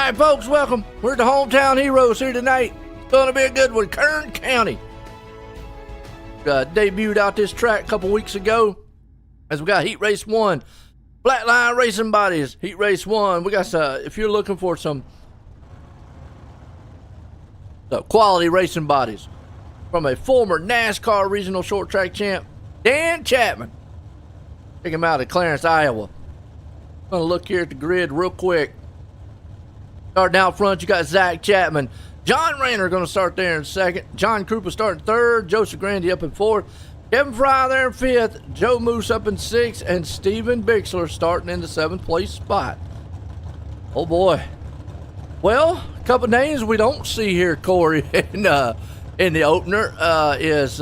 right, folks, welcome. We're the hometown heroes here tonight. It's going to be a good one. Kern County. Debuted out this track a couple weeks ago as we got Heat Race 1. Flatline Racing Bodies, Heat Race 1. We got if you're looking for some quality racing bodies from a former NASCAR regional short track champ, Dan Chapman. Check him out at Clarence, Iowa. I'm going to look here at the grid real quick. Starting out front, you got Zach Chapman. John Rayner going to start there in second. John Krupa starting third. Joseph Grandy up in fourth. Kevin Fry there in fifth. Joe Moose up in sixth. And Steven Bixler starting in the seventh place spot. Oh, boy. Well, a couple names we don't see here, Corey, in the opener is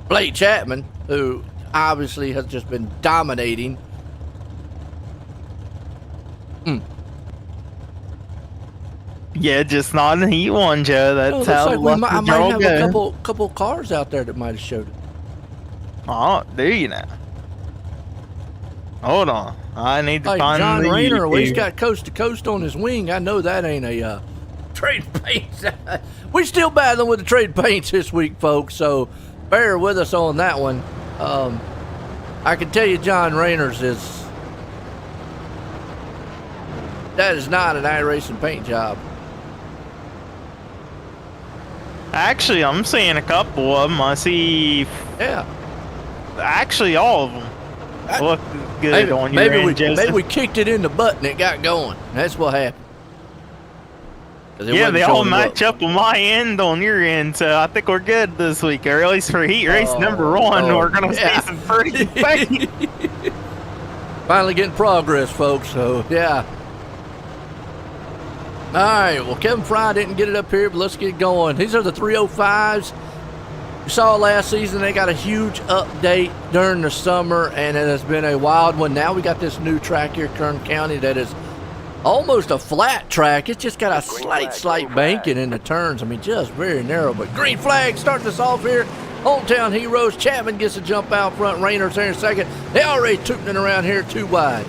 Blake Chapman, who obviously has just been dominating. Yeah, just not in the Heat 1, Joe. That's how like I might have a couple cars out there that might have showed it. Oh, do you now? Hold on. I need to find John the Rayner, YouTube. well, he's got Coast to Coast on his wing. I know that ain't a trade paints. We still battling with the trade paints this week, folks, so bear with us on that one. I can tell you John Rayner's that is not an iRacing paint job. Actually, I'm seeing a couple of them. I see. Yeah. Actually, all of them look good on your end, Joseph. Maybe we kicked it in the butt and it got going. That's what happened. Yeah, they all match up on my end on your end, so I think we're good this week. Or at least for Heat Race number 1, we're going to see some pretty paint. Finally getting progress, folks, so yeah. All right, well, Kevin Fry didn't get it up here, but let's get going. These are the 305s. You saw last season they got a huge update during the summer, and it has been a wild one. Now we got this new track here, Kern County, that is almost a flat track. It's just got a slight banking in the turns. I mean, just very narrow, but green flag starting us off here. Hometown heroes. Chapman gets a jump out front. Rayner's there in second. They already tooting it around here 2 wide.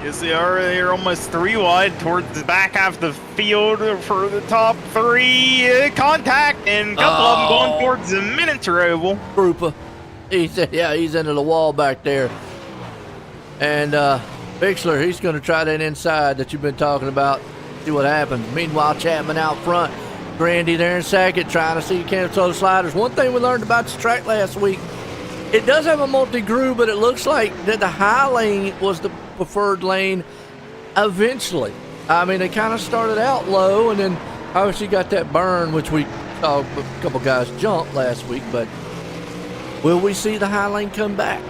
Yes, they are. They're almost 3 wide towards the back half of the field for the top 3. Contact, and a couple of them going towards the miniature oval. Krupa. He's into the wall back there. And Bixler, he's going to try that inside that you've been talking about. See what happens. Meanwhile, Chapman out front. Grandy there in second, trying to see cancel those sliders. One thing we learned about this track last week, it does have a multi-groove, but it looks like that the high lane was the preferred lane eventually. I mean, they kind of started out low, and then obviously got that burn, which we saw a couple guys jump last week, but will we see the high lane come back?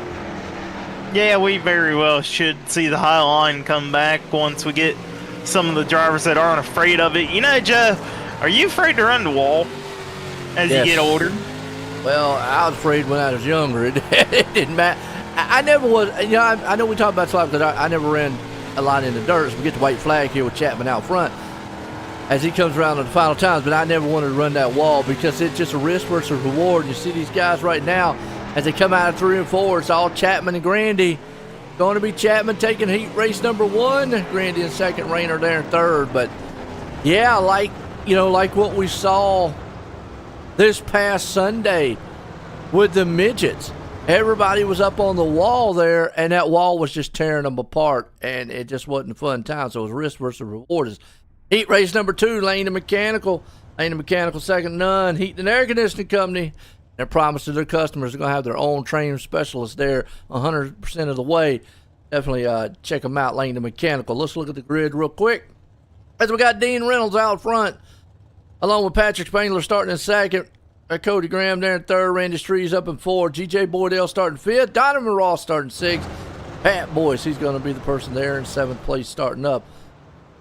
Yeah, we very well should see the high line come back once we get some of the drivers that aren't afraid of it. You know, Joe, are you afraid to run the wall as you get older? Well, I was afraid when I was younger. It didn't matter. I never was. You know, I know we talk about slide because I never ran a line in the dirt. So we get the white flag here with Chapman out front as he comes around on the final times. But I never wanted to run that wall because it's just a risk versus reward. You see these guys right now as they come out of 3 and 4. It's all Chapman and Grandy. Going to be Chapman taking Heat Race number 1. Grandy in second. Rayner there in third. But yeah, like what we saw this past Sunday with the midgets. Everybody was up on the wall there, and that wall was just tearing them apart, and it just wasn't a fun time. So it was risk versus reward. Heat Race number 2, Lane and Mechanical. Lane and Mechanical second none. Heat and Air Conditioning Company. They're promising their customers they're going to have their own trained specialists there 100% of the way. Definitely check them out, Lane and Mechanical. Let's look at the grid real quick. As we got Dean Reynolds out front, along with Patrick Spangler starting in second. Cody Graham there in third. Randy Strees up in fourth. G.J. Boydell starting fifth. Donovan Ross starting sixth. Pat Boyce, he's going to be the person there in seventh place starting up.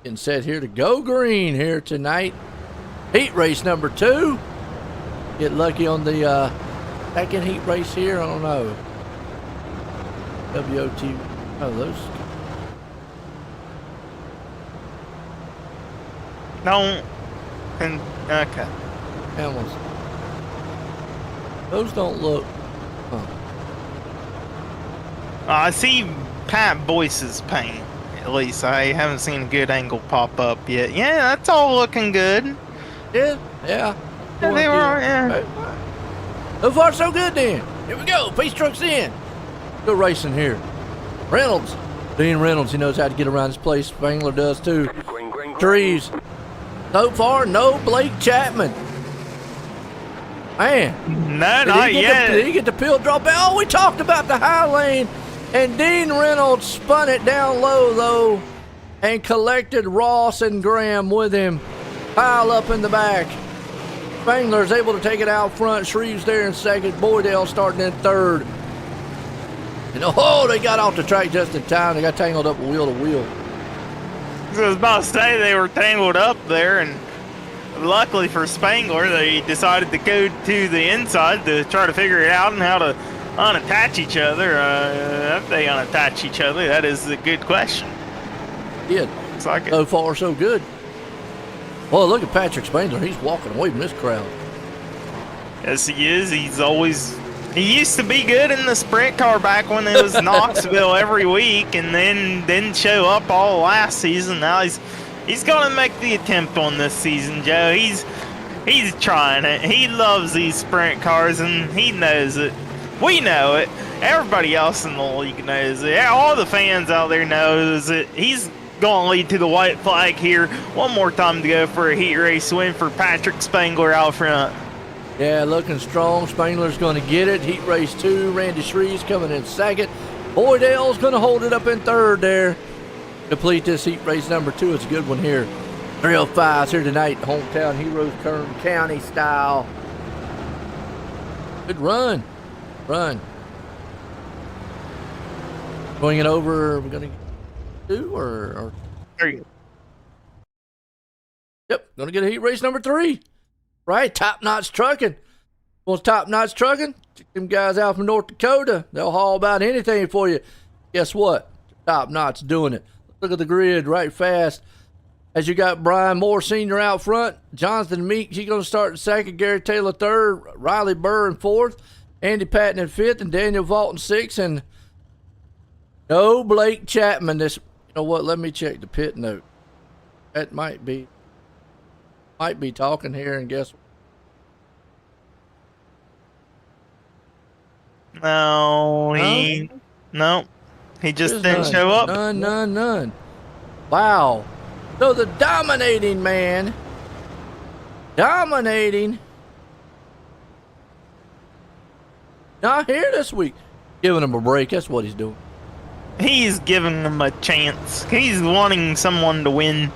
Getting set here to go green here tonight. Heat race number 2. Get lucky on the second heat race here. I don't know. WOT. Oh, those. No. Okay. Camels. Those don't look. Huh. I see Pat Boyce's paint. It At least I haven't seen a good angle pop up yet. Yeah, that's all looking good. Yeah. Yeah, they were. Yeah. So far, so good then. Here we go. Pace truck's in. Good racing here. Reynolds. Dean Reynolds, he knows how to get around this place. Spangler does too. Trees. So far, no Blake Chapman. Man. No, not yet. Did he get the pill drop out? Oh, we talked about the high lane. And Dean Reynolds spun it down low, though, and collected Ross and Graham with him. Pile up in the back. Spangler's able to take it out front. Shreve's there in second. Boydell starting in third. And oh, they got off the track just in time. They got tangled up wheel to wheel. I was about to say they were tangled up there, and luckily for Spangler, they decided to go to the inside to try to figure it out and how to unattach each other. If they unattach each other, that is a good question. Yeah, looks like it. So far, so good. Well, look at Patrick Spangler. He's walking away from this crowd. Yes, he is. He used to be good in the sprint car back when it was Knoxville every week, and then didn't show up all last season. Now he's going to make the attempt on this season, Joe. He's trying it. He loves these sprint cars, and he knows it. We know it. Everybody else in the league knows it. All the fans out there knows it. He's going to lead to the white flag here. One more time to go for a heat race win for Patrick Spangler out front. Yeah, looking strong. Spangler's going to get it. Heat race 2. Randy Shreve's coming in second. Boydell's going to hold it up in third there. Complete this heat race number 2. It's a good one here. 305's here tonight. Hometown Heroes, Kern County style. Good run. Going it over. We're going to do or 3. Yep, going to get a heat race number 3. Right, Top Notch Trucking. Well, Top Notch Trucking, them guys out from North Dakota, they'll haul about anything for you. Guess what? Top Notch doing it. Look at the grid right fast. As you got Brian Moore Sr. out front, Jonathan Meek, he's going to start in second, Gary Taylor third, Riley Burr in fourth, Andy Patton in fifth, and Daniel Vault in sixth, and no Blake Chapman. You know what? Let me check the pit note. That might be talking here, and guess what? No, he just didn't show up. None. Wow. So the dominating man, not here this week. Giving him a break. That's what he's doing. He's giving them a chance. He's wanting someone to win.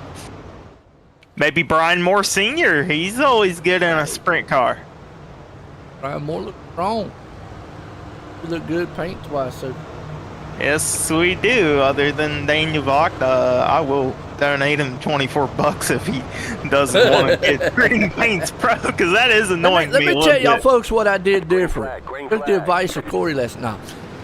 Maybe Brian Moore Sr. He's always good in a sprint car. Brian Moore looks strong. You look good paint-wise, so. Yes, we do. Other than Daniel Vogt, I will donate him $24 if he doesn't want to get Green Paints Pro, because that is annoying me. Let me tell y'all folks what I did different. Took the advice of Corey last night.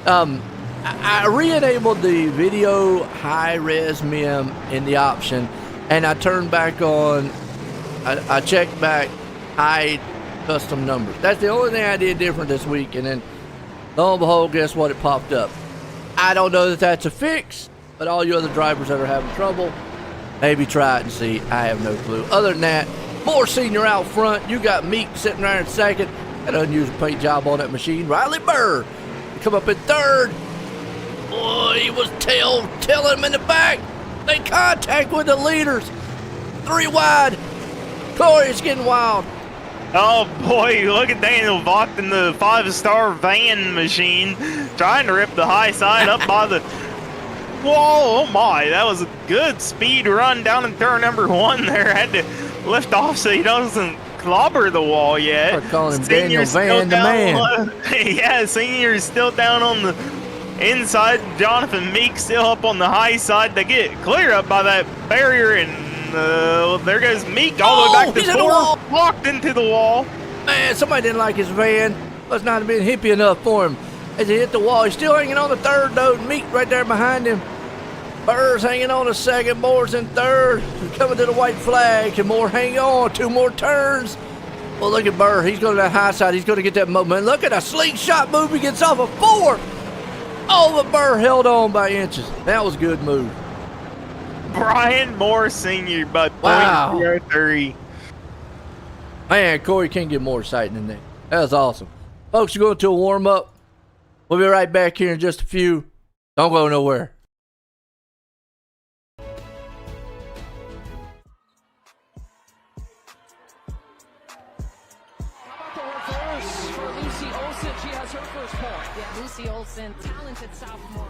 I re-enabled the video high-res mem in the option, and I turned back on, I checked back high custom numbers. That's the only thing I did different this week, and then lo and behold, guess what? It popped up. I don't know that that's a fix, but all you other drivers that are having trouble, maybe try it and see. I have no clue. Other than that, Moore Senior out front. You got Meek sitting there in second. Got an unusual paint job on that machine. Riley Burr come up in third. Boy, he was tailing him in the back. They contact with the leaders. 3 wide. Corey, it's getting wild. Oh boy, look at Daniel Vogt in the 5-star van machine trying to rip the high side up by the wall. Oh my, that was a good speed run down in turn number 1 there. Had to lift off so he doesn't clobber the wall yet. We're calling him Daniel Van the Man. Yeah, Senior's still down on the inside. Jonathan Meek still up on the high side. They get clear up by that barrier, and there goes Meek all the way back to 4. Walked into the wall. Man, somebody didn't like his van. Must not have been hippie enough for him. As he hit the wall, he's still hanging on the third, though. Meek right there behind him. Burr's hanging on the second. Moore's in third. He's coming to the white flag. Can Moore hang on? 2 more turns. Well, look at Burr. He's going to that high side. He's going to get that momentum. Look at a slingshot move. He gets off a 4. Oh, but Burr held on by inches. That was a good move. Brian Moore Sr. by Wow. .03. Man, Corey can't get more exciting than that. That was awesome. Folks, we're going to a warm-up. We'll be right back here in just a few. Don't go nowhere. For Lucy Olsen, she has her first point. Yeah, Lucy Olsen, talented sophomore.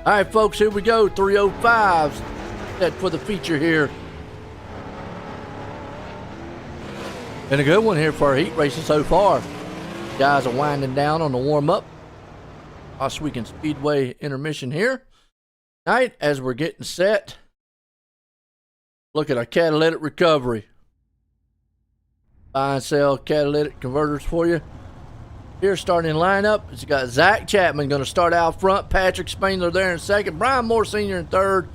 All right, folks, here we go. 305s set for the feature here. And a good one here for our heat racing so far. Guys are winding down on the warm-up. Oswego Speedway intermission here. All right, as we're getting set, look at our catalytic recovery. Buy and sell catalytic converters for you. Here, starting lineup, it's got Zach Chapman going to start out front. Patrick Spangler there in second. Brian Moore Sr. in third.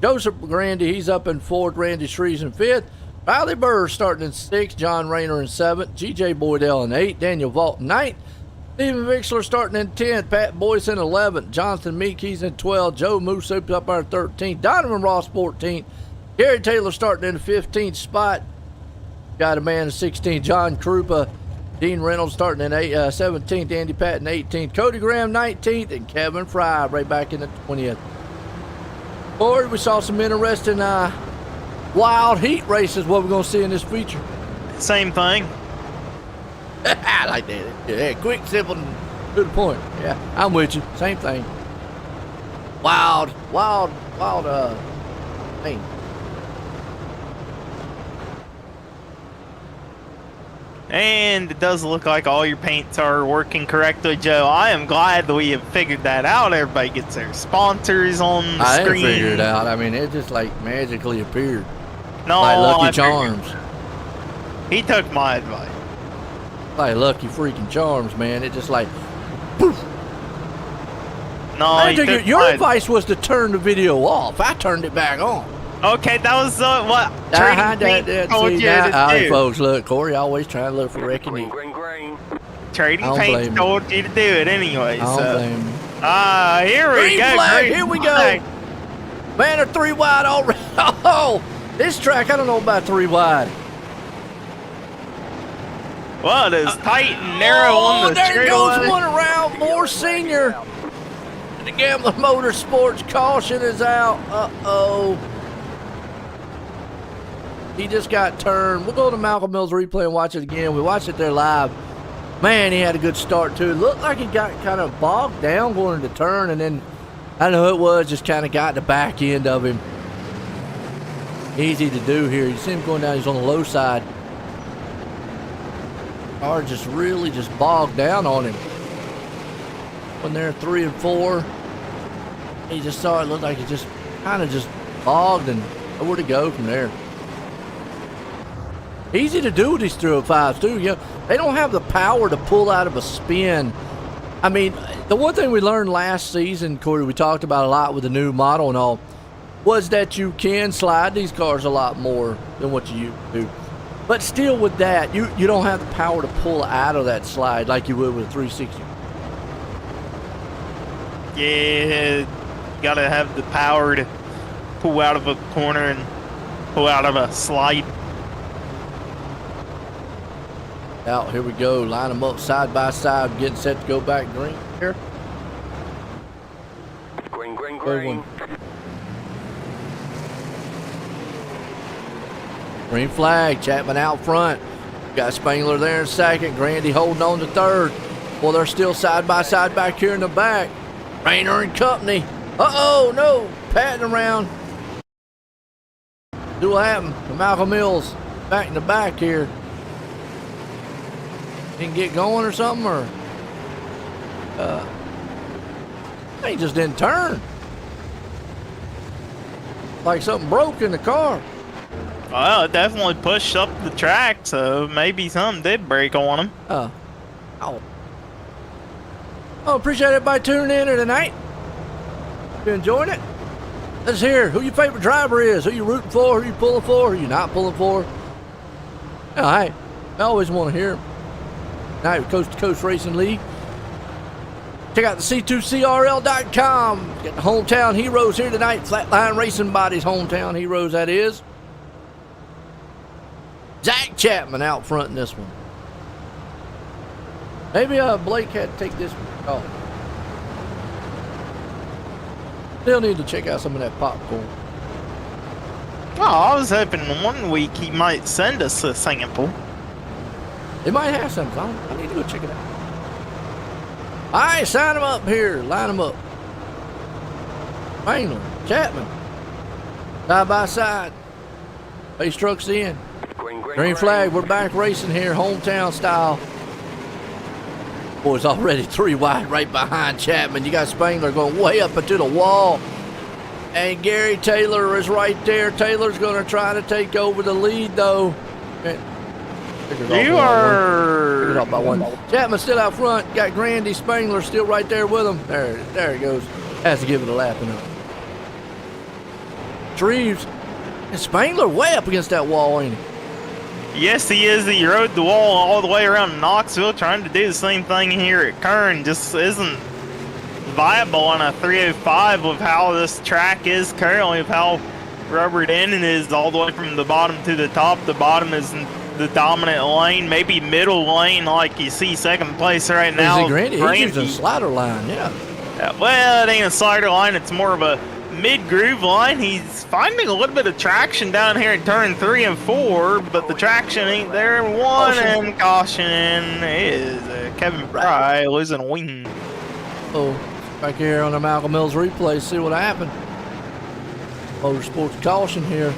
Joseph Grandy, he's up in fourth. Randy Shreves in fifth. Riley Burr starting in sixth. John Rayner in seventh. G.J. Boydell in eighth. Daniel Vaught in ninth. Stephen Vixler starting in 10th. Pat Boyce in 11th. Jonathan Meek, he's in 12th. Joe Moose up there in 13th. Donovan Ross 14th. Gary Taylor starting in the 15th spot. Got a man in 16th. John Krupa. Dean Reynolds starting in 17th, Andy Patton 18th, Cody Graham 19th, and Kevin Fry right back in the 20th. Forward, we saw some interesting wild heat races. What we're going to see in this feature. Same thing. I like that. Yeah, quick, simple, and to the point. Yeah, I'm with you. Same thing. Wild thing. And it does look like all your paints are working correctly, Joe. I am glad that we have figured that out. Everybody gets their sponsors on the I screen. didn't figure it out. I mean, it just like magically appeared. No, like Lucky I Charms. He took my advice. Like Lucky freaking Charms, man. It just like, poof. No, I he think took your my advice was to turn the video off. I turned it back on. Okay, that was what Nah, Trading Paint told see, you to all right, do. folks, look, Corey always trying to look for wrecking Green, you. green, green. Trading I don't blame Paint you. told you to do it anyway. I don't So, blame you. here we Green go. flag, green here we flag. go. Man, they're 3 wide already. Oh, this track, I don't know about 3 wide. Well, it is tight and narrow on the there straightaway. goes one around. More senior. The Gambler Motorsports caution is out. Uh-oh. He just got turned. We'll go to Malcolm Mills replay and watch it again. We watched it there live. Man, he had a good start, too. It looked like he got kind of bogged down going into turn, and then, I don't know who it was, just kind of got the back end of him. Easy to do here. You see him going down. He's on the low side. Car just really just bogged down on him. When they're 3 and 4, he just saw it looked like he just kind of just bogged and where to go from there. Easy to do with these 305s too. You know, they don't have the power to pull out of a spin. I mean, the one thing we learned last season, Corey, we talked about a lot with the new model and all, was that you can slide these cars a lot more than what you used to. But still with that, you don't have the power to pull out of that slide like you would with a 360. Yeah, you gotta have the power to pull out of a corner and pull out of a slide. Out, here we go. Line them up side by side, getting set to go back green here. Green, green, Good green. one. Green flag, Chapman out front. Got Spangler there in second. Grandy holding on to third. Well, they're still side by side back here in the back. Rayner and company. Uh-oh, no. Patting around. See what happened to Malcolm Mills back in the back here. Didn't get going or something, or he just didn't turn. Like something broke in the car. Well, it definitely pushed up the track, so maybe something did break on him. Oh. Oh, appreciate everybody tuning in here tonight. You enjoying it? Let's hear who your favorite driver is. Who you rooting for? Who you pulling for? Who you not pulling for? Oh, hey, I always want to hear them. Tonight with Coast2Coast Racing League. Check out the C2CRL.com. Got the hometown heroes here tonight. Flatline Racing Body's hometown heroes, that is. Zach Chapman out front in this one. Maybe Blake had to take this one off. Still need to check out some of that popcorn. Oh, I was hoping one week he might send us a sample. They might have some. I need to go check it out. All right, sign them up here. Line them up. Wangler, Chapman. Side by side. Face trucks in. Green, green, Green flag. We're back racing here, hometown style. Boys already 3 wide right behind Chapman. You got Spangler going way up into the wall. And Gary Taylor is right there. Taylor's going to try to take over the lead, though. You are... By one. Chapman still out front. Got Grandy Spangler still right there with him. There he goes. Has to give it a lap and up. Treves and Spangler way up against that wall, ain't he? Yes, he is. He rode the wall all the way around Knoxville, trying to do the same thing here at Kern. Just isn't viable on a 305 with how this track is currently, with how rubbered in it is all the way from the bottom to the top. The bottom is the dominant lane, maybe middle lane, like you see second place right now. Grandy, he's using a slider line, yeah. Well, it ain't a slider line. It's more of a mid-groove line. He's finding a little bit of traction down here in turn 3 and 4, but the traction ain't there. And caution is Kevin Fry losing a wing. Oh, back here on the Malcolm Mills replay, see what happened. Motorsports caution here.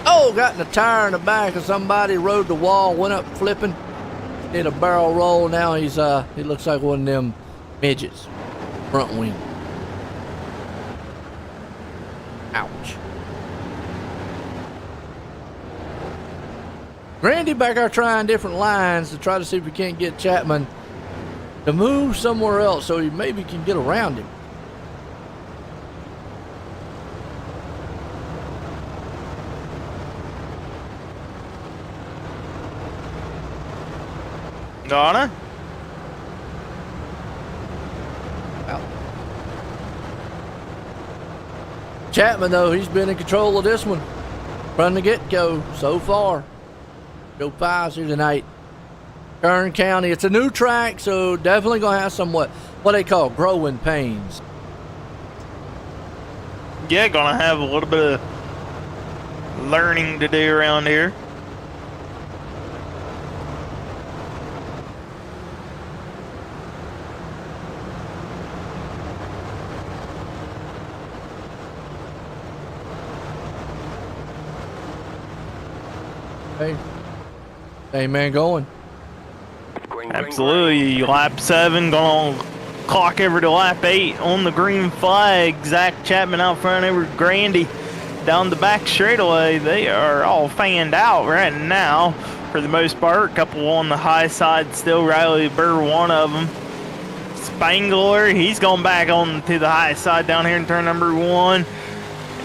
Oh, got in the tire in the back of somebody, rode the wall, went up flipping, did a barrel roll. Now he looks like one of them midgets, front wing. Ouch. Grandy back there trying different lines to try to see if we can't get Chapman to move somewhere else so he maybe can get around him. Donna? Out. Chapman, though, he's been in control of this one from the get-go so far. Go fives here tonight. Kern County, it's a new track, so definitely going to have some what they call growing pains. Yeah, gonna have a little bit of learning to do around here. Hey man, going. Absolutely. Lap 7, gonna clock over to lap 8 on the green flag. Zach Chapman out front over Grandy down the back straightaway. They are all fanned out right now for the most part. A couple on the high side still. Riley Burr, one of them. Spangler, he's going back on to the high side down here in turn number 1.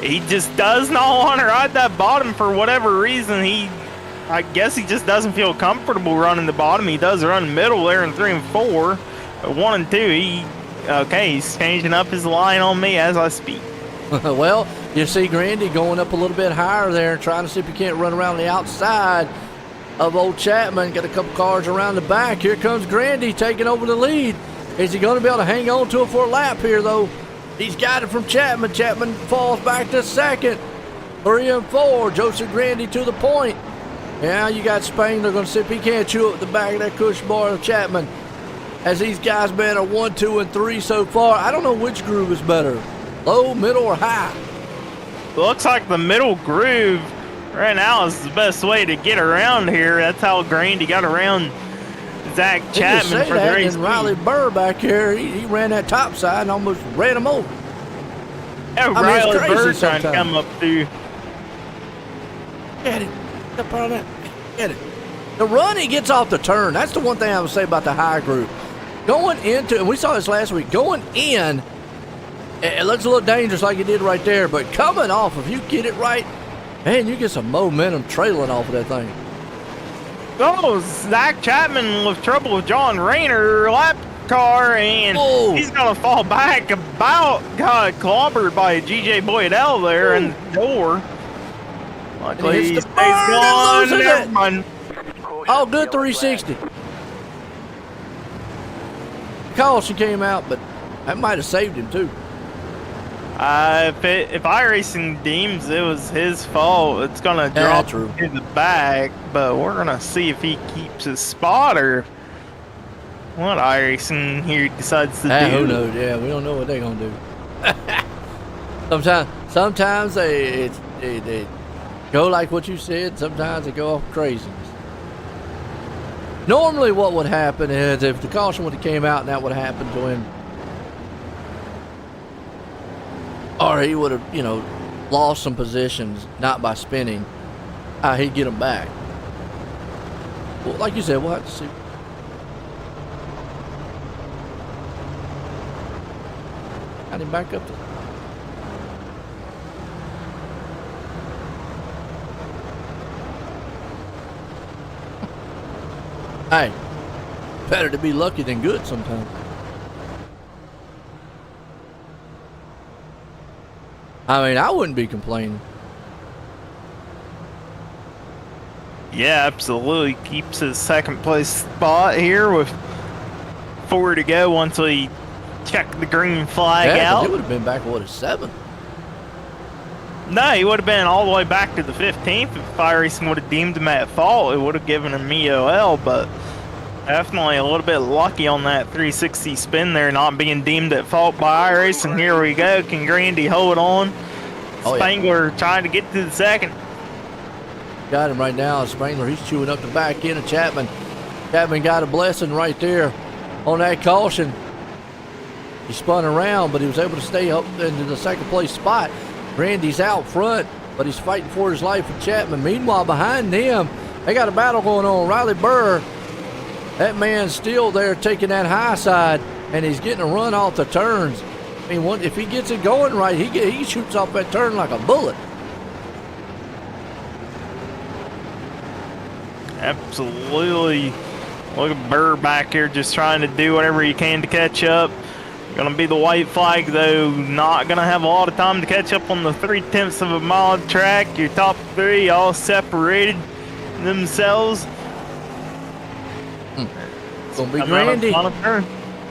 He just does not want to ride that bottom for whatever reason. I guess he just doesn't feel comfortable running the bottom. He does run middle there in 3 and 4. But 1 and 2, he's changing up his line on me as I speak. Well, you see Grandy going up a little bit higher there, trying to see if he can't run around the outside of old Chapman. Got a couple cars around the back. Here comes Grandy taking over the lead. Is he going to be able to hang on to it for a lap here, though? He's got it from Chapman. Chapman falls back to second. 3 and 4. Joseph Grandy to the point. Now you got Spangler going to see if he can't chew up the back of that cushion bar of Chapman. As these guys been a 1, 2, and 3 so far. I don't know which groove is better, low, middle, or high. Looks like the middle groove right now is the best way to get around here. That's how Grandy got around Zach Chapman for the race. And Riley Burr back here, he ran that top side and almost ran him over. Yeah, Riley Burr trying to come up through. Get it. Up on that. Get it. The run he gets off the turn, that's the one thing I would say about the high group. Going into, and we saw this last week, going in, it looks a little dangerous like it did right there, but coming off, if you get it right, man, you get some momentum trailing off of that thing. Oh, Zach Chapman with trouble with John Rayner, lap car, and he's going to fall back got clobbered by G.J. Boydell there in the door. Luckily, he stays gone. Never mind. Oh, good 360. Caution came out, but that might have saved him too. If iRacing deems it was his fault, it's gonna drop in the back. But we're gonna see if he keeps his spot or what iRacing here decides to do. Who knows? Yeah, we don't know what they're gonna do. Sometimes they go like what you said. Sometimes they go off craziness. Normally what would happen is if the caution would have came out and that would have happened to him, or he would have, lost some positions, not by spinning, he'd get them back. Well, like you said, we'll have to see. Got him back up to. Hey, better to be lucky than good sometimes. I mean, I wouldn't be complaining. Yeah, absolutely. Keeps his second place spot here with 4 to go once we check the green flag out. It would have been back, what, a 7? No, he would have been all the way back to the 15th if iRacing would have deemed him at fault. It would have given him EOL, but definitely a little bit lucky on that 360 spin there, not being deemed at fault by iRacing. Here we go. Can Grandy hold on? Spangler trying to get to the second. Got him right now. Spangler, he's chewing up the back end of Chapman. Chapman got a blessing right there on that caution. He spun around, but he was able to stay up into the second place spot. Grandy's out front, but he's fighting for his life with Chapman. Meanwhile, behind them, they got a battle going on. Riley Burr, that man's still there taking that high side, and he's getting a run off the turns. I mean, if he gets it going right, he shoots off that turn like a bullet. Absolutely. Look at Burr back here just trying to do whatever he can to catch up. Gonna be the white flag though. Not gonna have a lot of time to catch up on the 3/10 of a mile track. Your top three all separated themselves. Gonna be Grandy,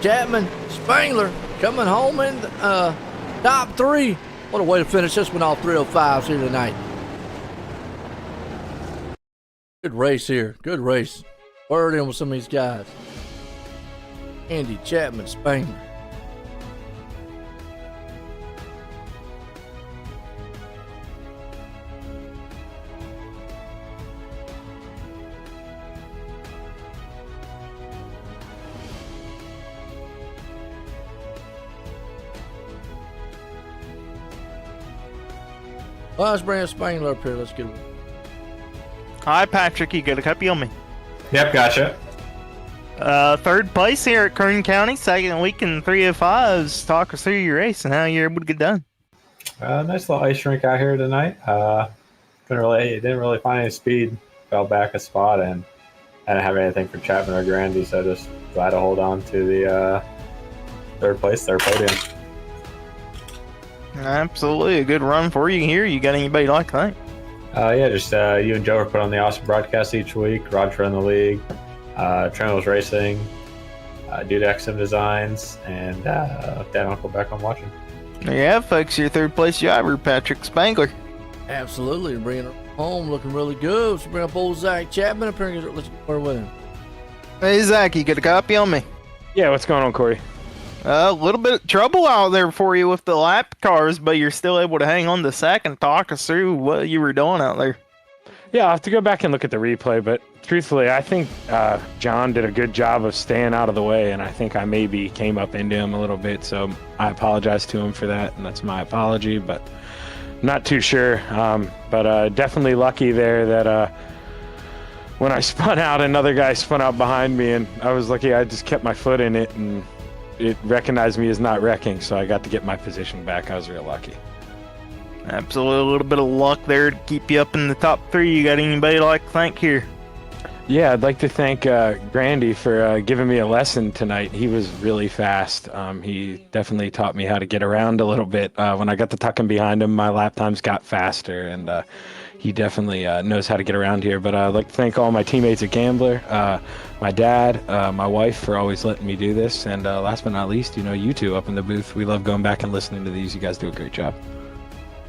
Chapman, Spangler coming home in the top three. What a way to finish this one off. 305s here tonight. Good race here. Good race. Word in with some of these guys. Andy, Chapman, Spangler. Well, let's bring Spangler up here. Let's get one. Hi, Patrick. You got a copy on me? Yep, gotcha. Third place here at Kern County, second week in 305s. Talk us through your race and how you're able to get done. Nice little ice rink out here tonight. Didn't really find any speed. Fell back a spot, and I didn't have anything for Chapman or Grandy, so just glad to hold on to the third podium. Absolutely, a good run for you here. You got anybody like that? Just you and Joe are put on the awesome broadcast each week. Roger in the league, Trent Racing, Dude XM Designs, and Dad and Uncle back on watching. There you have, folks, your third place driver, Patrick Spangler. Absolutely, bringing her home, looking really good. Let's bring up old Zach Chapman up here and let's get her with him. Hey, Zach, you got a copy on me? Yeah, what's going on, Corey? A little bit of trouble out there for you with the lap cars, but you're still able to hang on to second. Talk us through what you were doing out there. Yeah, I'll have to go back and look at the replay, but truthfully, I think John did a good job of staying out of the way, and I think I maybe came up into him a little bit, so I apologize to him for that, and that's my apology, but not too sure. But definitely lucky there that when I spun out, another guy spun out behind me, and I was lucky I just kept my foot in it, and it recognized me as not wrecking, so I got to get my position back. I was real lucky. Absolutely, a little bit of luck there to keep you up in the top three. You got anybody like to thank here? Yeah, I'd like to thank Grandy for giving me a lesson tonight. He was really fast. He definitely taught me how to get around a little bit. When I got the tucking behind him, my lap times got faster, and he definitely knows how to get around here. But I'd like to thank all my teammates at Gambler, my dad, my wife for always letting me do this, and last but not least, you two up in the booth. We love going back and listening to these. You guys do a great job.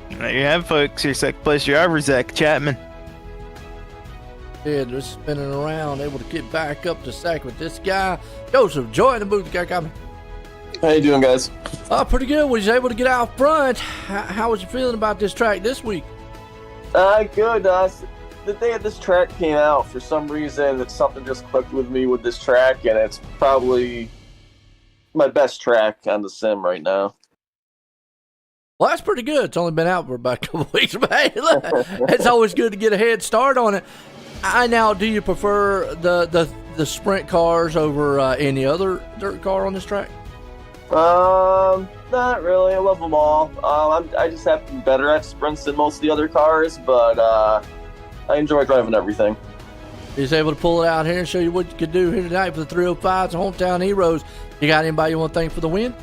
There you have, folks. Your second place driver, Zach Chapman. Yeah, just spinning around, able to get back up to second with this guy. Joseph, join the booth. Guy coming. How you doing, guys? Pretty good. Was able to get out front. How was you feeling about this track this week? Good. The day this track came out, for some reason, something just clicked with me with this track, and it's probably my best track on the sim right now. Well, that's pretty good. It's only been out for about a couple weeks, but hey, look, it's always good to get a head start on it. Now, do you prefer the sprint cars over any other dirt car on this track? Not really. I love them all. I just have to be better at sprints than most of the other cars, but I enjoy driving everything. He's able to pull it out here and show you what you could do here tonight for the 305s, hometown heroes. You got anybody you want to thank for the win?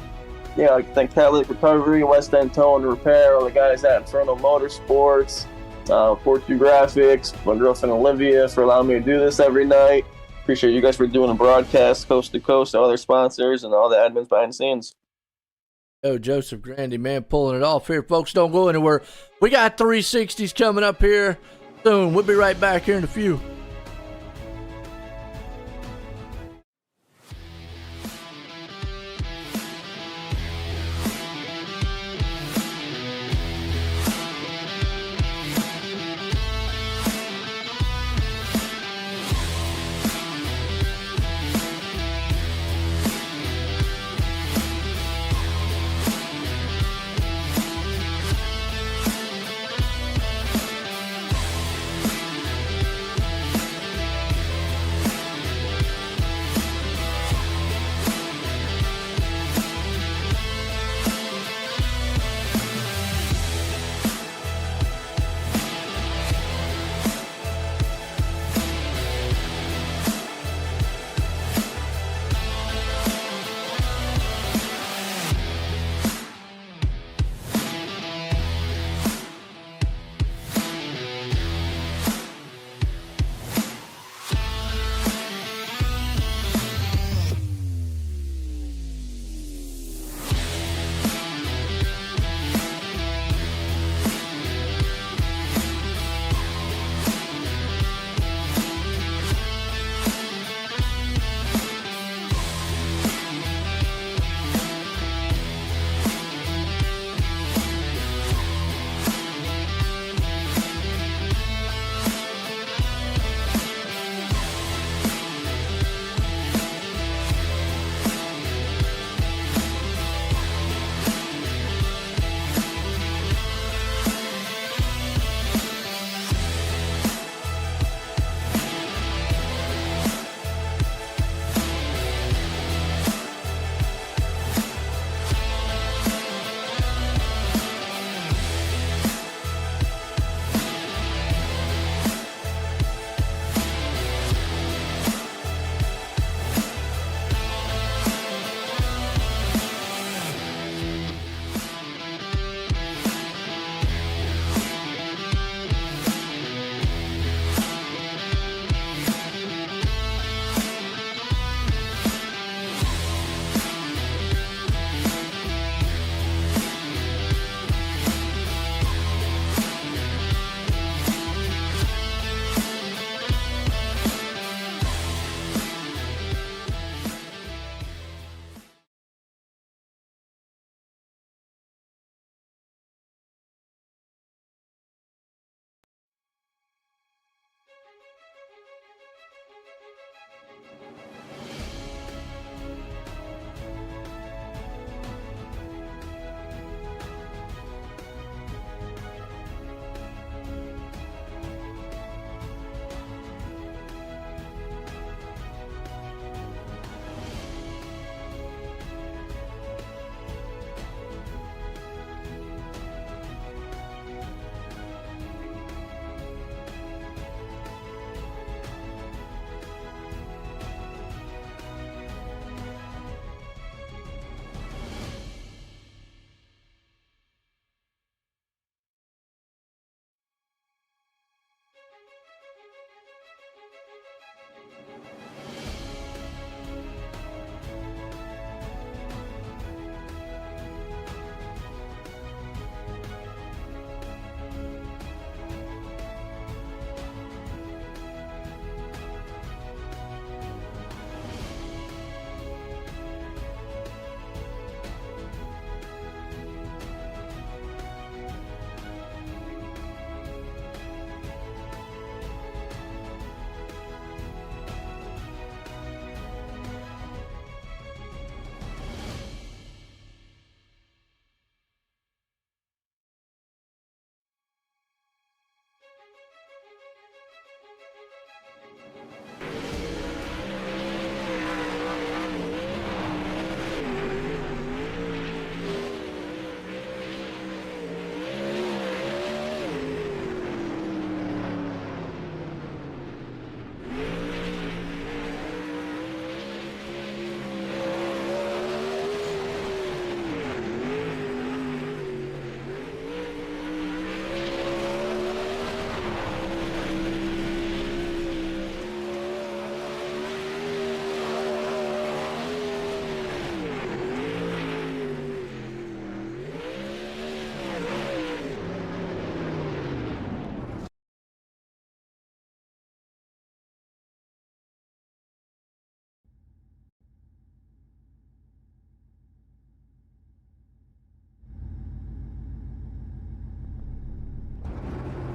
Yeah, I'd like to thank Catalytic Recovery, West End Tow and Repair, all the guys at Inferno Motorsports, 42 Graphics, my girlfriend Olivia for allowing me to do this every night. Appreciate you guys for doing a broadcast, Coast to Coast, all their sponsors, and all the admins behind the scenes. Oh, Joseph Grandy, man, pulling it off here. Folks, don't go anywhere. We got 360s coming up here soon. We'll be right back here in a few.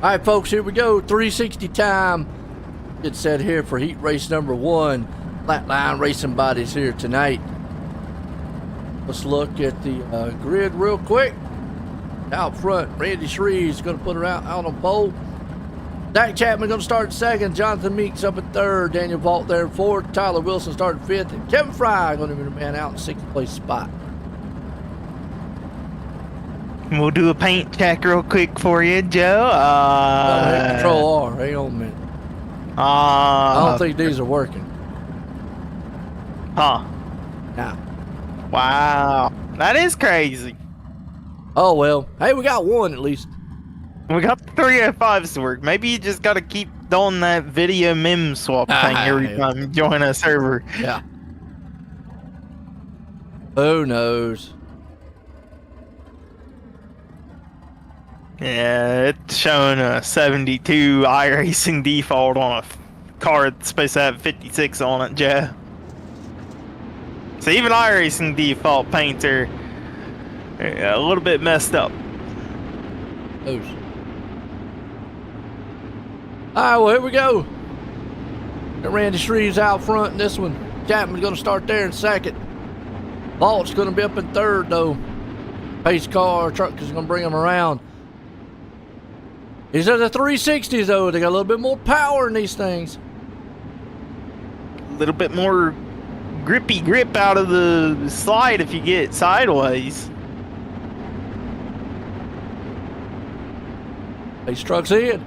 All right, folks, here we go. 360 time. Get set here for heat race number 1. Flatline Racing Bodies here tonight. Let's look at the grid real quick. Out front, Randy Shreve's going to put her out on pole. Zach Chapman going to start second. Jonathan Meeks up at third. Daniel Vault there in fourth. Tyler Wilson starting fifth. And Kevin Fry going to be the man out in sixth place spot. We'll do a paint check real quick for you, Joe. Control R. Hang on a minute. I don't think these are working. Huh. Nah. Wow. That is crazy. Oh, well. Hey, we got one at least. We got the 305s to work. Maybe you just got to keep doing that video meme swap thing every time you join a server. Yeah. Who knows? Yeah, it's showing a 72 iRacing default on a car that's supposed to have 56 on it, Joe. So even iRacing default paints are a little bit messed up. Who's? All right, well, here we go. Got Randy Shreve's out front in this one. Chapman's going to start there in second. Vault's going to be up in third, though. Pace car truck is going to bring him around. These are the 360s, though. They got a little bit more power in these things. A little bit more grippy grip out of the slide if you get sideways. Pace truck's in.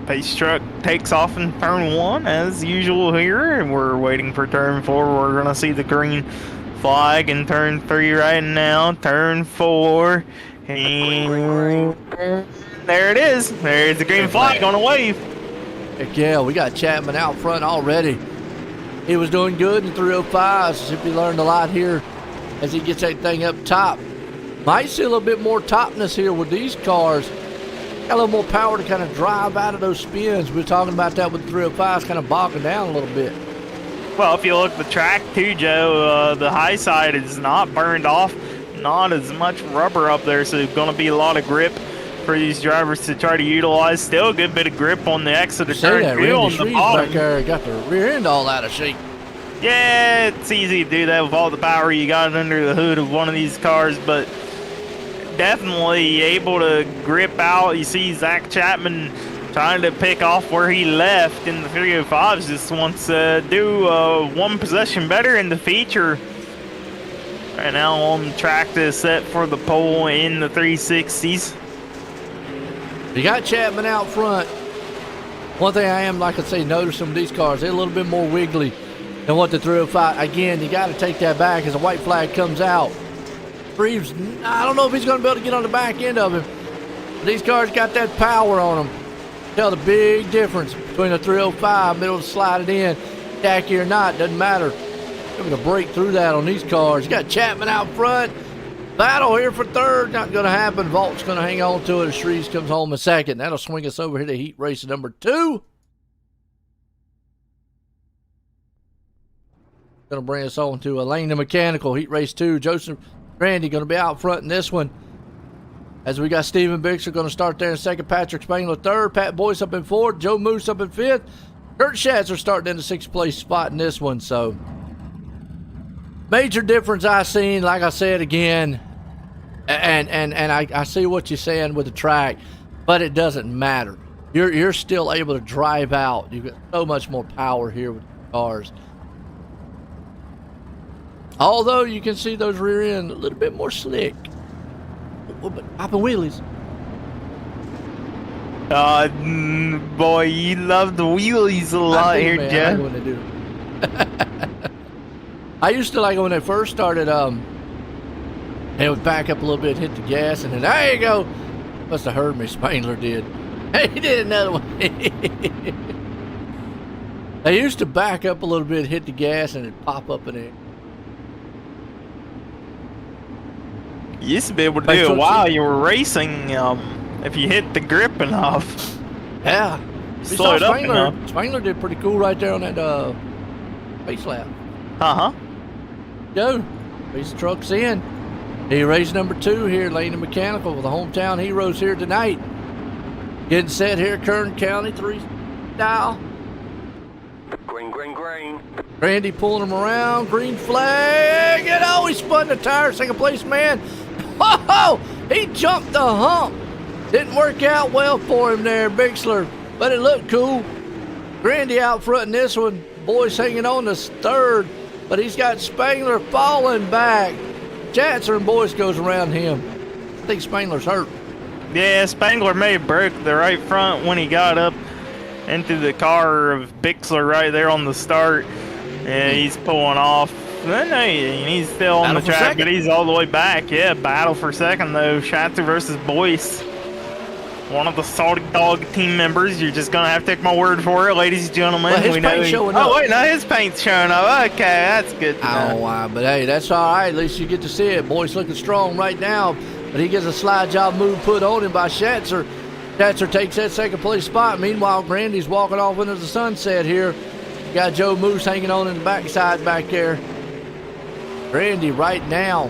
Pace truck takes off in turn 1 as usual here, and we're waiting for turn 4. We're going to see the green flag in turn 3 right now. Turn 4. And there it is. There's the green flag on a wave. Heck yeah, we got Chapman out front already. He was doing good in 305s. If he learned a lot here as he gets that thing up top. Might see a little bit more topness here with these cars. Got a little more power to kind of drive out of those spins. We were talking about that with the 305s kind of bogging down a little bit. Well, if you look at the track too, Joe, the high side is not burned off. Not as much rubber up there, so there's going to be a lot of grip for these drivers to try to utilize. Still a good bit of grip on the exit of turn 2 on the bottom. Back there got the rear end all out of shape. Yeah, it's easy to do that with all the power you got under the hood of one of these cars, but definitely able to grip out. You see Zach Chapman trying to pick off where he left in the 305s. Just wants to do one possession better in the feature. Right now on track to set for the pole in the 360s. You got Chapman out front. One thing I am, like I say, noticing with these cars, they're a little bit more wiggly than what the 305. Again, you got to take that back as a white flag comes out. Reeves, I don't know if he's going to be able to get on the back end of him. These cars got that power on them. Tell the big difference between a 305, middle to slide it in, tacky or not, doesn't matter. Able to break through that on these cars. You got Chapman out front. Battle here for third. Not going to happen. Vault's going to hang on to it as Shreves comes home in second. That'll swing us over here to heat race number 2. Going to bring us on to Elena Mechanical, heat race 2. Joseph Randy going to be out front in this one. As we got Steven Bixer going to start there in second. Patrick Spangler third. Pat Boyce up in fourth. Joe Moose up in fifth. Kurt Schatzer starting in the 6th place spot in this one. So major difference I seen, like I said again, and I see what you're saying with the track, but it doesn't matter. You're still able to drive out. You've got so much more power here with the cars. Although you can see those rear end a little bit more slick. But popping wheelies. Boy, you love the wheelies a lot here, Jeff. I like when they do. I used to like it when they first started. They would back up a little bit, hit the gas, and then there you go. Must have heard me. Spangler did. Hey, he did another one. They used to back up a little bit, hit the gas, and it'd pop up in there. You used to be able to do it while you were racing. If you hit the grip enough. Yeah. Slow it up enough. Spangler did pretty cool right there on that face lap. Uh-huh. Go. These trucks in. He race number 2 here, Lane Mechanical with the hometown heroes here tonight. Getting set here, Kern County 3 style. Green, green, green. Randy pulling him around, green flag, and oh, he spun the tire, second place man. Oh, he jumped the hump. Didn't work out well for him there, Bixler, but it looked cool. Randy out front in this one, boys hanging on to 3rd, but he's got Spangler falling back. Jatzer and Boyce goes around him. I think Spangler's hurt. Yeah, Spangler may have broke the right front when he got up into the car of Bixler right there on the start. Yeah, he's pulling off. He's still on Battle the for track, second. but he's all the way back. Yeah, battle for second, though. Schatzer versus Boyce. One of the Salty Dog team members. You're just going to have to take my word for it, ladies and gentlemen. Well, his paint's showing up. Oh, wait, no, his paint's showing up. Okay, that's good to I don't know know. why, but hey, that's all right. At least you get to see it. Boyce looking strong right now, but he gets a slide job move put on him by Schatzer. Schatzer takes that second place spot. Meanwhile, Grandy's walking off into the sunset here. Got Joe Moose hanging on in the backside back there. Grandy right now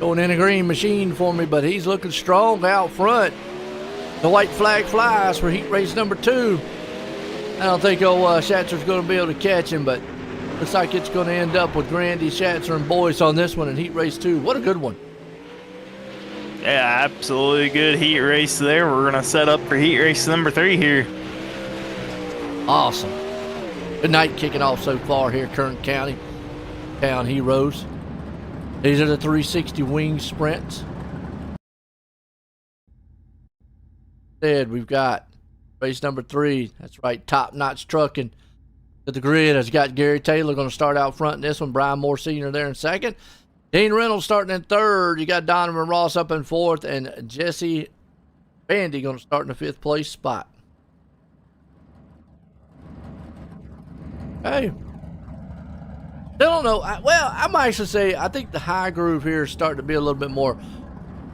going in a green machine for me, but he's looking strong out front. The white flag flies for heat race number 2. I don't think Schatzer's going to be able to catch him, but looks like it's going to end up with Grandy, Schatzer, and Boyce on this one in heat race 2. What a good one. Yeah, absolutely good heat race there. We're going to set up for heat race number 3 here. Awesome. Good night kicking off so far here, Kern County. Town Heroes. These are the 360 wing sprints. Instead, we've got race number 3. That's right, Top Notch Trucking. To the grid has got Gary Taylor going to start out front in this one. Brian Moore Sr. there in second. Dean Reynolds starting in 3rd. You got Donovan Ross up in 4th. And Jesse Bandy going to start in the 5th place spot. Hey. Still don't know. I might actually say I think the high groove here is starting to be a little bit more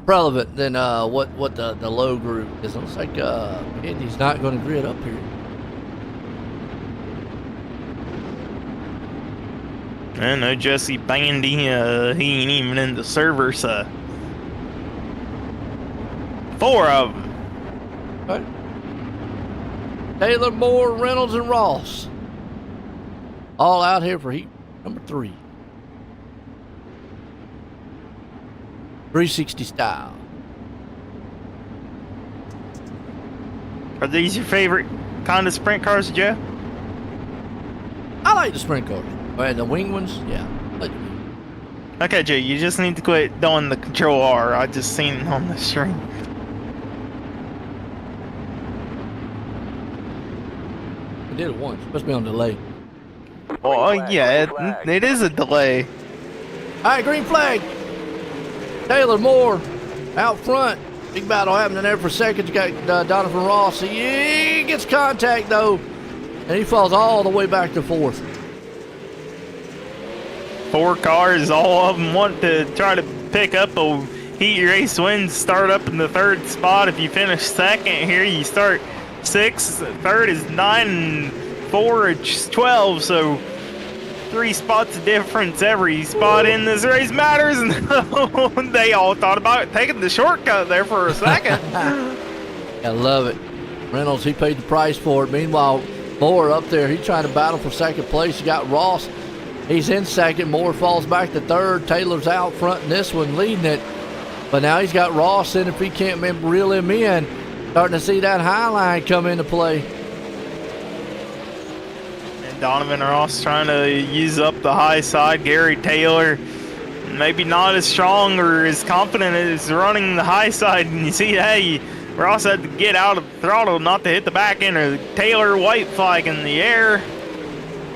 relevant than what the low groove is. It looks like Bandy's not going to grid up here. I know Jesse Bandy, he ain't even in the server, so 4 of them. Right. Taylor, Moore, Reynolds, and Ross. All out here for heat number 3. 360 style. Are these your favorite kind of sprint cars, Joe? I like the sprint cars. And the wing ones, yeah. I like the wing. Okay, Joe, you just need to quit doing the control R. I just seen it on the screen. I did it once. Must be on delay. Oh, yeah, it is a delay. All right, green flag. Taylor Moore out front. Big battle happening there for seconds. You got Donovan Ross. He gets contact, though, and he falls all the way back to 4th. 4 cars, all of them want to try to pick up a heat race win. Start up in the 3rd spot. If you finish 2nd here, you start 6th. 3rd is 9, and 4 is 12. So 3 spots of difference every spot in this race matters. And they all thought about taking the shortcut there for a second. I love it. Reynolds, he paid the price for it. Meanwhile, Moore up there, he's trying to battle for 2nd place. You got Ross. He's in 2nd. Moore falls back to 3rd. Taylor's out front in this one, leading it. But now he's got Ross in if he can't reel him in. Starting to see that high line come into play. And Donovan Ross trying to use up the high side. Gary Taylor maybe not as strong or as confident as running the high side. And you see, hey, Ross had to get out of the throttle not to hit the back end. Or Taylor white flag in the air.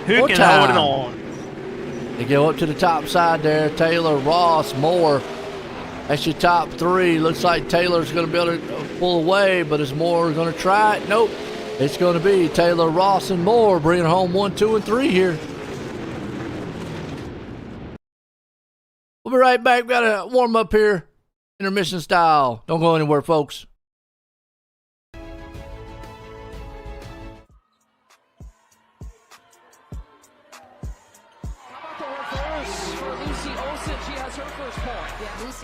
Who More can time. hold it on? They go up to the top side there. Taylor, Ross, Moore. That's your top 3. Looks like Taylor's going to be able to pull away, but is Moore going to try it? Nope. It's going to be Taylor, Ross, and Moore bringing home 1, 2, and 3 here. We'll be right back. We've got a warm up here, intermission style. Don't go anywhere, folks. How about the reverse for Lucy Olsen? She has her first point. Yeah, Lucy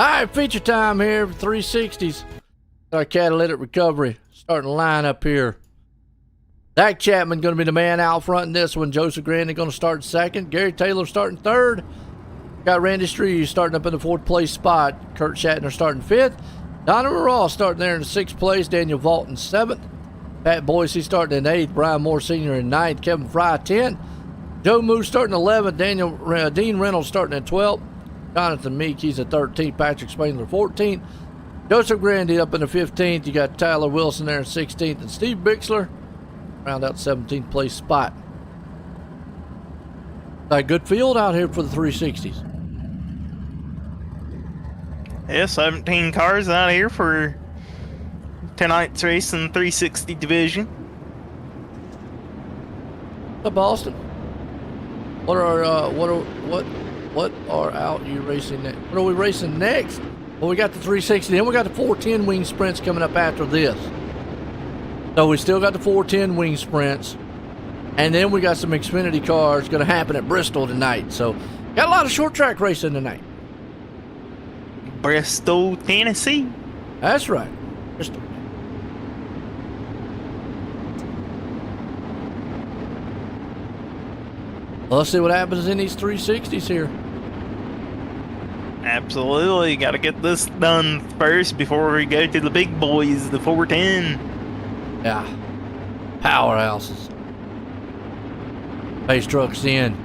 All right, feature time here for 360s. Our catalytic recovery starting to line up here. Zach Chapman going to be the man out front in this one. Joseph Grandy going to start second. Gary Taylor starting third. Got Randy Strees starting up in the 4th place spot. Kurt Shatner starting 5th. Donovan Ross starting there in the 6th place. Daniel Vaught in 7th. Pat Boise starting in 8th. Brian Moore Sr. in 9th. Kevin Fry 10th. Joe Moose starting 11th. Dean Reynolds starting at 12th. Jonathan Meek, he's at 13th. Patrick Spangler 14th. Joseph Grandy up in the 15th. You got Tyler Wilson there in 16th. And Steve Bixler round out 17th place spot. Got a good field out here for the 360s. Yeah, 17 cars out here for tonight's race in the 360 division. Up Boston. What are out you racing next? What are we racing next? Well, we got the 360, then we got the 410 wing sprints coming up after this. So we still got the 410 wing sprints, and then we got some Xfinity cars going to happen at Bristol tonight. So got a lot of short track racing tonight. Bristol, Tennessee. That's right, Bristol. Well, let's see what happens in these 360s here. Absolutely, got to get this done first before we go to the big boys, the 410. Yeah, powerhouses. Pace trucks in.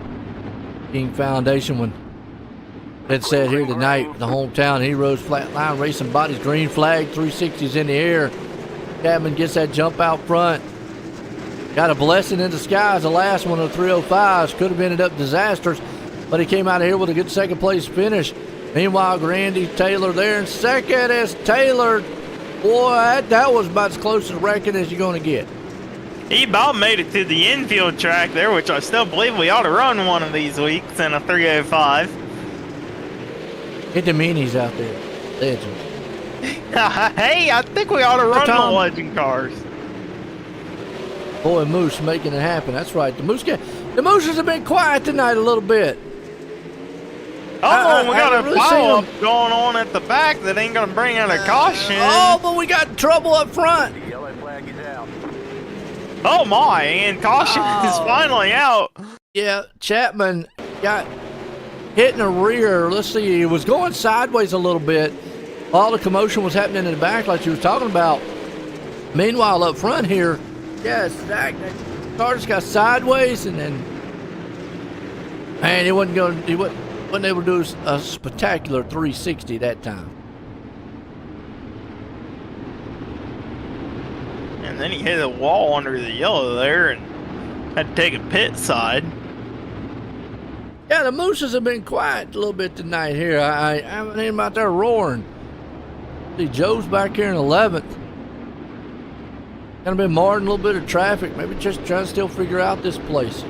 King Foundation one. It said here tonight, the hometown heroes, Flatline Racing Bodies, green flag, 360s in the air. Chapman gets that jump out front. Got a blessing in disguise. The last one of the 305s could have ended up disastrous, but he came out of here with a good second place finish. Meanwhile, Randy Taylor there in second as Taylor. Boy, that was about as close to wrecking as you're going to get. He about made it to the infield track there, which I still believe we ought to run one of these weeks in a 305. Get the minis out there. Legends. Hey, I think we ought to run the legend cars. Boy, Moose making it happen. That's right. The Mooses have been quiet tonight a little bit. Oh, we got a pile-up going on at the back that ain't going to bring out a caution. Oh, but we got trouble up front. The yellow flag is out. Oh, my, and caution is finally out. Yeah, Chapman got hit in the rear. Let's see, he was going sideways a little bit while the commotion was happening in the back like you was talking about. Meanwhile, up front here, yes, that car just got sideways, and then, man, he wasn't able to do a spectacular 360 that time. And then he hit a wall under the yellow there and had to take a pit side. Yeah, the Mooses have been quiet a little bit tonight here. I haven't seen them out there roaring. See, Joe's back here in 11th. Gonna be more than a little bit of traffic. Maybe just trying to still figure out this place.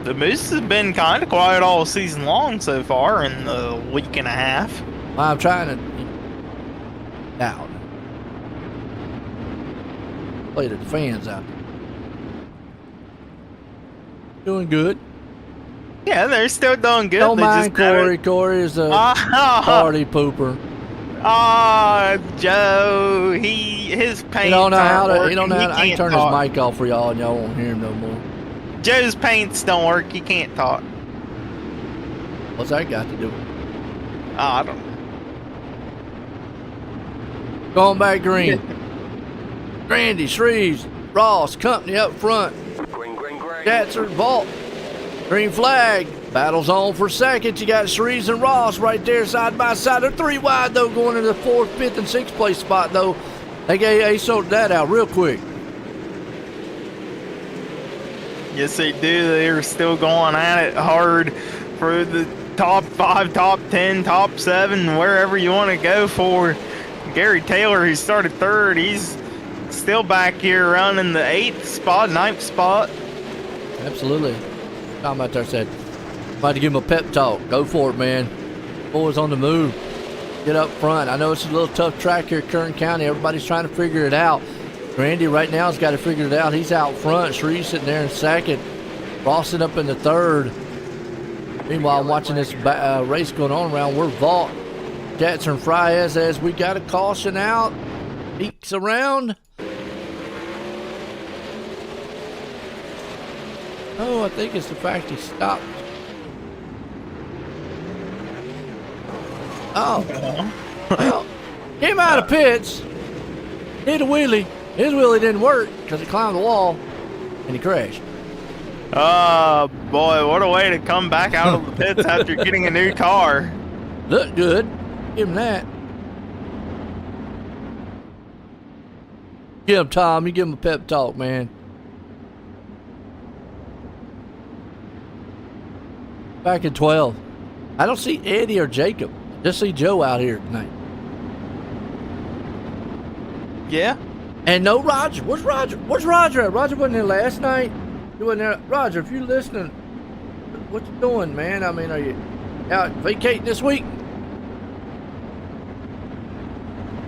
The Moose has been kind of quiet all season long so far in the week and a half. I'm trying to out. Play to the fans out there. Doing good. Yeah, they're still doing good. Don't They mind just haven't- Corey. Corey is a party pooper. Joe, his paints He don't know how to. aren't He don't know working. how to. I can can't turn talk. his mic off for y'all, and y'all won't hear him no more. Joe's paints don't work. He can't talk. What's that got to do with it? I don't know. Going back green. Grandy, Shreves, Ross, company up front. Green, green, green. Schatzer, Vault. Green flag. Battle's on for second. You got Shreves and Ross right there side by side. They're 3 wide, though, going into the 4th, 5th, and 6th place spot, though. They sorted that out real quick. Yes, they do. They're still going at it hard for the top 5, top 10, top 7, wherever you want to go for. Gary Taylor, who started 3rd, he's still back here around in the 8th spot, 9th spot. Absolutely. Tom out there said, about to give him a pep talk. Go for it, man. Boys on the move. Get up front. I know it's a little tough track here at Kern County. Everybody's trying to figure it out. Randy right now has got to figure it out. He's out front. Shree sitting there in 2nd. Rawson up in the 3rd. Meanwhile, I'm watching this race going on around where Vault Jatzer and Fries as we got a caution out. Peeks around. Oh, I think it's the fact he stopped. Oh. Well, came out of pits. Did a wheelie. His wheelie didn't work because he climbed the wall and he crashed. Oh, boy, what a way to come back out of the pits after getting a new car. Looked good. Give him that. Give him, Tom. You give him a pep talk, man. Back in 12. I don't see Eddie or Jacob. Just see Joe out here tonight. Yeah. And no Roger. Where's Roger? Where's Roger at? Roger wasn't there last night. He wasn't there. Roger, if you're listening, what you doing, man? I mean, are you out vacating this week?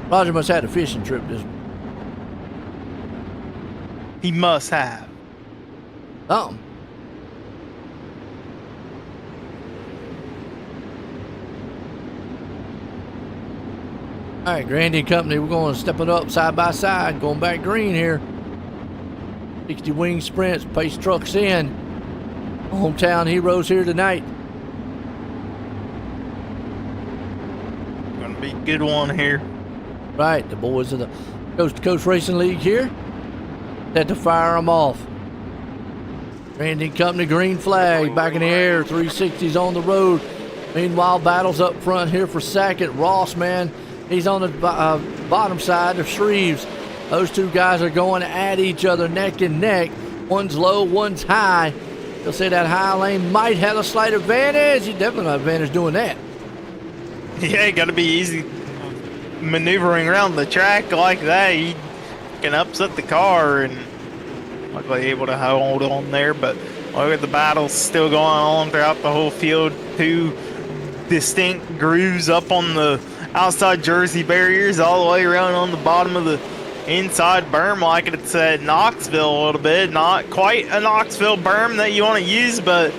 Roger must have had a fishing trip this week. He must have. Oh. All right, Grandy and Company, we're going to step it up side by side, going back green here. 60 wing sprints, pace trucks in. Hometown heroes here tonight. Gonna be a good one here. Right, the boys of the Coast2Coast Racing League here. Set to fire them off. Grandy and Company, green flag, back in the air, 360s on the road. Meanwhile, battles up front here for second. Ross, man, he's on the bottom side of Shreves. Those two guys are going at each other neck and neck. One's low, one's high. You'll say that high lane might have a slight advantage. You definitely have an advantage doing that. Yeah, it gotta be easy maneuvering around the track like that. You can upset the car and luckily able to hold on there. But look at the battles still going on throughout the whole field. Two distinct grooves up on the outside Jersey barriers all the way around on the bottom of the inside berm, like it's at Knoxville a little bit. Not quite a Knoxville berm that you want to use, but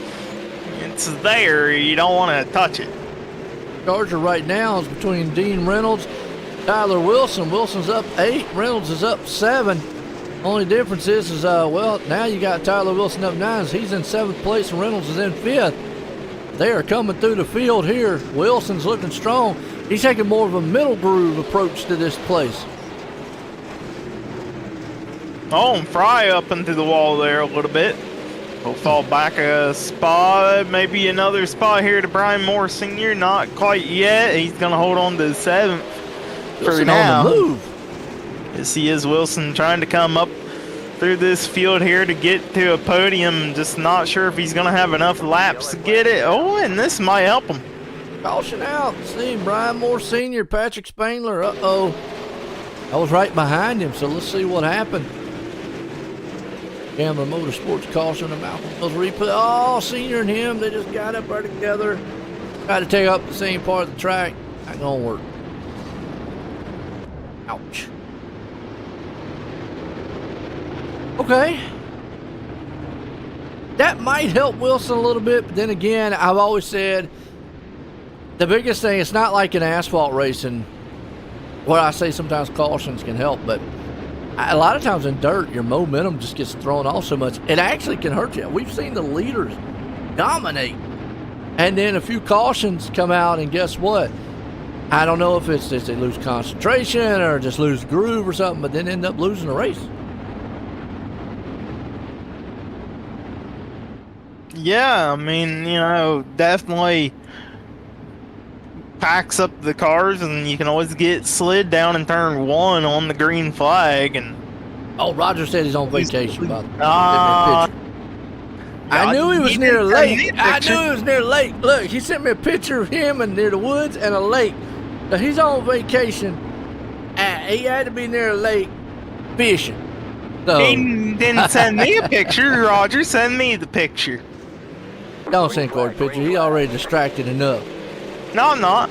it's there. You don't want to touch it. Charger right now is between Dean Reynolds, Tyler Wilson. Wilson's up 8, Reynolds is up 7. Only difference is well, now you got Tyler Wilson up 9. He's in 7th place and Reynolds is in 5th. They are coming through the field here. Wilson's looking strong. He's taking more of a middle groove approach to this place. Oh, and Fry up into the wall there a little bit. He'll fall back a spot, maybe another spot here to Brian Moore Sr. Not quite yet. He's going to hold on to the 7th for Wilson now. on the move. Yes, he is. Wilson trying to come up through this field here to get to a podium. Just not sure if he's going to have enough laps to get it. Oh, and this might help him. Caution out. See Brian Moore Sr., Patrick Spangler. Uh-oh. I was right behind him, so let's see what happened. Gambler Motorsports caution him out. Those replay. Oh, Senior and him, they just got up right together. Tried to take up the same part of the track. Not gonna work. Ouch. Okay. That might help Wilson a little bit, but then again, I've always said the biggest thing, it's not like in asphalt racing where I say sometimes cautions can help, but a lot of times in dirt, your momentum just gets thrown off so much. It actually can hurt you. We've seen the leaders dominate. And then a few cautions come out, and guess what? I don't know if it's just they lose concentration or just lose groove or something, but then end up losing the race. Yeah, I mean, you know, definitely packs up the cars, and you can always get slid down in turn 1 on the green flag. And oh, Roger said he's on vacation, by the way. I God, knew he was he near a didn't send me lake. a I picture. knew he was near a lake. Look, he sent me a picture of him and near the woods and a lake. So he's on vacation. He had to be near a lake fishing. So He didn't send me a picture. Roger, send me the picture. don't send Corey a picture. He already distracted enough. No, I'm not.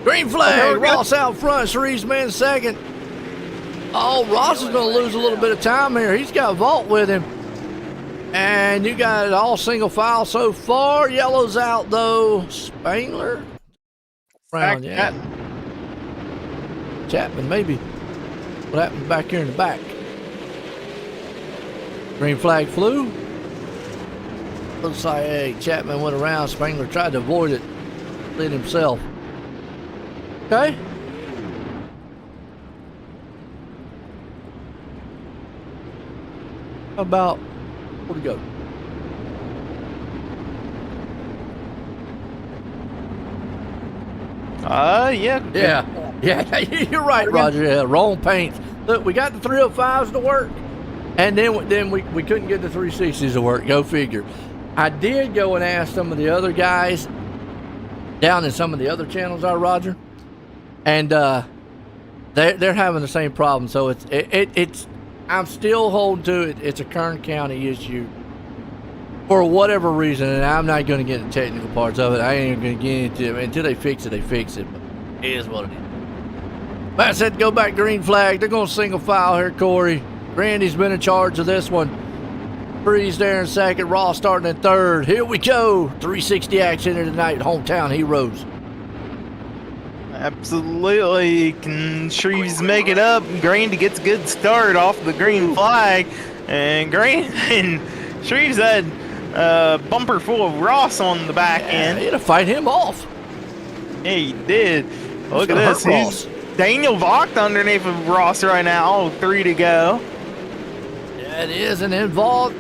Green Oh, flag. there we go. Ross out front. Cerise man second. Oh, Ross is going to lose a little bit of time here. He's got Vault with him. And you got it all single file so far. Yellow's out, though. Spangler. Brown, yeah. Chapman, maybe. What happened back here in the back? Green flag flew. Looks like, hey, Chapman went around. Spangler tried to avoid it. Lit himself. Okay. How about, where'd he go? Yeah. Yeah, you're right, Roger. Yeah, wrong paints. Look, we got the 305s to work, and then we couldn't get the 360s to work. Go figure. I did go and ask some of the other guys down in some of the other channels, Roger, and they're having the same problem. So it's I'm still holding to it. It's a Kern County issue for whatever reason, and I'm not going to get into technical parts of it. I ain't going to get into it until they fix it. They fix it, but it is what it is. But I said go back green flag. They're going to single file here, Corey. Randy's been in charge of this one. Breeze there in second. Ross starting in third. Here we go. 360 action here tonight. Hometown Heroes. Absolutely. Can Shreves make it up? Grandy gets a good start off the green flag. And Shreves had a bumper full of Ross on the back end. He had to fight him off. Yeah, he did. Look at this. He's Daniel Vogt underneath of Ross right now. All 3 to go. Yeah, it is. And then Vault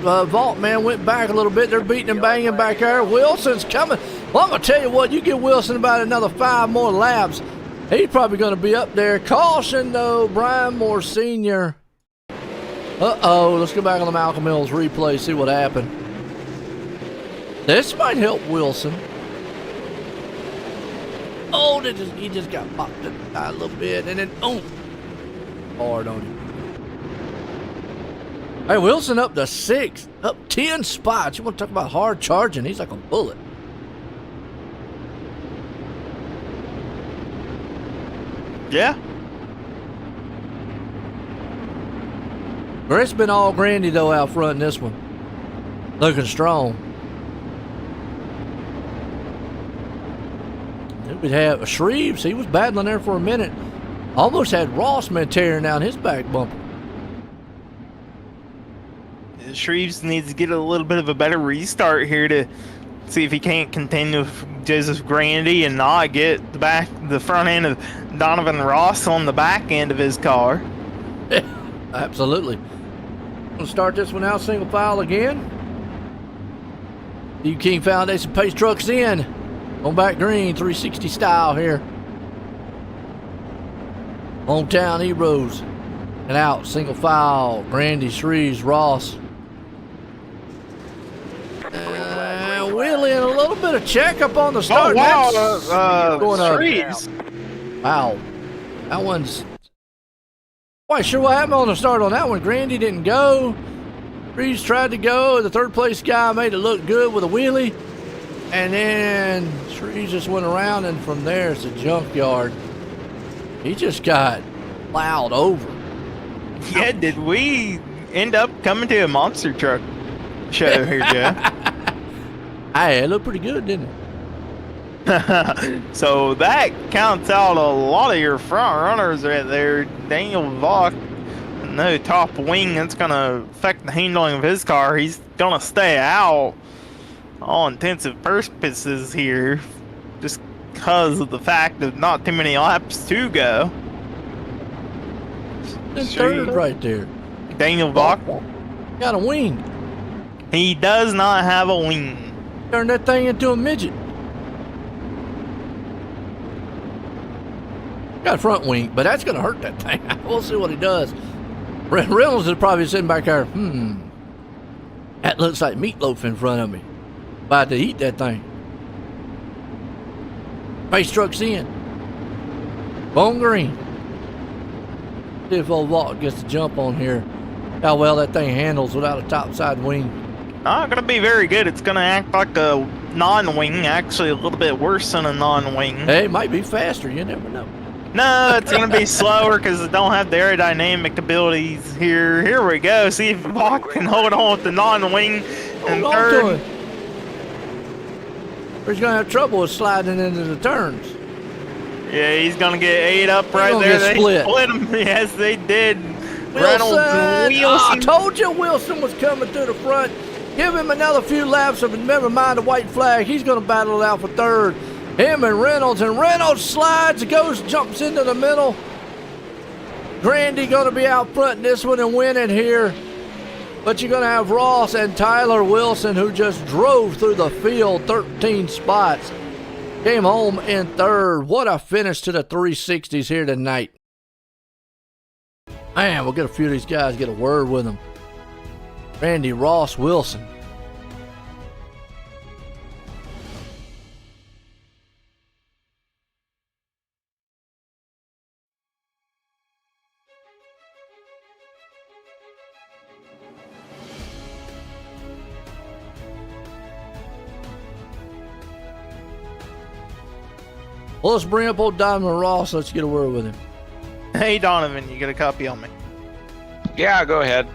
man went back a little bit. They're beating and banging back there. Wilson's coming. Well, I'm going to tell you what. You give Wilson about another 5 more laps. He's probably going to be up there. Caution, though. Brian Moore Sr. Uh-oh. Let's go back on the Malcolm Mills replay, see what happened. This might help Wilson. Oh, he just got popped in the eye a little bit, and then, hard on him. Hey, Wilson up to 6th, up 10 spots. You want to talk about hard charging? He's like a bullet. Yeah. It's been all Grandy, though, out front in this one. Looking strong. Then we'd have Shreves. He was battling there for a minute. Almost had Rossman tearing down his back bumper. Shreves needs to get a little bit of a better restart here to see if he can't continue with Joseph Grandy and not get the front end of Donovan Ross on the back end of his car. Absolutely. We'll start this one out single file again. U King Foundation pace trucks in. On back green, 360 style here. Hometown Heroes. And out, single file. Grandy, Shreves, Ross. Willie and a little bit of checkup on the start. Oh, wow. Shreves. Wow. That one's... Quite sure what happened on the start on that one. Grandy didn't go. Reeves tried to go. The third place guy made it look good with a wheelie. And then Shreves just went around, and from there it's a junkyard. He just got plowed over. Yeah, did we end up coming to a monster truck show here, Joe? Hey, it looked pretty good, didn't it? So that counts out a lot of your front runners right there. Daniel Vogt, no top wing. That's going to affect the handling of his car. He's going to stay out all intensive purposes here just because of the fact of not too many laps to go. Third right there. Daniel Vogt got a wing. He does not have a wing. Turned that thing into a midget. Got a front wing, but that's going to hurt that thing. We'll see what he does. Reynolds is probably sitting back there. That looks like meatloaf in front of me. About to eat that thing. Pace truck's in. Bone green. See if old Vault gets the jump on here. How well that thing handles without a topside wing. Not going to be very good. It's going to act like a non-wing, actually a little bit worse than a non-wing. Hey, it might be faster. You never know. No, it's going to be slower because it don't have the aerodynamic abilities here. Here we go. See if Bach can hold on with the non-wing in third. He's going to have trouble with sliding into the turns. Yeah, he's gonna get ate up right gonna there. get They split. split him. Yes, they did. Wilson! Reynolds, I told you Wilson was coming through the front. Give him another few laps of never mind the white flag. He's going to battle it out for third. Him and Reynolds slides, jumps into the middle. Grandy going to be out front in this one and winning here. But you're going to have Ross and Tyler Wilson, who just drove through the field 13 spots. Came home in third. What a finish to the 360s here tonight. Man, we'll get a few of these guys, get a word with them. Randy, Ross, Wilson. Well, let's bring up old Donovan Ross. Let's get a word with him. Hey, Donovan, you got a copy on me? Yeah, go ahead.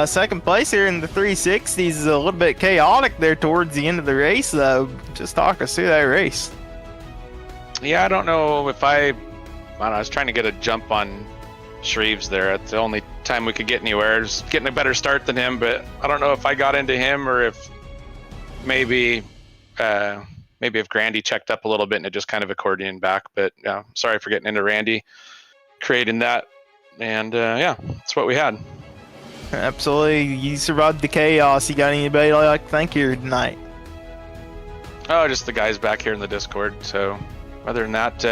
Second place here in the 360s is a little bit chaotic there towards the end of the race, though. Just talk us through that race. Yeah, I don't know if I was trying to get a jump on Shreves there. It's the only time we could get anywhere. Just getting a better start than him, but I don't know if I got into him or if maybe if Grandy checked up a little bit and it just kind of accordion back. But yeah, sorry for getting into Randy, creating that. And yeah, that's what we had. Absolutely. You survived the chaos. You got anybody like thank you tonight? Oh, just the guys back here in the Discord. So other than that,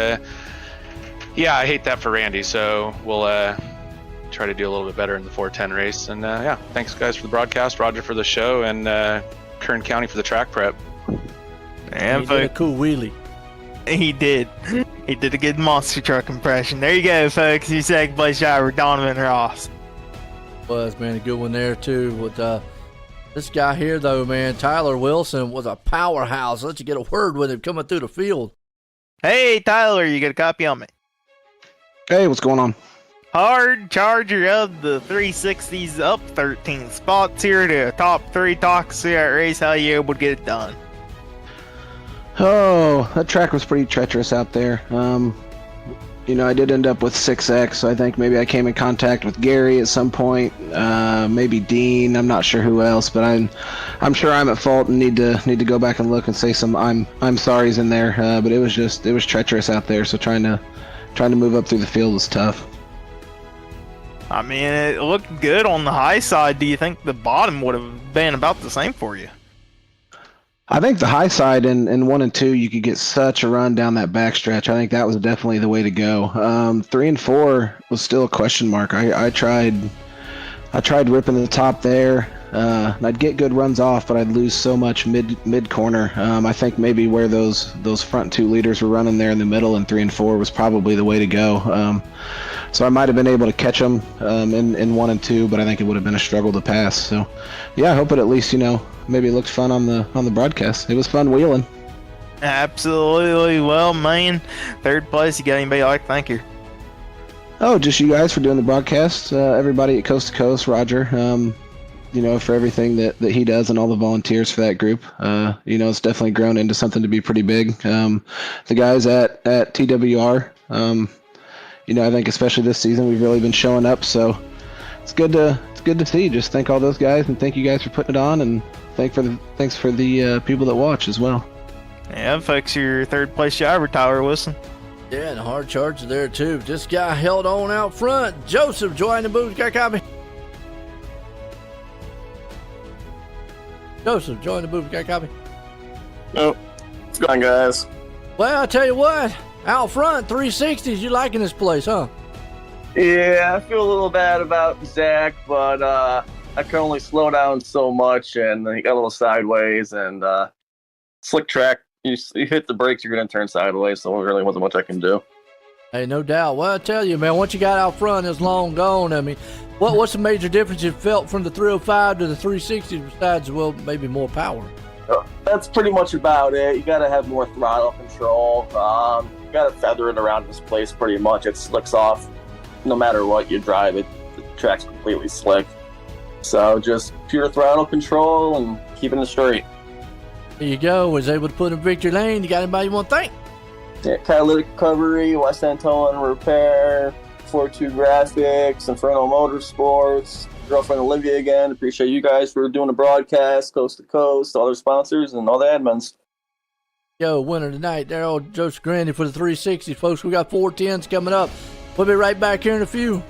yeah, I hate that for Randy. So we'll try to do a little bit better in the 410 race. And yeah, thanks guys for the broadcast, Roger for the show, and Kern County for the track prep. And he did a cool wheelie. He did. He did a good monster truck impression. There you go, folks. Your second place driver, Donovan Ross. Was, man, a good one there, too. With this guy here, though, man, Tyler Wilson was a powerhouse. Let's get a word with him coming through the field. Hey, Tyler, you got a copy on me? Hey, what's going on? Hard charger of the 360s, up 13 spots here to top 3. Talk us through that race. How you able to get it done? Oh, that track was pretty treacherous out there. You know, I did end up with 6X, so I think maybe I came in contact with Gary at some point, maybe Dean. I'm not sure who else, but I'm sure I'm at fault and need to go back and look and say some I'm sorry's in there. But it was treacherous out there, so trying to move up through the field was tough. I mean, it looked good on the high side. Do you think the bottom would have been about the same for you? I think the high side in 1 and 2, you could get such a run down that backstretch. I think that was definitely the way to go. 3 and 4 was still a question mark. I tried ripping the top there. And I'd get good runs off, but I'd lose so much mid corner. I think maybe where those front 2 leaders were running there in the middle in 3 and 4 was probably the way to go. So I might have been able to catch them in 1 and 2, but I think it would have been a struggle to pass. So yeah, I hope it at least, maybe it looked fun on the broadcast. It was fun wheeling. Absolutely. Well, man, third place. You got anybody like thank you? Oh, just you guys for doing the broadcast. Everybody at Coast to Coast, Roger. For everything that he does and all the volunteers for that group. It's definitely grown into something to be pretty big. The guys at TWR, I think especially this season we've really been showing up. So it's good to see. Just thank all those guys and thank you guys for putting it on, and thanks for the people that watch as well. Yeah, folks, your third place driver, Tyler Wilson. Yeah, and a hard charge there, too. This guy held on out front. Joseph joined the booth. Got a copy? Joseph, join the booth. Got a copy? Nope. What's going on, guys? Well, I tell you what. Out front, 360s. You liking this place, huh? Yeah, I feel a little bad about Zach, but I can only slow down so much, and he got a little sideways, and slick track. You hit the brakes, you're going to turn sideways, so there really wasn't much I can do. Hey, no doubt. Well, I tell you, man, once you got out front, it's long gone. I mean, what's the major difference you felt from the 305 to the 360 besides, well, maybe more power? That's pretty much about it. You got to have more throttle control. You got to feather it around this place pretty much. It slicks off no matter what you drive. The track's completely slick. So just pure throttle control and keeping it straight. There you go. Was able to put in victory lane. You got anybody you want to thank? Yeah, Catalytic Recovery, West End Towing and Repair, 42 Graphics, Inferno Motorsports, girlfriend Olivia again. Appreciate you guys for doing the broadcast, Coast to Coast, all their sponsors, and all the admins. Yo, winner tonight, Daryl Joseph Grandy for the 360s, folks. We got 410s coming up. We'll be right back here in a few.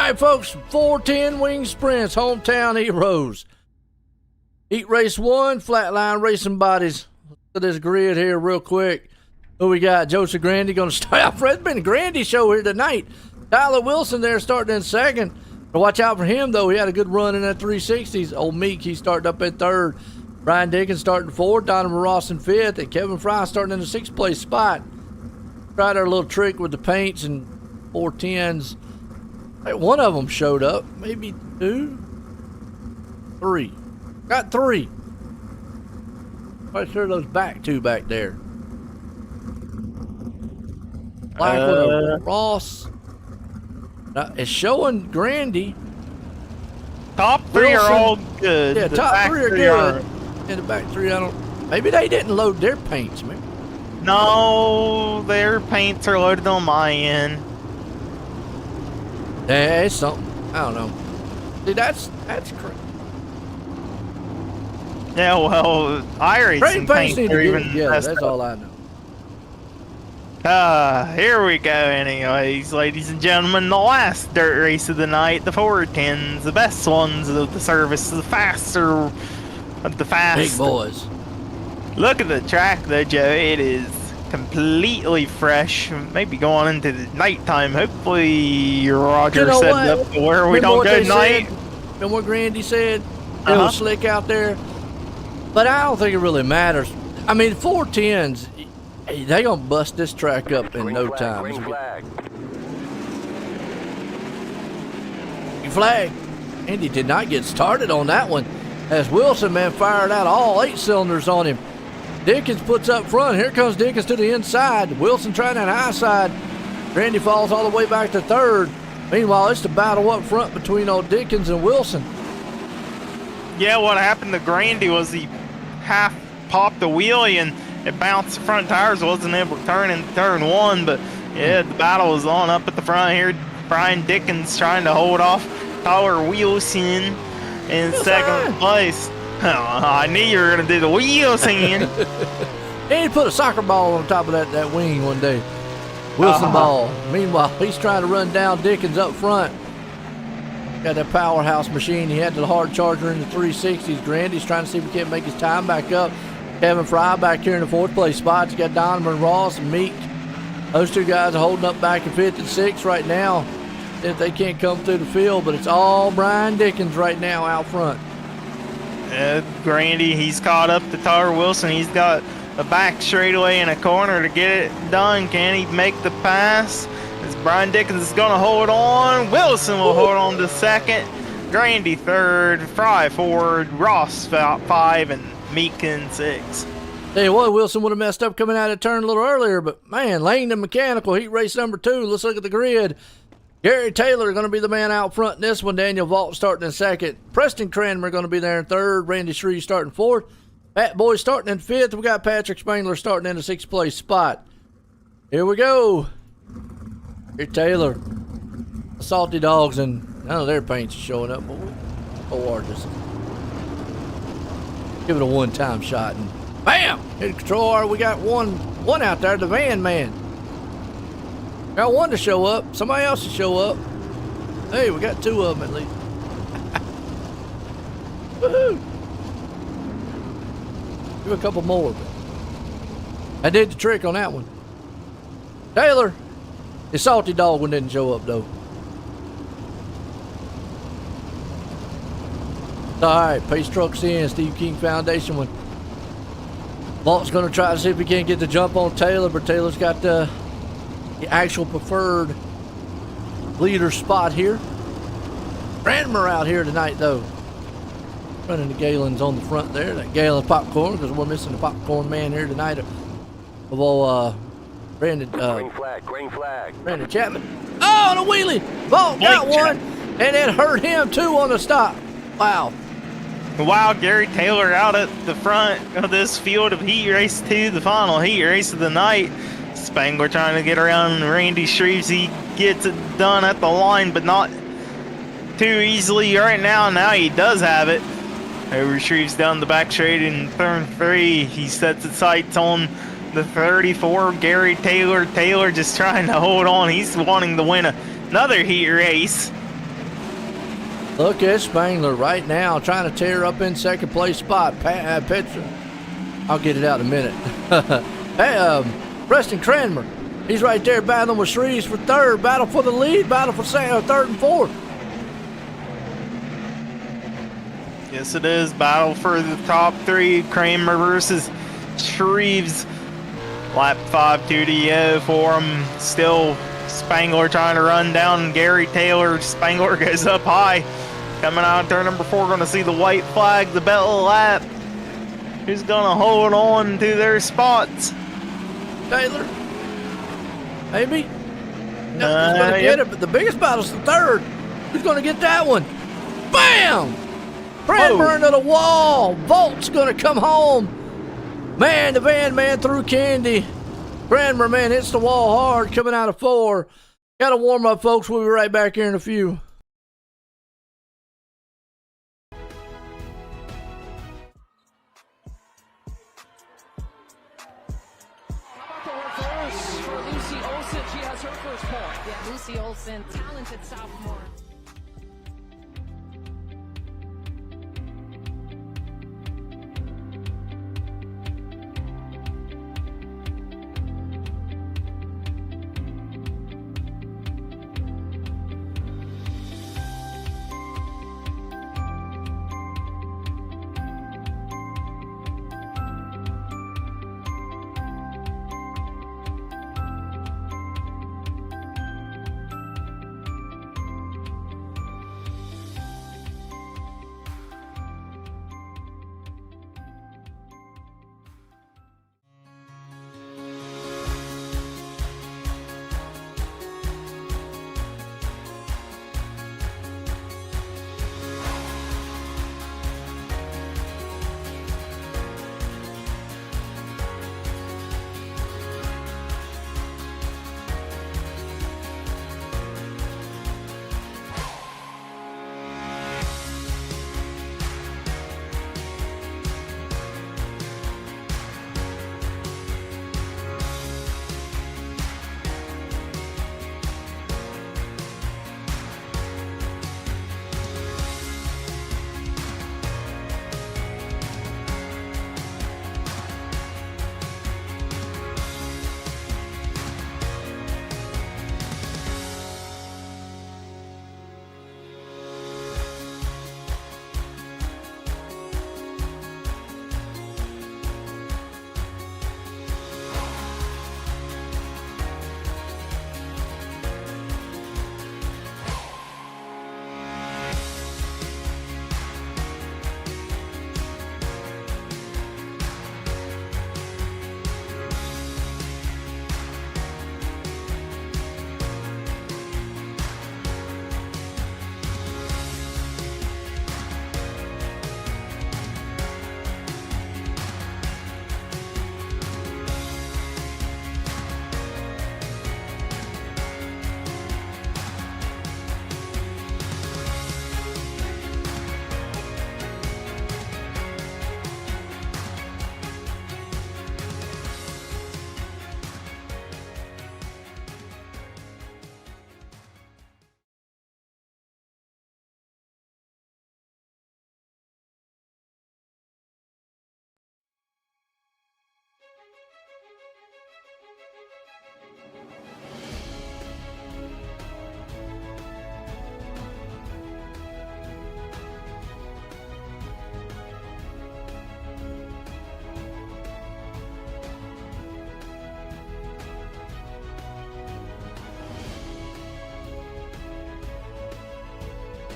All right, folks, 410 Wing Sprints, hometown heroes. Heat race 1, Flatline Racing Bodies. to this grid here real quick. Who we got? Joseph Grandy going to start out. It's been a Grandy show here tonight. Tyler Wilson there starting in second. But watch out for him, though. He had a good run in that 360s. Old Meek, he's starting up in third. Brian Dickens starting fourth. Donovan Ross in fifth. And Kevin Fry starting in the sixth place spot. Tried our little trick with the paints and 410s. Hey, one of them showed up. Maybe two? Three. Got three. Quite sure those back two back there. Black with a Ross. Now, it's showing Grandy. Top three are all good. Yeah, The top back three are good. And the back three, I don't. Maybe they didn't load their paints, man. No, their paints are loaded on my end. Yeah, it's something. I don't know. See, that's crazy. Yeah, well, iRacing paints need are to get even together. messed That's up. all I know. Here we go anyways, ladies and gentlemen. The last dirt race of the night, the 410s, the best ones of the service, the faster of the fast. Big boys. Look at the track though, Joe. It is completely fresh. Maybe going into the nighttime. Hopefully Roger You know set what? it up to where we Remember don't what go they tonight. said? Remember what Grandy said? It Uh-huh. was slick out there. But I don't think it really matters. I mean, 410s, hey, they going to bust this track up in no time. Green flag. Green flag. Andy did not get started on that one as Wilson, man, fired out all 8 cylinders on him. Dickens puts up front. Here comes Dickens to the inside. Wilson trying that high side. Grandy falls all the way back to third. Meanwhile, it's the battle up front between old Dickens and Wilson. Yeah, what happened to Grandy was he half popped the wheelie and it bounced the front tires, wasn't able to turn in turn one, but yeah, the battle was on up at the front here. Brian Dickens trying to hold off Tyler Wilson in second place. I knew you were going to do the Wilson. And he put a soccer ball on top of that wing one day. Wilson ball. Meanwhile, he's trying to run down Dickens up front. Got that powerhouse machine. He had the hard charger in the 360s. Grandy's trying to see if he can't make his time back up. Kevin Fry back here in the fourth place spot. You got Donovan Ross and Meek. Those two guys are holding up back in fifth and sixth right now. If they can't come through the field, but it's all Brian Dickens right now out front. Grandy, he's caught up to Tyler Wilson. He's got a back straightaway in a corner to get it done. Can he make the pass? As Brian Dickens is going to hold on. Wilson will hold on to second. Grandy third. Fry forward. Ross 5 and Meek in 6. Tell you what, Wilson would have messed up coming out of turn a little earlier, but man, Langdon Mechanical, heat race number 2. Let's look at the grid. Gary Taylor going to be the man out front in this one. Daniel Vault starting in second. Preston Cranmer going to be there in third. Randy Shreve starting fourth. Pat Boy starting in fifth. We got Patrick Spangler starting in the sixth place spot. Here we go. Gary Taylor. Salty Dogs, and none of their paints are showing up. But we'll just give it a one-time shot. And bam! Hit the control R. We got one out there, the van man. Got one to show up. Somebody else to show up. Hey, we got 2 of them at least. Woohoo! Do a couple more. I did the trick on that one. Taylor, the Salty Dog one didn't show up though. All right, Pace Trucks in. Steve King Foundation one. Vault's going to try to see if he can't get the jump on Taylor, but Taylor's got the actual preferred leader spot here. Cranmer out here tonight, though. Running the Galen's on the front there. That Galen popcorn, because we're missing the popcorn man here tonight. Of all Brandon. Green flag. Green flag. Brandon Chapman. Oh, the wheelie! Vault got one, and it hurt him too on the stop. Wow. Wow, Gary Taylor out at the front of this field of heat race 2, the final heat race of the night. Spangler trying to get around Randy Shreves. He gets it done at the line, but not too easily right now. Now he does have it. Over Shreves down the back straight in turn 3. He sets his sights on the 34. Gary Taylor. Taylor just trying to hold on. He's wanting to win another heat race. Look at Spangler right now trying to tear up in second place spot. I'll get it out in a minute. Hey, Preston Cranmer. He's right there battling with Shreves for third. Battle for the lead. Battle for third and fourth. Yes, it is. Battle for the top three. Kramer versus Shreves. Lap 5 2 to go for him. Still Spangler trying to run down Gary Taylor. Spangler goes up high. Coming out of turn number 4, going to see the white flag, the bell lap. Who's going to hold on to their spots? Taylor. Maybe. He's going to get it, but the biggest battle's the third. Who's going to get that one? Bam! Cranmer into the wall. Volt's going to come home. Man, the van man threw candy. Cranmer, man, hits the wall hard coming out of 4. Got to warm up, folks. We'll be right back here in a few. For Lucy Olsen, she has her first point. Yeah, Lucy Olsen, talented sophomore.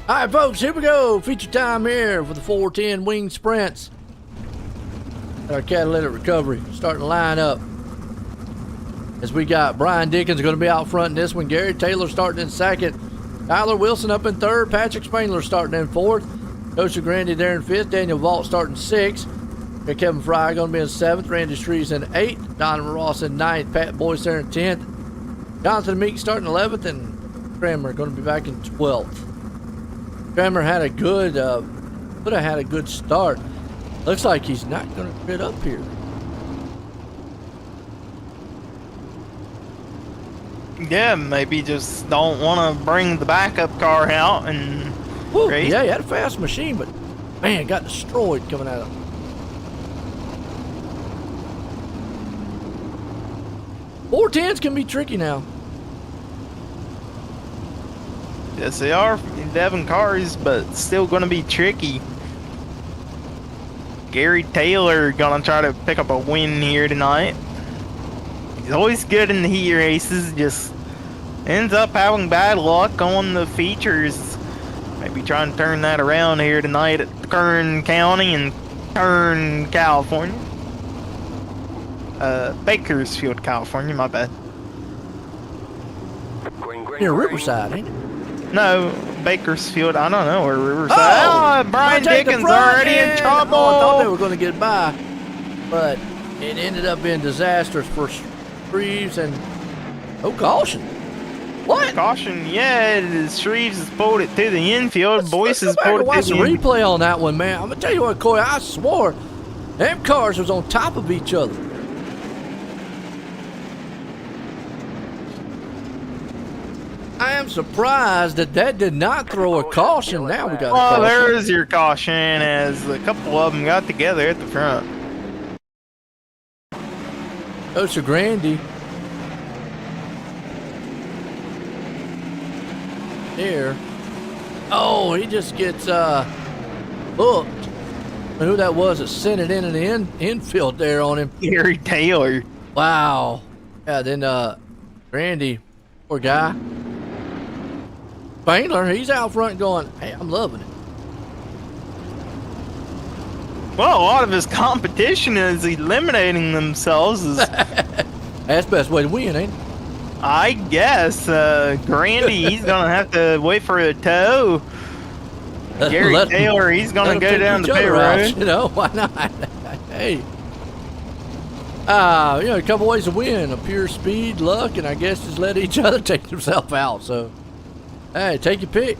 All right, folks, here we go. Feature time here for the 410 wing sprints. Our catalytic recovery starting to line up. As we got Brian Dickens going to be out front in this one. Gary Taylor starting in second. Tyler Wilson up in third. Patrick Spangler starting in fourth. Coach Grandy there in fifth. Daniel Vault starting sixth. Kevin Fry going to be in seventh. Randy Shreves in eighth. Donovan Ross in ninth. Pat Boyce there in 10th. Jonathan Meek starting 11th. And Cranmer going to be back in 12th. Cranmer had a good, could have had a good start. Looks like he's not going to fit up here. Yeah, maybe just don't want to bring the backup car out and race. Yeah, he had a fast machine, but man, got destroyed coming out of. 410s can be tricky now. Yes, they are. Devon cars, but still going to be tricky. Gary Taylor going to try to pick up a win here tonight. He's always good in the heat races, just ends up having bad luck on the features. Maybe trying to turn that around here tonight at Kern County and Kern, California. Bakersfield, California, my bad. Green, green, Near green. Riverside, ain't it? No, Bakersfield, I don't know where Riverside. Oh, Brian take the Dickens front already in end. trouble. Oh, I thought they were going to get by, but it ended up being disastrous for Shreves and caution. What? Caution, yeah, Shreves has pulled it to the infield. Boyce has Go back pulled and it watch to the the infield. replay on that one, man. I'm gonna tell you what, Corey. I swore them cars was on top of each other. I am surprised that did not throw a caution. Now we got a Well, caution. there's your caution as a couple of them got together at the front. Goes to Grandy. Here. Oh, he just gets hooked. And who that was that sent it into the infield there on him. Gary Taylor. Wow. Yeah, then Randy, poor guy. Spangler, he's out front going, hey, I'm loving it. Well, a lot of his competition is eliminating themselves. That's the best way to win, ain't it? I guess Grandy, he's gonna have to wait for a tow. Gary Let 'em- Taylor, he's let gonna 'em go take down each the pit other out, road. you know, why not? Hey. A couple ways to win. A pure speed, luck, and I guess just let each other take themselves out. So, hey, take your pick.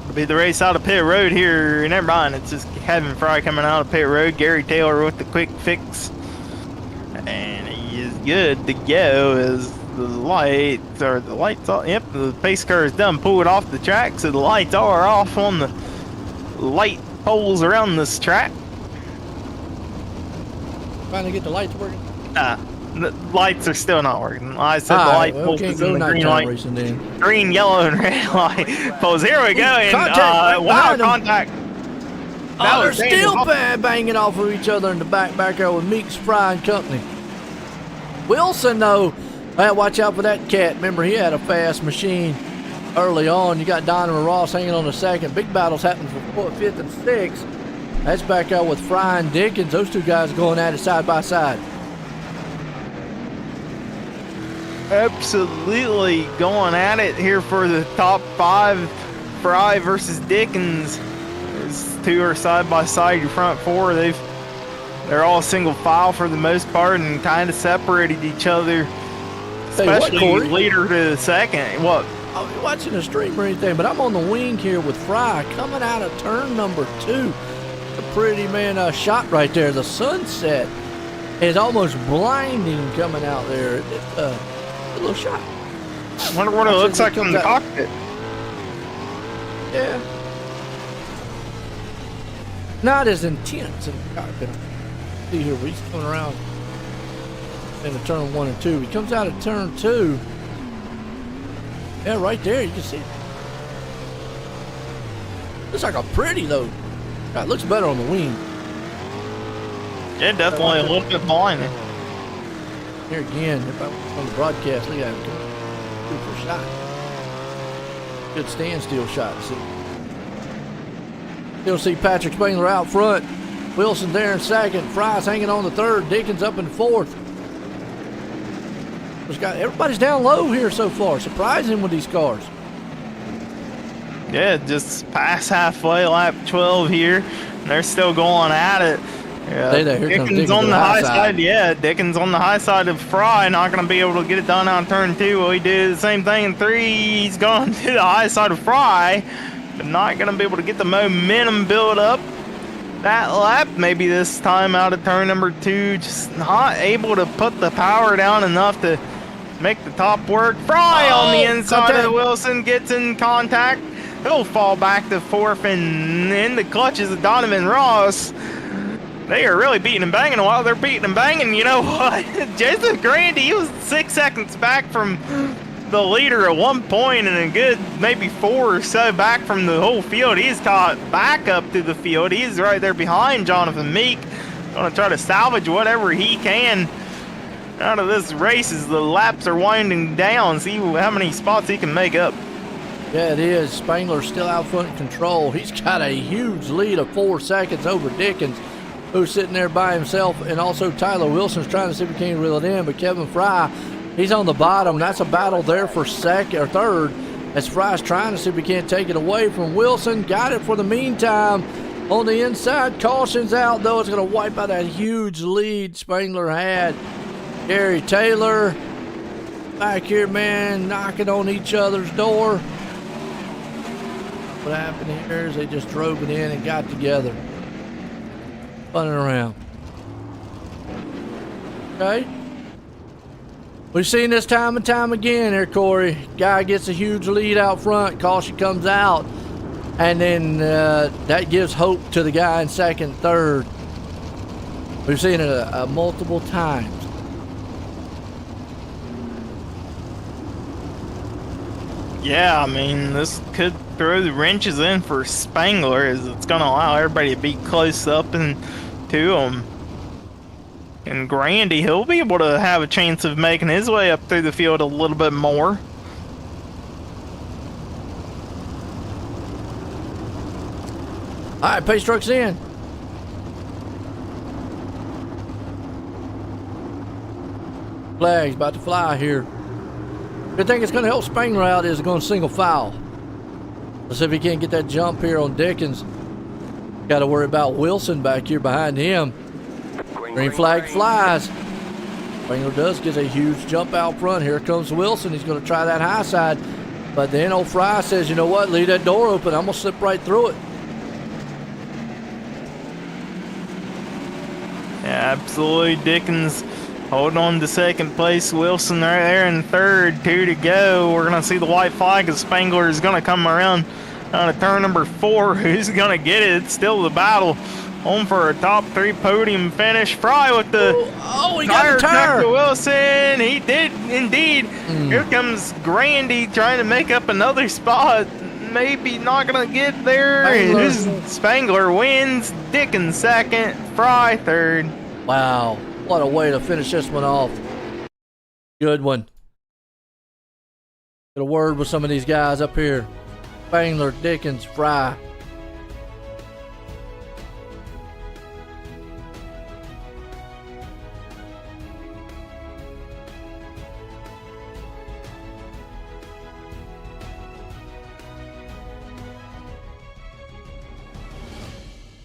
It'll be the race out of pit road here. Never mind, it's just Kevin Fry coming out of pit road. Gary Taylor with the quick fix. And he is good to go as the lights off. Yep, the pace car is done. Pull it off the track, so the lights are off on the light poles around this track. Trying to get the lights working. The lights are still not working. I said the All light right, well, poles can't and go the green nighttime light, racing then. green, yellow, and red light poles. Here we go. And Contact right wow, behind 'em. contact. That Oh, they're was dangerous. still banging off of each other in the back there with Meeks Fry and Company. Wilson, though, watch out for that cat. Remember, he had a fast machine early on. You got Donovan Ross hanging on the second. Big battles happening for fourth, fifth, and sixth. That's back out with Fry and Dickens. Those two guys going at it side by side. Absolutely going at it here for the top five. Fry versus Dickens. Those two are side by side. Your front four, they're all single file for the most part and kind of separated each other. Tell you what, Especially Corey. leader to the second. What? I'll be watching the stream or anything, but I'm on the wing here with Fry coming out of turn number 2. A pretty shot right there. The sunset is almost blinding coming out there. It's a little shot. I wonder what it looks like from the cockpit. Yeah. Not as intense in the cockpit. See here, he's coming around into turn 1 and 2. He comes out of turn 2. Yeah, right there, you can see it. Looks like a pretty though. It looks better on the wing. Yeah, definitely a little bit blinding. Here again, if I was on the broadcast, look at him. Beautiful shot. Good standstill shot. See. You'll see Patrick Spangler out front. Wilson there in second. Fry's hanging on the third. Dickens up in fourth. Everybody's down low here so far. Surprising with these cars. Yeah, just past halfway, lap 12 here. And they're still going at it. Yeah, Stay there. Here comes Dickens Dickens on to the high side. side. Yeah, Dickens on the high side of Fry. Not going to be able to get it done on turn 2. Well, he did the same thing in 3. He's going to the high side of Fry. But not going to be able to get the momentum build up that lap. Maybe this time out of turn number 2. Just not able to put the power down enough to make the top work. Fry on the inside of Wilson gets in contact. He'll fall back to fourth and in the clutches of Donovan Ross. they are really beating and banging. And while they're beating and banging, you know what? Jason Grandy, he was 6 seconds back from the leader at one point, and a good maybe 4 or so back from the whole field. He's caught back up through the field. He's right there behind Jonathan Meek. Going to try to salvage whatever he can out of this race as the laps are winding down. See how many spots he can make up. Yeah, it is. Spangler's still out front in control. He's got a huge lead of 4 seconds over Dickens, who's sitting there by himself, and also Tyler Wilson's trying to see if he can reel it in, but Kevin Fry, he's on the bottom. That's a battle there for second or third, as Fry's trying to see if he can't take it away from Wilson. Got it for the meantime. On the inside, caution's out, though. It's going to wipe out that huge lead Spangler had. Gary Taylor back here, man, knocking on each other's door. What happened here is they just drove it in and got together. Funning around. Okay. We've seen this time and time again here, Corey. Guy gets a huge lead out front, caution comes out, and then that gives hope to the guy in second, third. We've seen it multiple times. Yeah, I mean, this could throw the wrenches in for Spangler, as it's going to allow everybody to be close up and to him. And Grandy, he'll be able to have a chance of making his way up through the field a little bit more. All right, pace truck's in. Flag's about to fly here. Good thing it's going to help Spangler out is going single file. Let's see if he can't get that jump here on Dickens. Got to worry about Wilson back here behind him. Green flag flies. Spangler does get a huge jump out front. Here comes Wilson. He's going to try that high side. But then old Fry says, you know what? Leave that door open. I'm going to slip right through it. Yeah, absolutely. Dickens holding on to second place. Wilson right there in third. 2 to go. We're going to see the white flag as Spangler is going to come around on turn number 4. Who's going to get it? It's still the battle. Home for a top 3 podium finish. Fry with the he got a tire. To Wilson. He did indeed. Here comes Grandy trying to make up another spot. Maybe not going to get there. Spangler wins. Dickens second. Fry third. Wow. What a way to finish this one off. Good one. Get a word with some of these guys up here. Spangler, Dickens, Fry.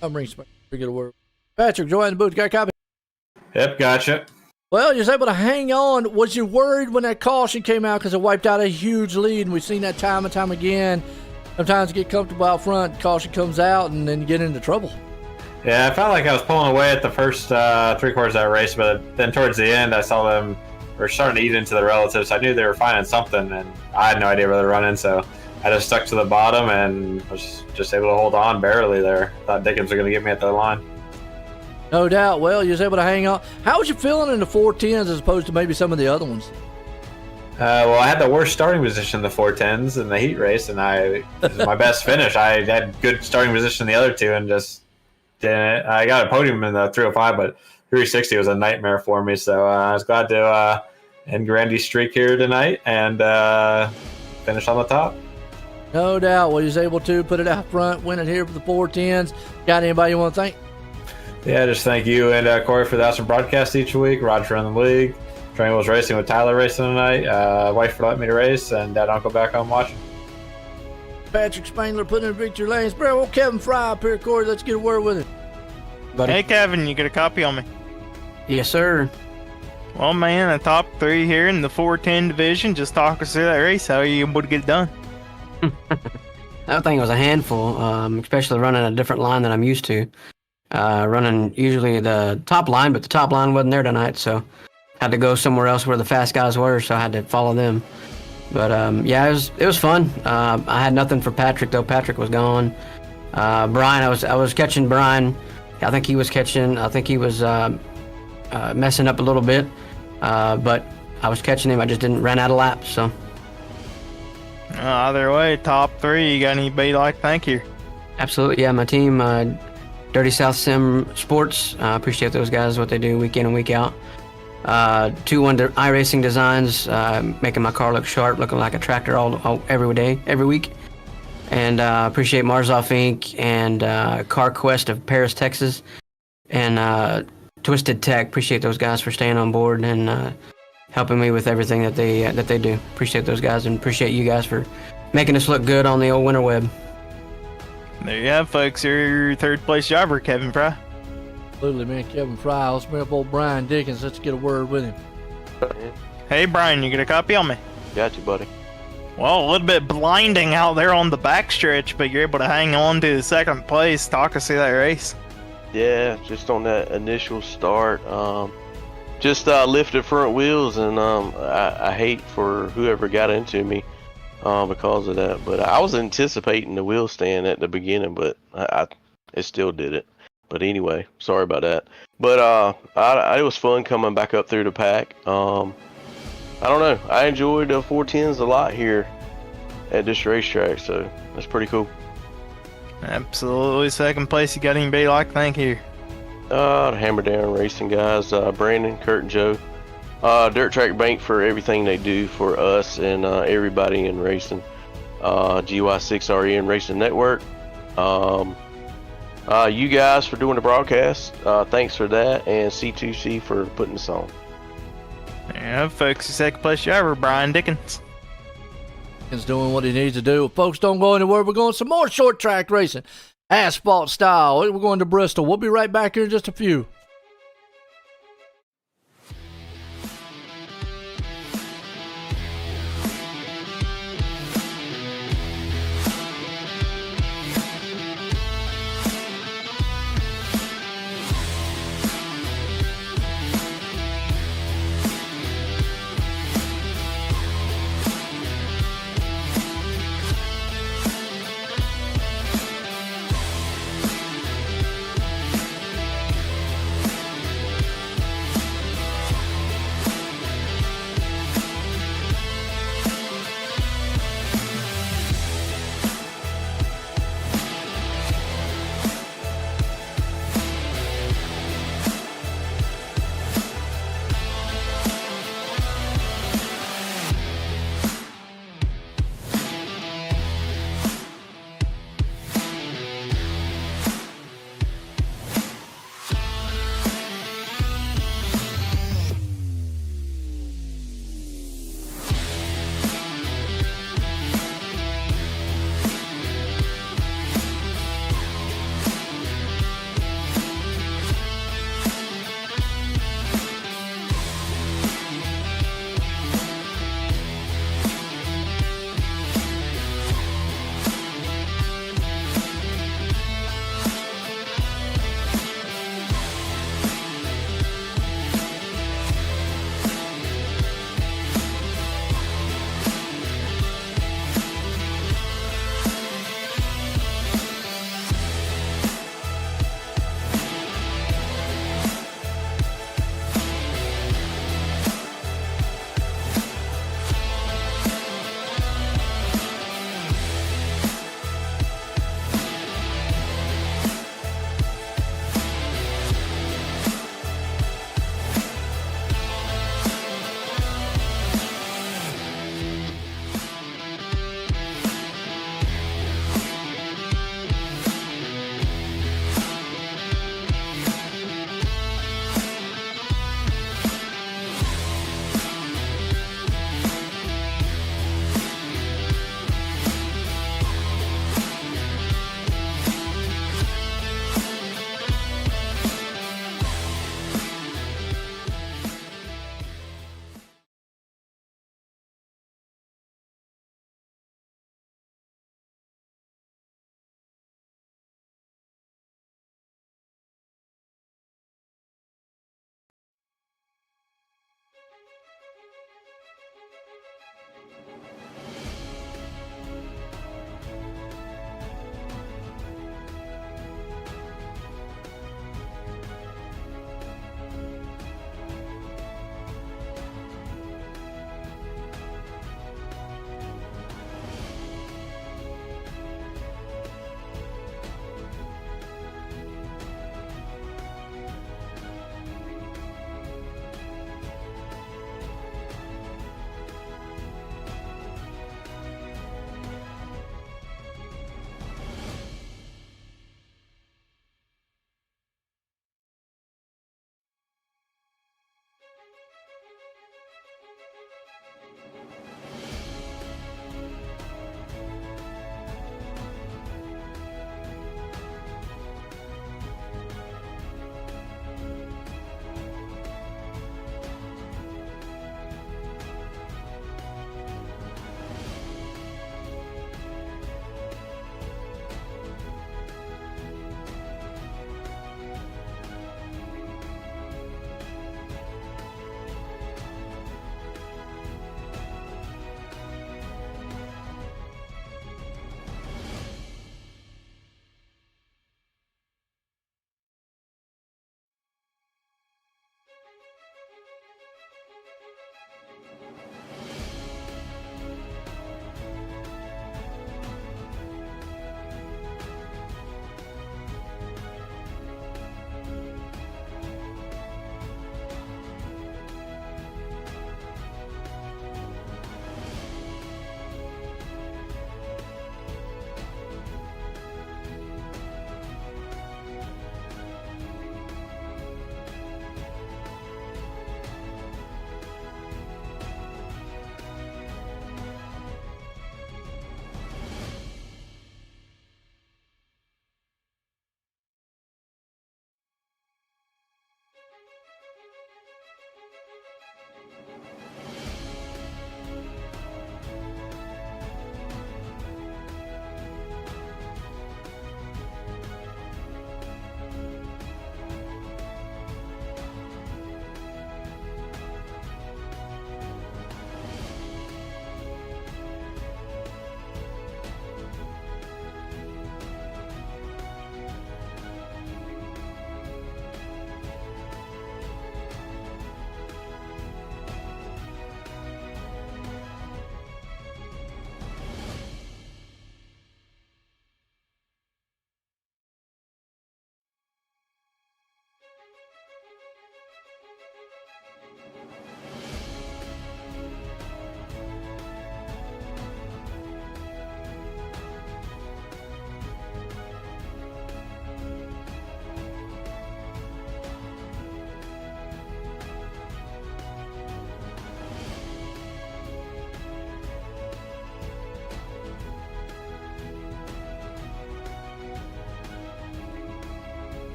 I'm bringing Spangler. Get a word. Patrick, join the booth. Got a copy? Yep, gotcha. Well, you was able to hang on. Was you worried when that caution came out because it wiped out a huge lead? And we've seen that time and time again. Sometimes you get comfortable out front, caution comes out, and then you get into trouble. Yeah, I felt like I was pulling away at the first 3 quarters of that race, but then towards the end, I saw them were starting to eat into the relatives. I knew they were finding something, and I had no idea where they were running, so I just stuck to the bottom and was just able to hold on barely there. Thought Dickens was going to get me at the line. No doubt. Well, you was able to hang on. How was you feeling in the 410s as opposed to maybe some of the other ones? Well, I had the worst starting position in the 410s in the heat race, and it was my best finish. I had good starting position in the other 2 and just didn't. I got a podium in the 305, but 360 was a nightmare for me. So I was glad to end Grandy's streak here tonight and finish on the top. No doubt. Well, you was able to put it out front, win it here for the 410s. Got anybody you want to thank? Yeah, just thank you and Corey for the awesome broadcast each week. Roger on the league. Train was racing with Tyler racing tonight. Wife for letting me to race, and Dad and Uncle back home watching. Patrick Spangler putting in victory lanes. Bro, well, Kevin Fry up here, Corey. Let's get a word with him. Buddy. Hey, Kevin, you get a copy on me? Yes, sir. Well, man, a top 3 here in the 410 division. Just talk us through that race. How are you able to get it done? That thing was a handful, especially running a different line than I'm used to. Running usually the top line, but the top line wasn't there tonight, so had to go somewhere else where the fast guys were, so I had to follow them. But yeah, it was fun. I had nothing for Patrick though. Patrick was gone. Brian, I was catching Brian I think he was catching. I think he was messing up a little bit, but I was catching him. I just didn't run out of laps. So Either way, top 3. You got anybody like thank you? absolutely, yeah. My team, Dirty South Sim Sports. Appreciate those guys, what they do week in and week out. 2-1 iRacing Designs, making my car look sharp, looking like a tractor every day, every week. And appreciate Marzoff Inc. and Car Quest of Paris, Texas, and Twisted Tech. Appreciate those guys for staying on board and helping me with everything that they do. Appreciate those guys and appreciate you guys for making us look good on the old winter web. There you have, folks. Your third place driver, Kevin Fry. Absolutely, man. Kevin Fry. Let's bring up old Brian Dickens. Let's get a word with him. Hey, Brian, you get a copy on me? Got you, buddy. Well, a little bit blinding out there on the backstretch, but you're able to hang on to the second place. Talk us through that race. Yeah, just on that initial start, just lifted front wheels, and I hate for whoever got into me because of that. But I was anticipating the wheel stand at the beginning, but it still did it. But anyway, sorry about that. But it was fun coming back up through the pack. I don't know. I enjoyed the 410s a lot here at this racetrack, so that's pretty cool. Absolutely. Second place, you got anybody like thank you? The Hammer Down Racing guys, Brandon, Kurt, and Joe. Dirt Track Bank for everything they do for us and everybody in racing. GY6REN Racing Network. You guys for doing the broadcast. Thanks for that. And C2C for putting this on. Yeah, folks, the second place driver, Brian Dickens. Dickens doing what he needs to do. Folks, don't go anywhere. We're going some more short track racing. Asphalt style. We're going to Bristol. We'll be right back here in just a few.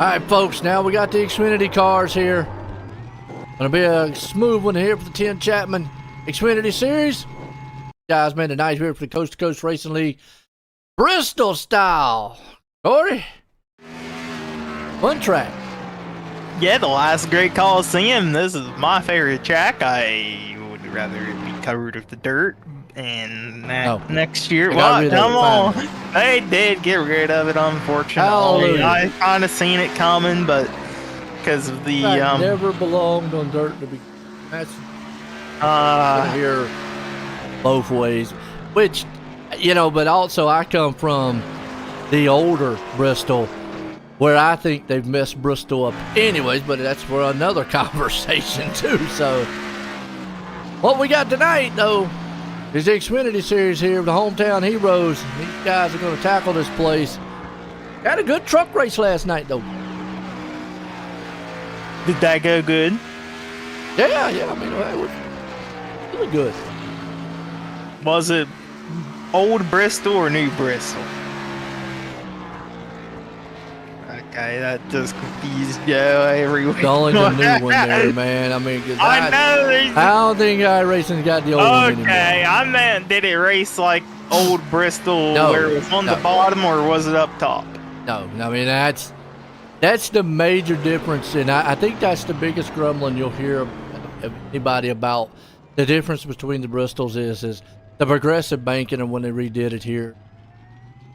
right, folks, now we got the Xfinity cars here. Gonna be a smooth one here for the Tim Chapman Xfinity Series. Guys, man, tonight here for the Coast to Coast Racing League, Bristol style. Corey, one track. Yeah, the last great Coliseum. This is my favorite track. I would rather it be covered with the dirt. And next year, well, come on. They did get rid of it, unfortunately. Hallelujah. I kind of seen it coming, but because of the never belonged on dirt to be. That's here both ways, which but also I come from the older Bristol, where I think they've messed Bristol up anyways, but that's for another conversation too. So what we got tonight though is the Xfinity Series here, the hometown heroes. These guys are going to tackle this place. Had a good truck race last night though. Did that go good? Yeah, I mean it was really good. Was it old Bristol or new Bristol? Okay, that just confused Joe everywhere. The only the new one there, man. I mean, I know. I don't think Racing's got the old one anymore. Okay, I meant, did it race like old Bristol where it was on the bottom, or was it up top? No, I mean that's the major difference, and I think that's the biggest grumbling you'll hear of anybody about the difference between the Bristols is the progressive banking, and when they redid it here,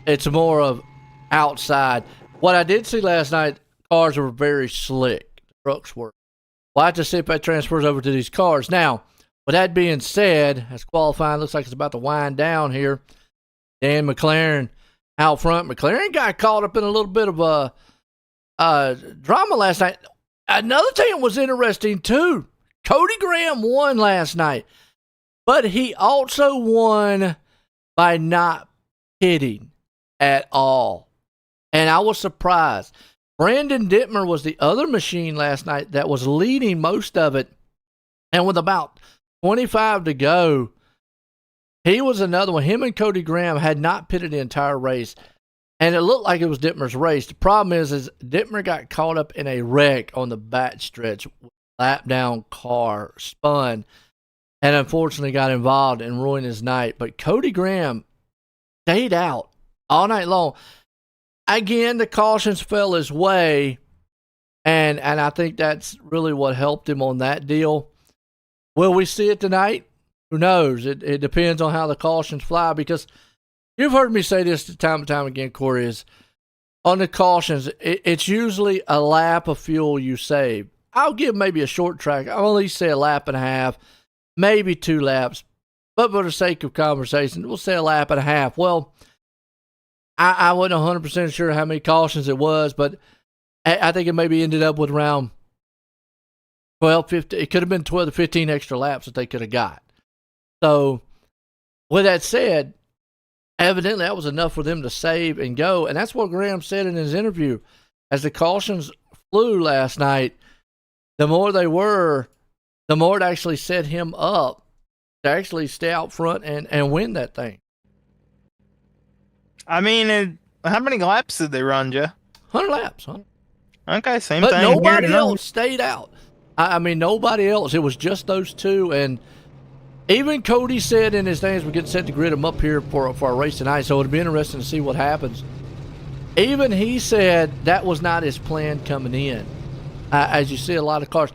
it's more of outside. What I did see last night, cars were very slick. The trucks were. We'll have to see if that transfers over to these cars. Now, with that being said, as qualifying looks like it's about to wind down here, Dan McLaren out front. McLaren got caught up in a little bit of drama last night. Another thing that was interesting, too. Cody Graham won last night, but he also won by not hitting at all. And I was surprised. Brandon Dittmer was the other machine last night that was leading most of it. And with about 25 to go, he was another one. Him and Cody Graham had not pitted the entire race. And it looked like it was Dittmer's race. The problem is Dittmer got caught up in a wreck on the back stretch. Lap down car, spun, and unfortunately got involved and ruined his night. But Cody Graham stayed out all night long. Again, the cautions fell his way, and I think that's really what helped him on that deal. Will we see it tonight? Who knows? It depends on how the cautions fly, because you've heard me say this time and time again, Corey, is on the cautions, it's usually a lap of fuel you save. I'll give maybe a short track. I'll only say a lap and a half, maybe 2 laps, but for the sake of conversation, we'll say a lap and a half. Well, I wasn't 100% sure how many cautions it was, but I think it maybe ended up with around 12, 15. It could have been 12 to 15 extra laps that they could have got. So, with that said, evidently that was enough for them to save and go. And that's what Graham said in his interview. As the cautions flew last night, the more they were, the more it actually set him up to actually stay out front and win that thing. I mean, how many laps did they run, Joe? 100 laps, huh? Okay, same but thing. But nobody else stayed out. I mean, nobody else. It was just those two. And even Cody said in his things, we're getting set to grid them up here for our race tonight, so it'll be interesting to see what happens. Even he said that was not his plan coming in. As you see a lot of cars.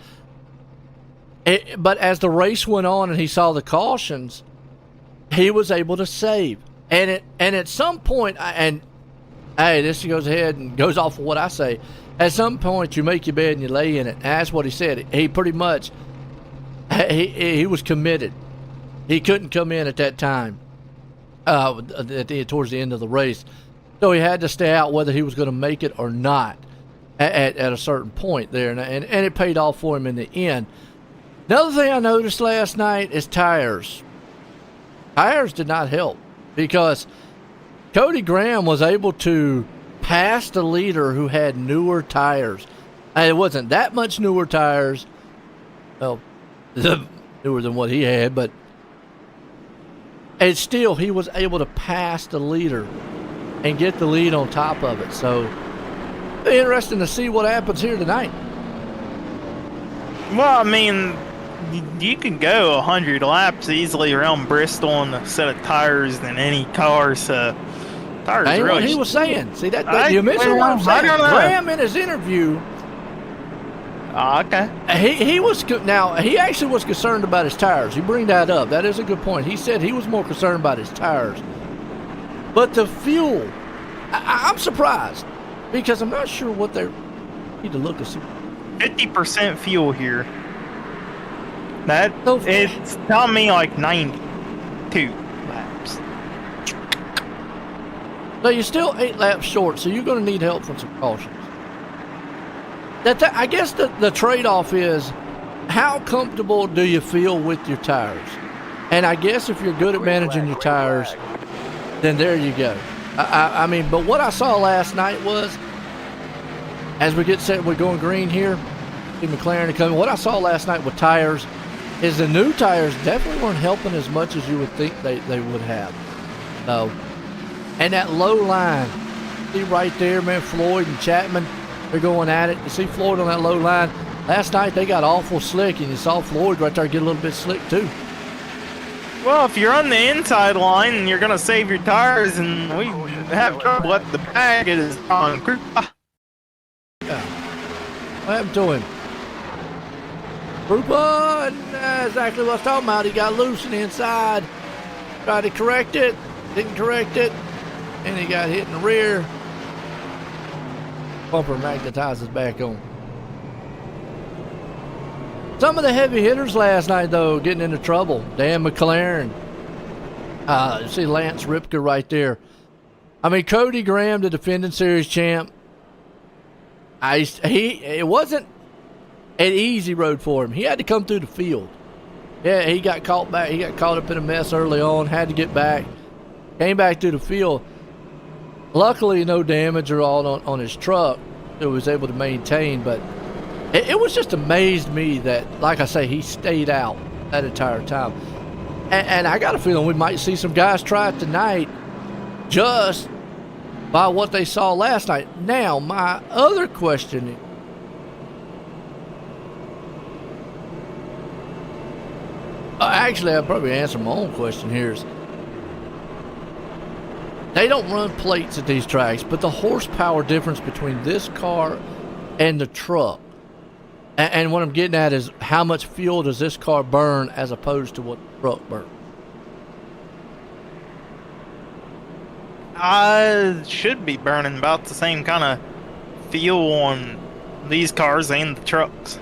But as the race went on and he saw the cautions, he was able to save. And at some point, and hey, this goes ahead and goes off of what I say. At some point, you make your bed and you lay in it. And that's what he said. He pretty much, he was committed. He couldn't come in at that time, towards the end of the race. So he had to stay out whether he was going to make it or not at a certain point there. And it paid off for him in the end. Another thing I noticed last night is tires. Tires did not help. Because Cody Graham was able to pass the leader who had newer tires. And it wasn't that much newer tires. Well, newer than what he had, but and still he was able to pass the leader and get the lead on top of it. So Be interesting to see what happens here tonight. Well, I mean, you can go 100 laps easily around Bristol on a set of tires than any car. So tires Ain't really. what he was saying. See that you mentioned what I'm I saying. don't know. Graham in his interview. Okay. He was now he actually was concerned about his tires. You bring that up. That is a good point. He said he was more concerned about his tires. But the fuel, I'm surprised because I'm not sure what they need to look and see. 50% fuel here. That So- it's telling me like 92 laps. So you're still 8 laps short, so you're going to need help from some cautions. I guess the trade-off is how comfortable do you feel with your tires? And I guess if you're good at managing your tires, then there you go. I mean, but what I saw last night was, as we get set, we're going green here, see McLaren coming. What I saw last night with tires is the new tires definitely weren't helping as much as you would think they would have. So, and that low line, see right there, man, Floyd and Chapman, they're going at it. You see Floyd on that low line. Last night they got awful slick, and you saw Floyd right there get a little bit slick too. Well, if you're on the inside line and you're gonna save your tires, and we have trouble at the back, it is on. What happened to him? Krupa, exactly what I was talking about. He got loose on the inside. Tried to correct it, didn't correct it, and he got hit in the rear. Bumper magnetizes back on. Some of the heavy hitters last night, though, getting into trouble. Dan McLaren. You see Lance Ripka right there. I mean, Cody Graham, the defending series champ. It wasn't an easy road for him. He had to come through the field. Yeah, he got caught back. He got caught up in a mess early on. Had to get back. Came back through the field. Luckily, no damage or all on his truck that was able to maintain. But it was just amazed me that, like I say, he stayed out that entire time. And I got a feeling we might see some guys try it tonight just by what they saw last night. Now, my other question, actually, I'll probably answer my own question here is, they don't run plates at these tracks, but the horsepower difference between this car and the truck, and what I'm getting at is how much fuel does this car burn as opposed to what the truck burns? I should be burning about the same kind of fuel on these cars and the trucks.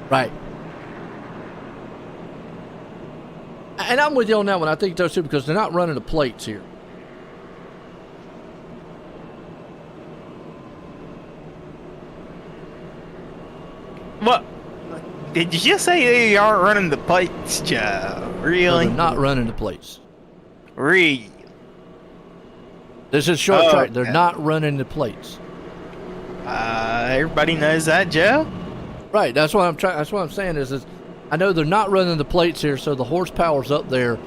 Right. And I'm with you on that one. I think those two, because they're not running the plates here. What? Did you just say they aren't running the plates, Joe? No, Really? they're not running the plates. Really? This is short Oh, track. They're okay. not running the plates. Everybody knows that, Joe. Right. That's what I'm trying. That's what I'm saying is I know they're not running the plates here, so the horsepower's up there.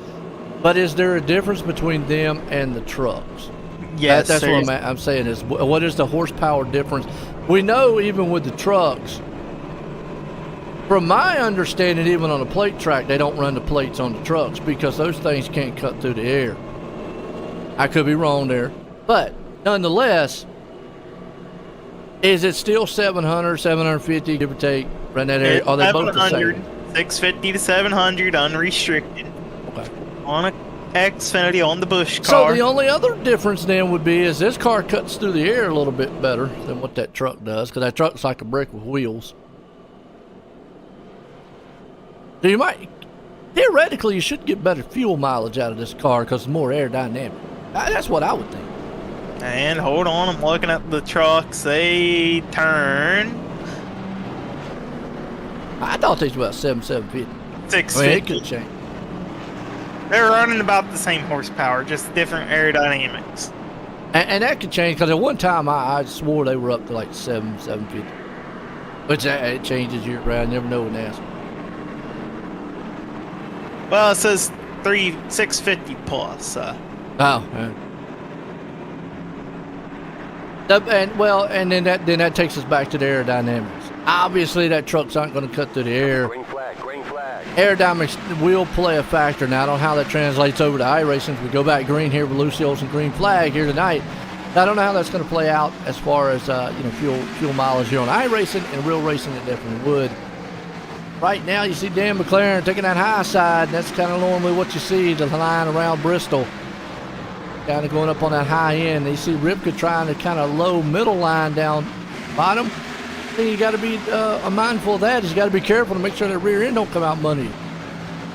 But is there a difference between them and the trucks? Yes, That's there what is. I'm saying is, what is the horsepower difference? We know even with the trucks, from my understanding, even on a plate track, they don't run the plates on the trucks because those things can't cut through the air. I could be wrong there. But nonetheless, is it still 700, 750, give or take, run that area? Are they both the same? 650 to 700 unrestricted. Okay. On a Xfinity on the Bush So car. the only other difference then would be is this car cuts through the air a little bit better than what that truck does, because that truck's like a brick with wheels. So you might, theoretically, you should get better fuel mileage out of this car because it's more aerodynamic. That's what I would think. And hold on, I'm looking at the trucks. They turn I thought these were about 750. I mean, it 650. could change. They're running about the same horsepower, just different aerodynamics. And that could change because at one time I swore they were up to like 750. Which it changes year round. Never know when they ask. Well, it says 650 plus. Oh, yeah. And then that takes us back to the aerodynamics. Obviously, that truck's not going to cut through the air. Green flag, green flag. Aerodynamics will play a factor. Now, I don't know how that translates over to iRacing. If we go back green here with Lucy Olsen green flag here tonight, I don't know how that's going to play out as far as fuel mileage here on iRacing. And real racing, it definitely would. Right now, you see Dan McLaren taking that high side. And that's kind of normally what you see, the line around Bristol. Kind of going up on that high end. You see Ripka trying to kind of low middle line down bottom. I think you got to be mindful of that. You got to be careful to make sure that rear end don't come out muddy.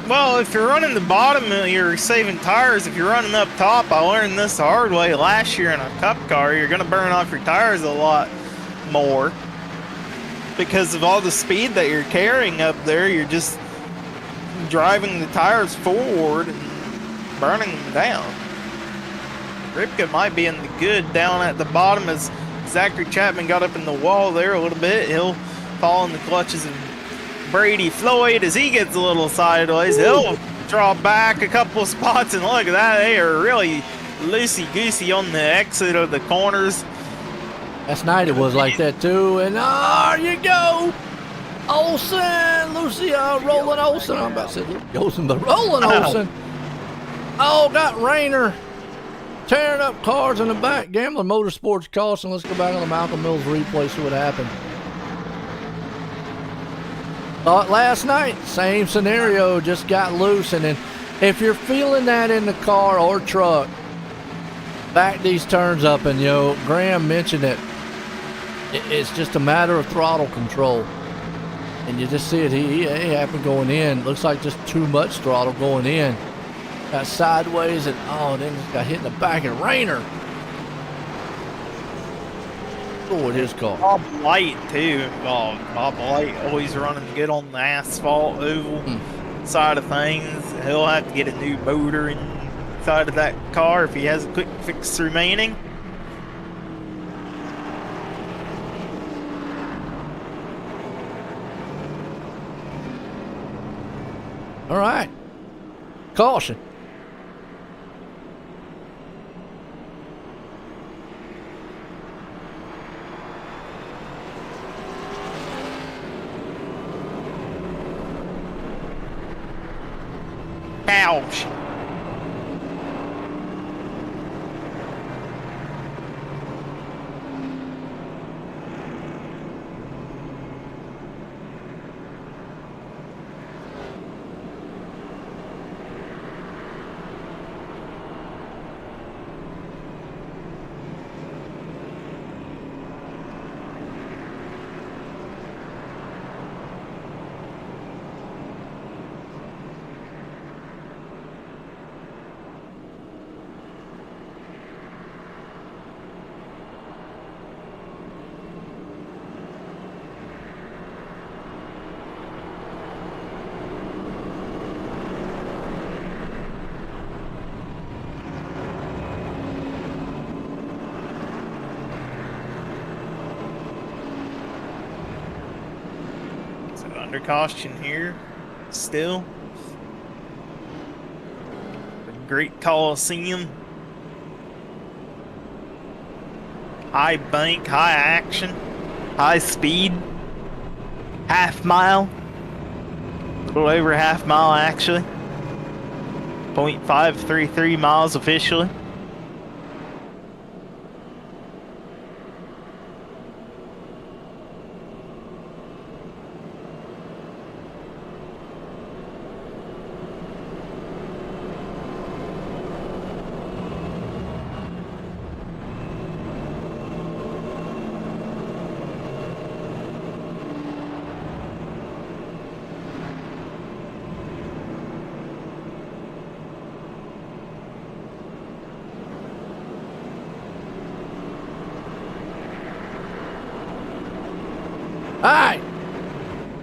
Well, if you're running the bottom, you're saving tires. If you're running up top, I learned this the hard way last year in a cup car. You're going to burn off your tires a lot more because of all the speed that you're carrying up there. You're just driving the tires forward and burning them down. Ripka might be in the good down at the bottom as Zachary Chapman got up in the wall there a little bit. He'll fall in the clutches of Brady Floyd as he gets a little sideways. He'll draw back a couple of spots, and look at that. They are really loosey-goosey on the exit of the corners. Last night it was like that too, and there you go. Olsen, Roland Olsen. I'm about to say Lucy Olsen, but Roland Olsen. Oh, got Rayner tearing up cars in the back. Gambling Motorsports caution. Let's go back on the Malcolm Mills replay, see what happened. Thought last night, same scenario, just got loose. And then if you're feeling that in the car or truck, back these turns up, and Graham mentioned it. It's just a matter of throttle control. And you just see it, he happened going in. Looks like just too much throttle going in. Got sideways, and then got hit in the back of Rayner. Oh, his car. Bob Light, too. Oh, Bob Light always running good on the asphalt oval side of things. He'll have to get a new motor inside of that car if he has a quick fix remaining. All right. Caution. Ouch. Under caution here, still. The Great Coliseum. High bank, high action, high speed. Half mile. A little over half mile actually. 0.533 miles officially.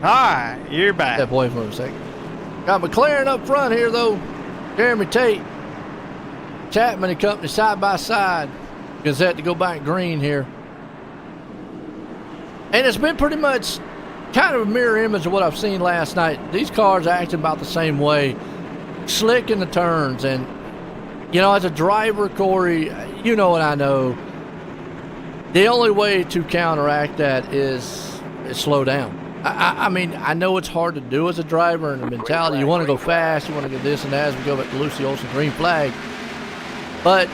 Hi, you're back. Step away for a second. Got McLaren up front here, though. Jeremy Tate, Chapman and company side by side. Gazette to go back green here. And it's been pretty much kind of a mirror image of what I've seen last night. These cars are acting about the same way. slick in the turns. And, you know, as a driver, Corey, you know what I know. The only way to counteract that is slow down. I mean, I know it's hard to do as a driver and the mentality. You want to go fast, you want to get this and that as we go back to Lucy Olsen green flag. But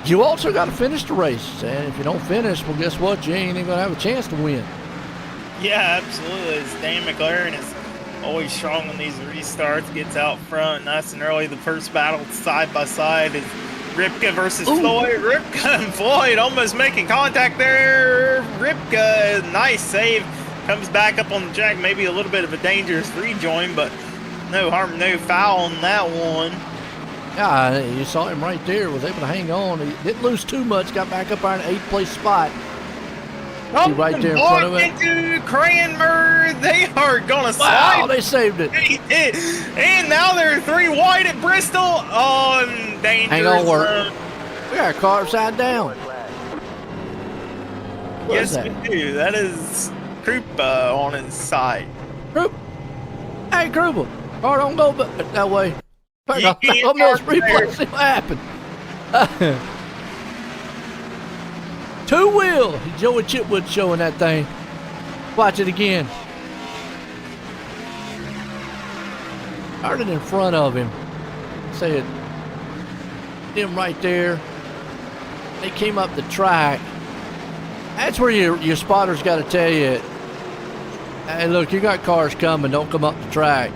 you also got to finish the race. And if you don't finish, well, guess what? You ain't even going to have a chance to win. Yeah, absolutely. Dan McLaren is always strong on these restarts, gets out front nice and early. The first battle side by side is Ripka versus Floyd. Ripka and Floyd almost making contact there. Ripka, nice save. Comes back up on the track, maybe a little bit of a dangerous rejoin, but no harm, no foul on that one. Yeah, you saw him right there, was able to hang on. He didn't lose too much, got back up on an 8th place spot. Oh, right there in front of it. Into Cranmer, they are gonna slide. Wow, they saved it. And now they're 3 wide at Bristol. Oh, dangerous. Hang on, work. We got a car upside down. Yes, we do. That is Krupa on his side. Krupa. Hey, Krupa. Car don't go that way. You can't Let's park there. replay, see what happened. Two-wheel. Joey Chitwood showing that thing. Watch it again. Started in front of him. Said him right there. They came up the track. That's where your spotter's got to tell you, hey, look, you got cars coming. Don't come up the track.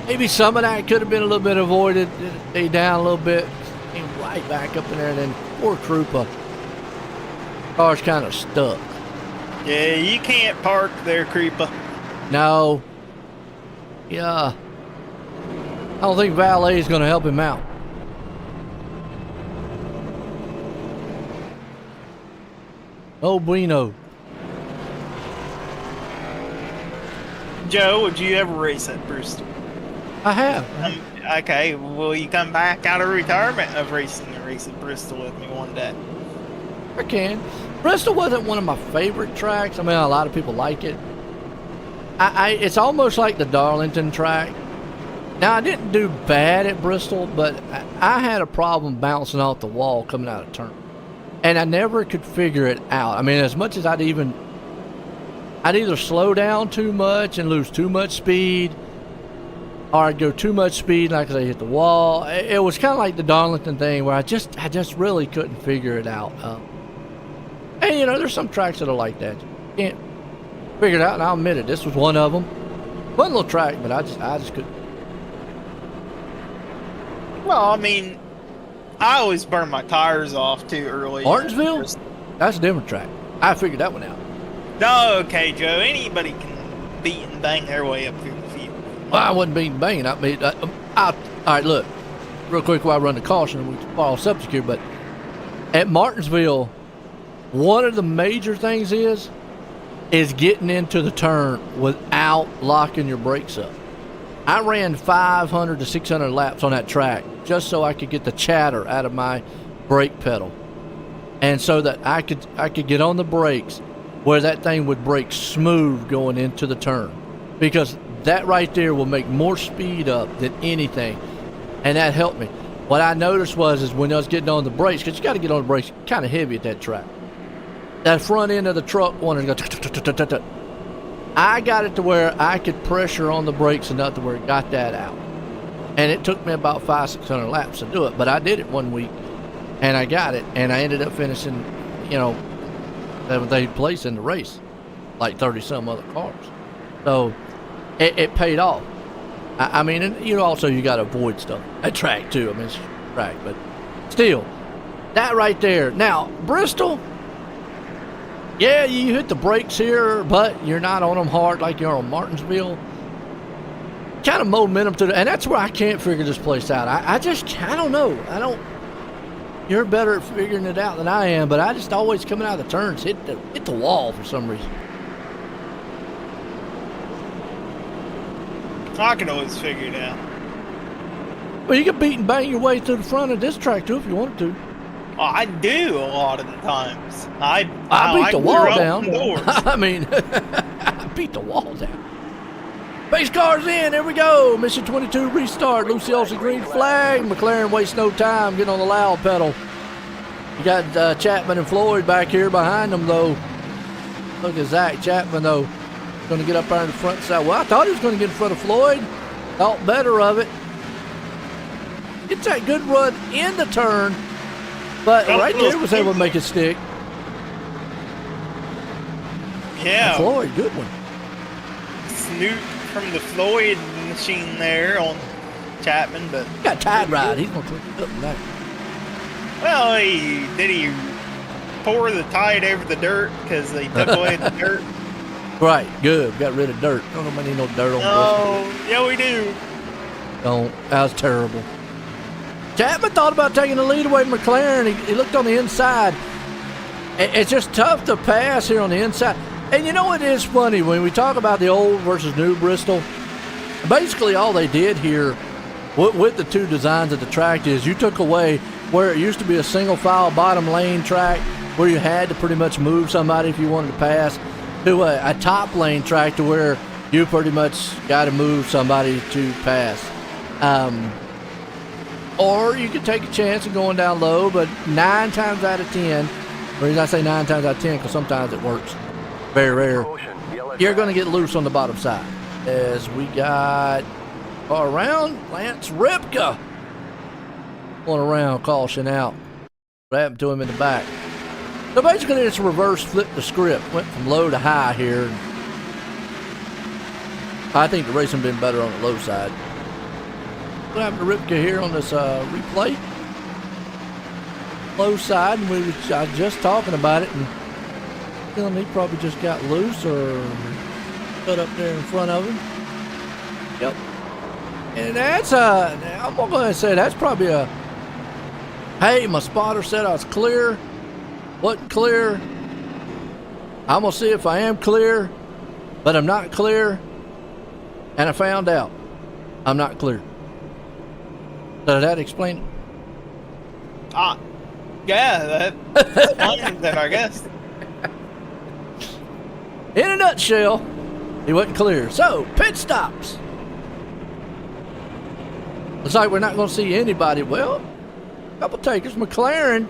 Maybe some of that could have been a little bit avoided. Stay down a little bit. Came right back up in there. And then poor Krupa. Car's kind of stuck. Yeah, you can't park there, Krupa. No. Yeah. I don't think Valet is going to help him out. Oh, bueno. Joe, would you ever race at Bristol? I have. Okay, will you come back out of retirement of racing a race at Bristol with me one day? I can. Bristol wasn't one of my favorite tracks. I mean, a lot of people like it. It's almost like the Darlington track. Now, I didn't do bad at Bristol, but I had a problem bouncing off the wall coming out of turn. And I never could figure it out. I mean, as much as I'd either slow down too much and lose too much speed, or I'd go too much speed like I hit the wall. It was kind of like the Darlington thing where I just really couldn't figure it out. And you know, there's some tracks that are like that. You can't figure it out, and I'll admit it. This was one of them. One little track, but I just couldn't. Well, I mean, I always burn my tires off too early. Martinsville? That's a different track. I figured that one out. No, okay, Joe. Anybody can beat and bang their way up through the field. Well, I wasn't being banging. I mean, all right, look, real quick while I run the caution, we follow subject here, but at Martinsville, one of the major things is getting into the turn without locking your brakes up. I ran 500 to 600 laps on that track just so I could get the chatter out of my brake pedal, and so that I could get on the brakes where that thing would brake smooth going into the turn, because that right there will make more speed up than anything, and that helped me. What I noticed is when I was getting on the brakes, because you got to get on the brakes kind of heavy at that track, that front end of the truck wanted to go. I got it to where I could pressure on the brakes enough to where it got that out, and it took me about 500-600 laps to do it. But I did it one week, and I got it, and I ended up finishing, 7th, 8th place in the race, like 30-some other cars. So it paid off. I mean, and you got to avoid stuff at track too. I mean, it's track, but still, that right there. Now, Bristol, yeah, you hit the brakes here, but you're not on them hard like you're on Martinsville. Kind of momentum to and that's where I can't figure this place out. I don't know. You're better at figuring it out than I am, but I just always coming out of the turns hit the wall for some reason. I can always figure it out. Well, you can beat and bang your way through the front of this track too if you wanted to. Oh, I do a lot of the times. I beat the wall down. Doors. I mean, I beat the wall down. Race cars in. Here we go. Mission 22 restart. Lucy Olsen green flag. McLaren wastes no time. Get on the loud pedal. You got Chapman and Floyd back here behind them, though. Look at Zach Chapman, though. Going to get up there in the front side. Well, I thought he was going to get in front of Floyd. Thought better of it. Gets that good run in the turn. But right there was able to make it stick. Yeah. And Floyd, good one. Snoot from the Floyd machine there on Chapman, but He got tied right. He's going to click it up and that. well, did he pour the tide over the dirt because they took away the dirt? Right, good. Got rid of dirt. Don't nobody need no dirt on Oh, yeah, we do. Don't. That was terrible. Chapman thought about taking the lead away from McLaren. He looked on the inside. It's just tough to pass here on the inside. And you know, it is funny when we talk about the old versus new Bristol. Basically, all they did here with the two designs of the track is you took away where it used to be a single file bottom lane track where you had to pretty much move somebody if you wanted to pass to a top lane track to where you pretty much got to move somebody to pass. Or you could take a chance of going down low, but 9 times out of 10, the reason I say 9 times out of 10 because sometimes it works, very rare, you're going to get loose on the bottom side. As we got around Lance Ripka going around, caution out. What happened to him in the back? So basically it's a reverse flip the script. Went from low to high here. I think the racing been better on the low side. What happened to Ripka here on this replay? Low side, and I was just talking about it, and feeling he probably just got loose or put up there in front of him. Yep. And that's I'm going to say that's probably hey, my spotter said I was clear. Wasn't clear. I'm going to see if I am clear, but I'm not clear. And I found out I'm not clear. Did that explain it? Yeah, that's fine then, I guess. In a nutshell, he wasn't clear. So, pit stops. Looks like we're not going to see anybody. Well, a couple takers. McLaren.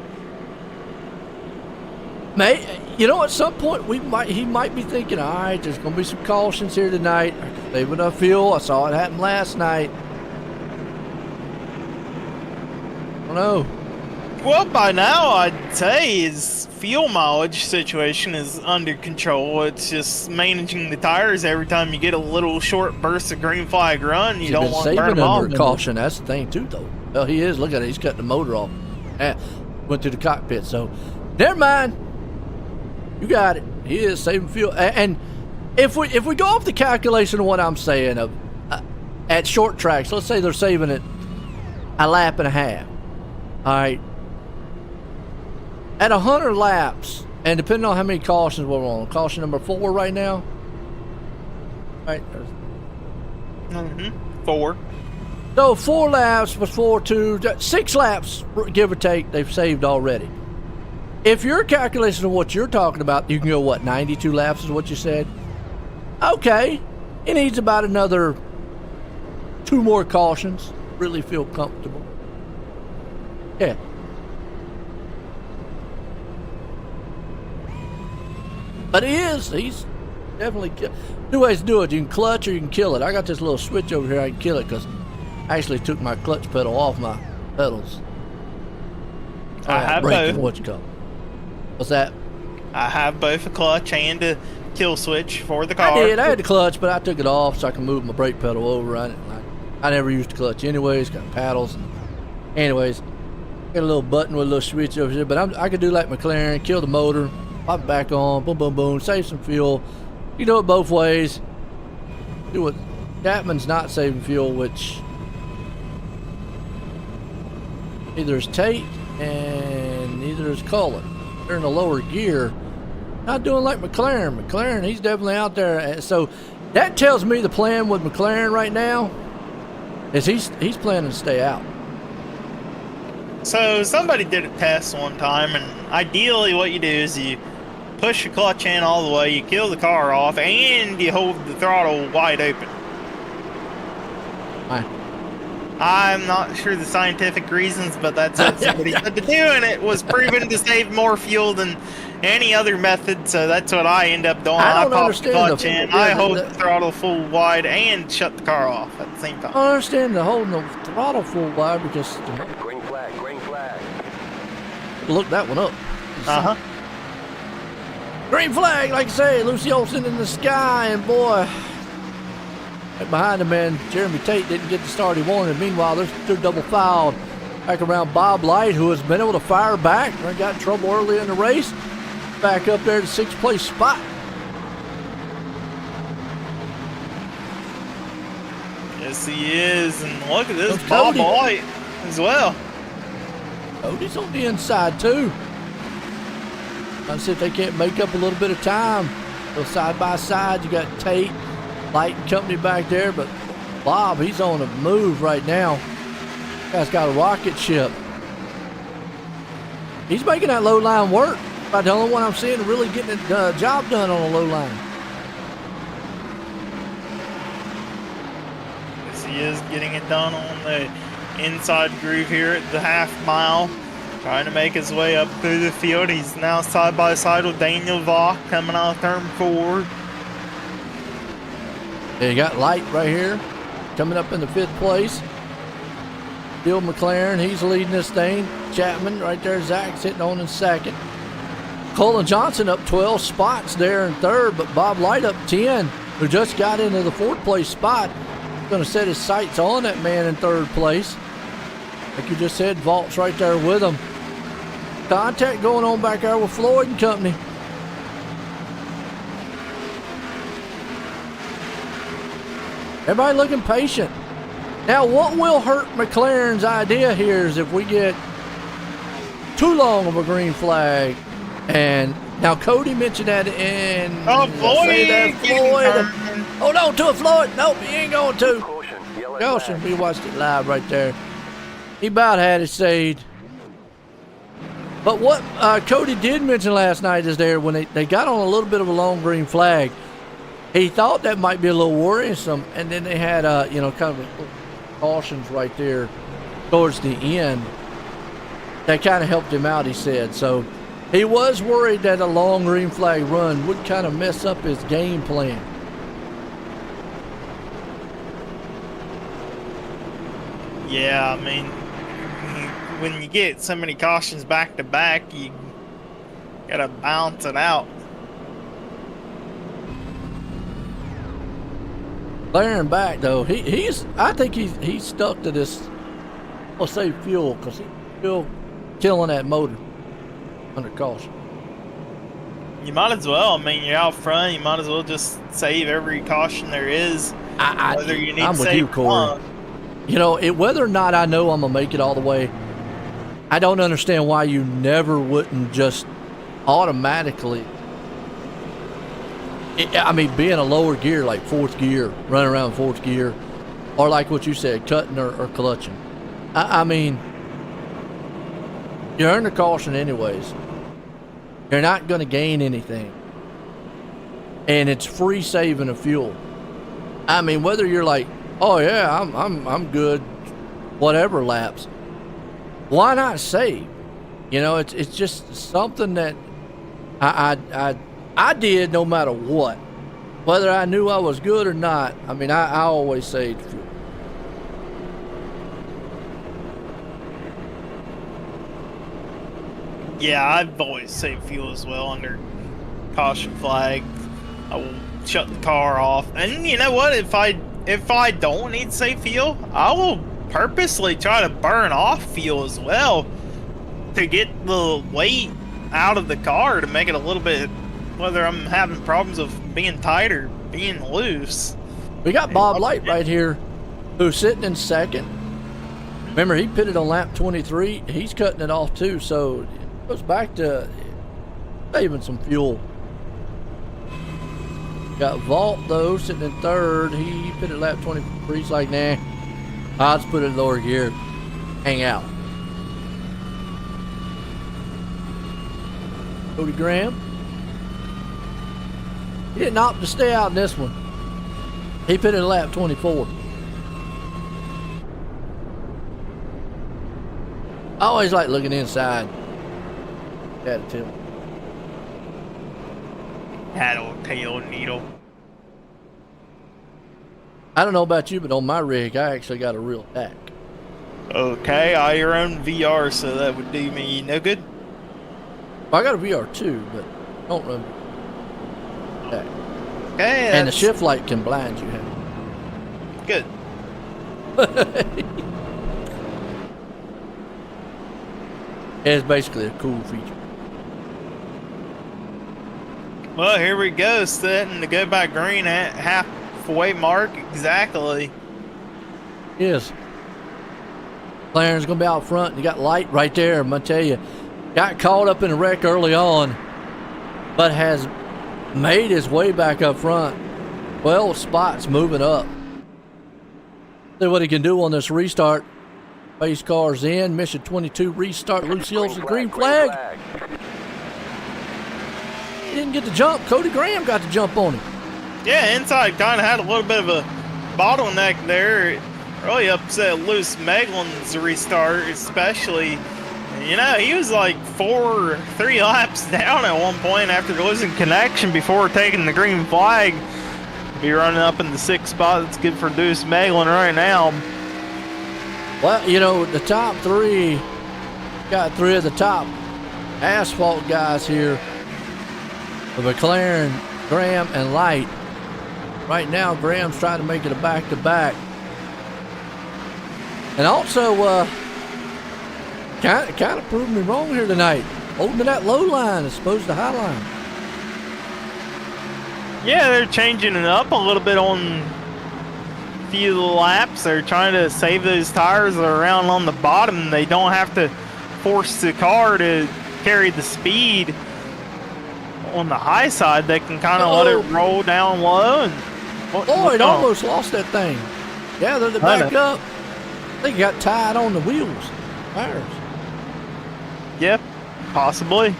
You know, at some point he might be thinking, all right, there's going to be some cautions here tonight. I can save enough fuel. I saw it happen last night. I don't know. Well, by now, I'd say his fuel mileage situation is under control. It's just managing the tires every time you get a little short burst of green flag run. You don't want to burn them off. Under caution. That's the thing, too, though. Well, he is. Look at it. He's cutting the motor off. Went to the cockpit. So, never mind. You got it. He is saving fuel. And if we go off the calculation of what I'm saying of at short tracks, let's say they're saving it a lap and a half. All right. At 100 laps, and depending on how many cautions we're on, caution number 4 right now. Right. 4. So 4 laps was 6 laps, give or take, they've saved already. If your calculation of what you're talking about, you can go, what, 92 laps is what you said? Okay. He needs about another 2 more cautions. Really feel comfortable. Yeah. But he's definitely 2 ways to do it. You can clutch or you can kill it. I got this little switch over here. I can kill it because I actually took my clutch pedal off my pedals. I have both. What you call it? What's that? I have both a clutch and a kill switch for the car. I did. I had the clutch, but I took it off so I can move my brake pedal over. I never used the clutch anyways. Got paddles. Anyways, got a little button with a little switch over here. But I could do like McLaren, kill the motor, pop it back on, boom, boom, boom, save some fuel. You do it both ways. Do it. Chapman's not saving fuel, which neither is Tate and neither is Cullen. They're in the lower gear. Not doing like McLaren. McLaren, he's definitely out there. So that tells me the plan with McLaren right now is he's planning to stay out. So somebody did a test one time, and ideally what you do is you push the clutch in all the way, you kill the car off, and you hold the throttle wide open. Why? I'm not sure the scientific reasons, but that's what somebody said to do, and it was proven to save more fuel than any other method, so that's what I end up doing. I don't pop understand the clutch the- in, yeah, I the- hold the- the throttle full wide and shut the car off at the same I time. don't understand the holding the throttle full wide because Green flag, green flag. look that one up. Uh-huh. Green flag, like I say, Lucy Olsen in the sky, and boy, right behind him, man, Jeremy Tate didn't get the start he wanted. Meanwhile, they're double fouled back around Bob Light, who has been able to fire back. They got in trouble early in the race. Back up there to 6th place spot. Yes, he is, and look at this Coach Bob Cody. White as well. Cody's on the inside, too. I see if they can't make up a little bit of time. So side by side, you got Tate, Light and company back there, but Bob, he's on a move right now. Guy's got a rocket ship. He's making that low line work. About the only one I'm seeing really getting the job done on a low line. Yes, he is getting it done on the inside groove here at the half mile. Trying to make his way up through the field. He's now side by side with Daniel Vaught coming out of turn 4. Yeah, you got Light right here, coming up in the 5th place. Bill McLaren, he's leading this thing. Chapman right there, Zach sitting on in 2nd. Colin Johnson up 12 spots there in 3rd, but Bob Light up 10, who just got into the 4th place spot. Going to set his sights on that man in 3rd place. Like you just said, Vault's right there with him. Contact going on back there with Floyd and company. Everybody looking patient. Now, what will hurt McLaren's idea here is if we get too long of a green flag. And now Cody mentioned that in. Oh, Floyd! Floyd. Hold on to it, Floyd. Nope, he ain't going to. Caution, yellow Caution, flag. we watched it live right there. He about had it saved. But what Cody did mention last night is there when they got on a little bit of a long green flag, he thought that might be a little worrisome, and then they had kind of cautions right there towards the end that kind of helped him out, he said. So he was worried that a long green flag run would kind of mess up his game plan. Yeah, I mean, when you get so many cautions back to back, you gotta balance it out. Blaring back though, I think he's stuck to this. I'll say fuel because he's still killing that motor under caution. You might as well. I mean, you're out front. You might as well just save every caution there is. Whether you need I'm to with save you, Corey. one. You know, whether or not I know I'm gonna make it all the way, I don't understand why you never wouldn't just automatically. I mean, be in a lower gear like 4th gear, running around 4th gear, or like what you said, cutting or clutching. I mean, you're under caution anyways. You're not going to gain anything, and it's free saving of fuel. I mean, whether you're like, oh yeah, I'm good, whatever laps. Why not save? You know, it's just something that I did no matter what, whether I knew I was good or not. I mean, I always saved fuel. Yeah, I've always saved fuel as well under caution flag. I will shut the car off. And you know what? If I don't need to save fuel, I will purposely try to burn off fuel as well to get the weight out of the car to make it a little bit, whether I'm having problems of being tight or being loose. We got Bob Light right here, who's sitting in 2nd. Remember, he pitted on lap 23. He's cutting it off too, so it goes back to saving some fuel. Got Vault though sitting in 3rd. He pitted lap 23. He's like, nah, I'll just put it in lower gear, hang out. Cody Graham. He didn't opt to stay out in this one. He pitted lap 24. I always like looking inside. Cattail. Tattletale needle. I don't know about you, but on my rig, I actually got a real tack. Okay, I run VR, so that would do me no good. I got a VR too, but don't run tack. Okay, And the that's shift light can blind you. good. It's basically a cool feature. Well, here we go, setting to go by green at halfway mark exactly. Yes. McLaren's gonna be out front. You got light right there. I'm gonna tell you, got caught up in a wreck early on, but has made his way back up front. 12 spots moving up. See what he can do on this restart. Base cars in. Mission 22 restart. Lucille's the green flag. He didn't get the jump. Cody Graham got the jump on him. Yeah, inside kind of had a little bit of a bottleneck there. It really upset Lewis Meglin's restart, especially. You know, he was like 3 laps down at one point after losing connection before taking the green flag. Be running up in the 6th spot. That's good for Lewis Meglin right now. Well, you know, the top 3, got 3 of the top asphalt guys here. The McLaren, Graham, and Light. Right now, Graham's trying to make it a back-to-back. And also, kind of proved me wrong here tonight. Holding to that low line as opposed to high line. Yeah, they're changing it up a little bit on a few of the laps. They're trying to save those tires that are around on the bottom. They don't have to force the car to carry the speed. On the high side, they can kind of let it roll down low. And it almost lost that thing. Yeah, they're back up. They got tied on the wheels, tires. Yep, possibly.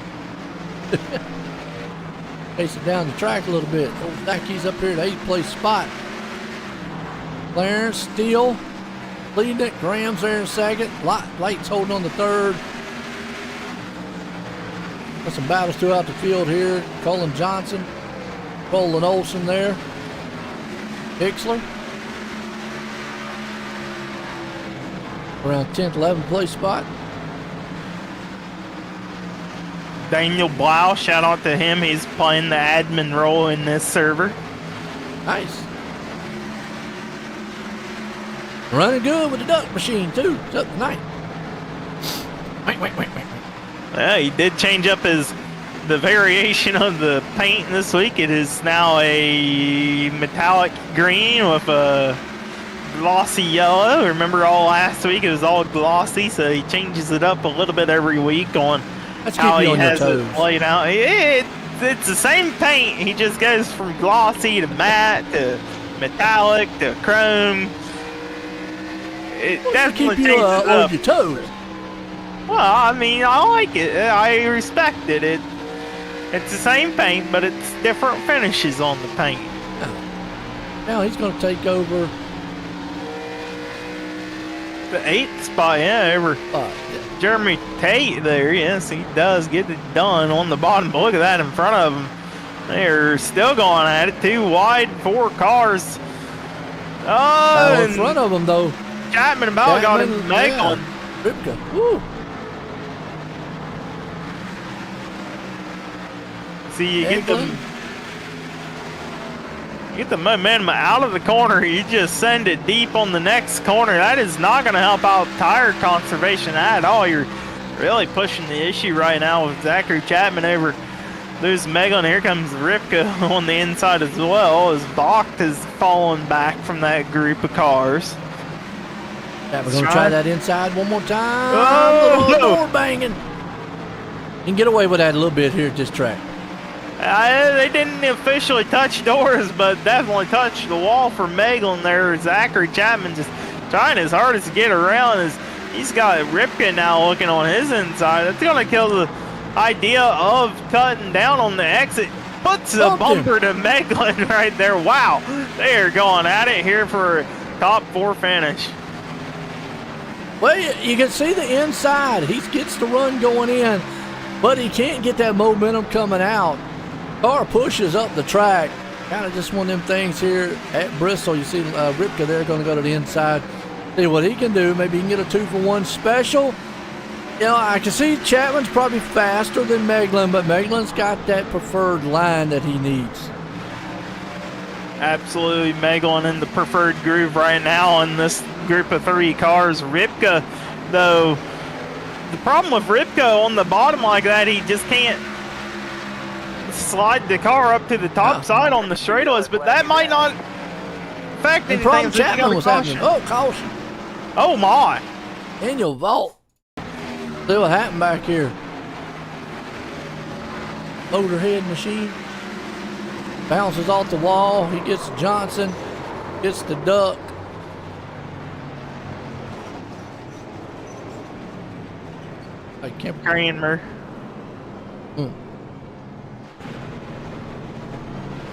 Pace it down the track a little bit. Old Thacky's up here at 8th place spot. Clarence, Steele, leading it. Graham's there in 2nd. Light's holding on the 3rd. Got some battles throughout the field here. Colin Johnson, Roland Olson there. Hixler. Around 10th, 11th place spot. Daniel Blau, shout out to him. He's playing the admin role in this server. Nice. Running good with the duck machine too. It's up tonight. Wait. Yeah, he did change up the variation of the paint this week. It is now a metallic green with a glossy yellow. Remember all last week it was all glossy, so he changes it up a little bit every week on how he has it laid out. It's the same paint. He just goes from glossy to matte to metallic to chrome. It definitely keep you changes up. on your toes. Well, I mean, I like it. I respect it. It's the same paint, but it's different finishes on the paint. Now he's going to take over the 8th spot, over Jeremy Tate there. Yes, he does get it done on the bottom. But look at that in front of him. They're still going at it. 2 wide, 4 cars. Oh, in front of him, though. Chapman about got him. Meglin. Ripka. Woo. See, you get the momentum out of the corner. You just send it deep on the next corner. That is not going to help out tire conservation at all. You're really pushing the issue right now with Zachary Chapman over Lewis Meglin. Here comes Ripka on the inside as well, as Bach has fallen back from that group of cars. Yeah, we're going to try that inside one more time. Oh, little door banging. You can get away with that a little bit here at this track. They didn't officially touch doors, but definitely touched the wall for Meglin there. Zachary Chapman just trying his hardest to get around. He's got Ripka now looking on his inside. That's going to kill the idea of cutting down on the exit. Puts a bumper to Meglin right there. Wow, they are going at it here for a top 4 finish. Well, you can see the inside. He gets the run going in, but he can't get that momentum coming out. Car pushes up the track. Kind of just one of them things here at Bristol. You see Ripka there going to go to the inside. See what he can do. Maybe he can get a 2-for-1 special. You know, I can see Chapman's probably faster than Meglin, but Meglin's got that preferred line that he needs. Absolutely, Meglin in the preferred groove right now in this group of 3 cars. Ripka, though, the problem with Ripka on the bottom like that, he just can't slide the car up to the top side on the straightaways, but that might not affect anything. Problem Chapman was happening. Oh, caution. Oh, my. In your vault. See what happened back here. Motorhead machine. Bounces off the wall. He gets Johnson. Gets the duck. I can't. Kramer.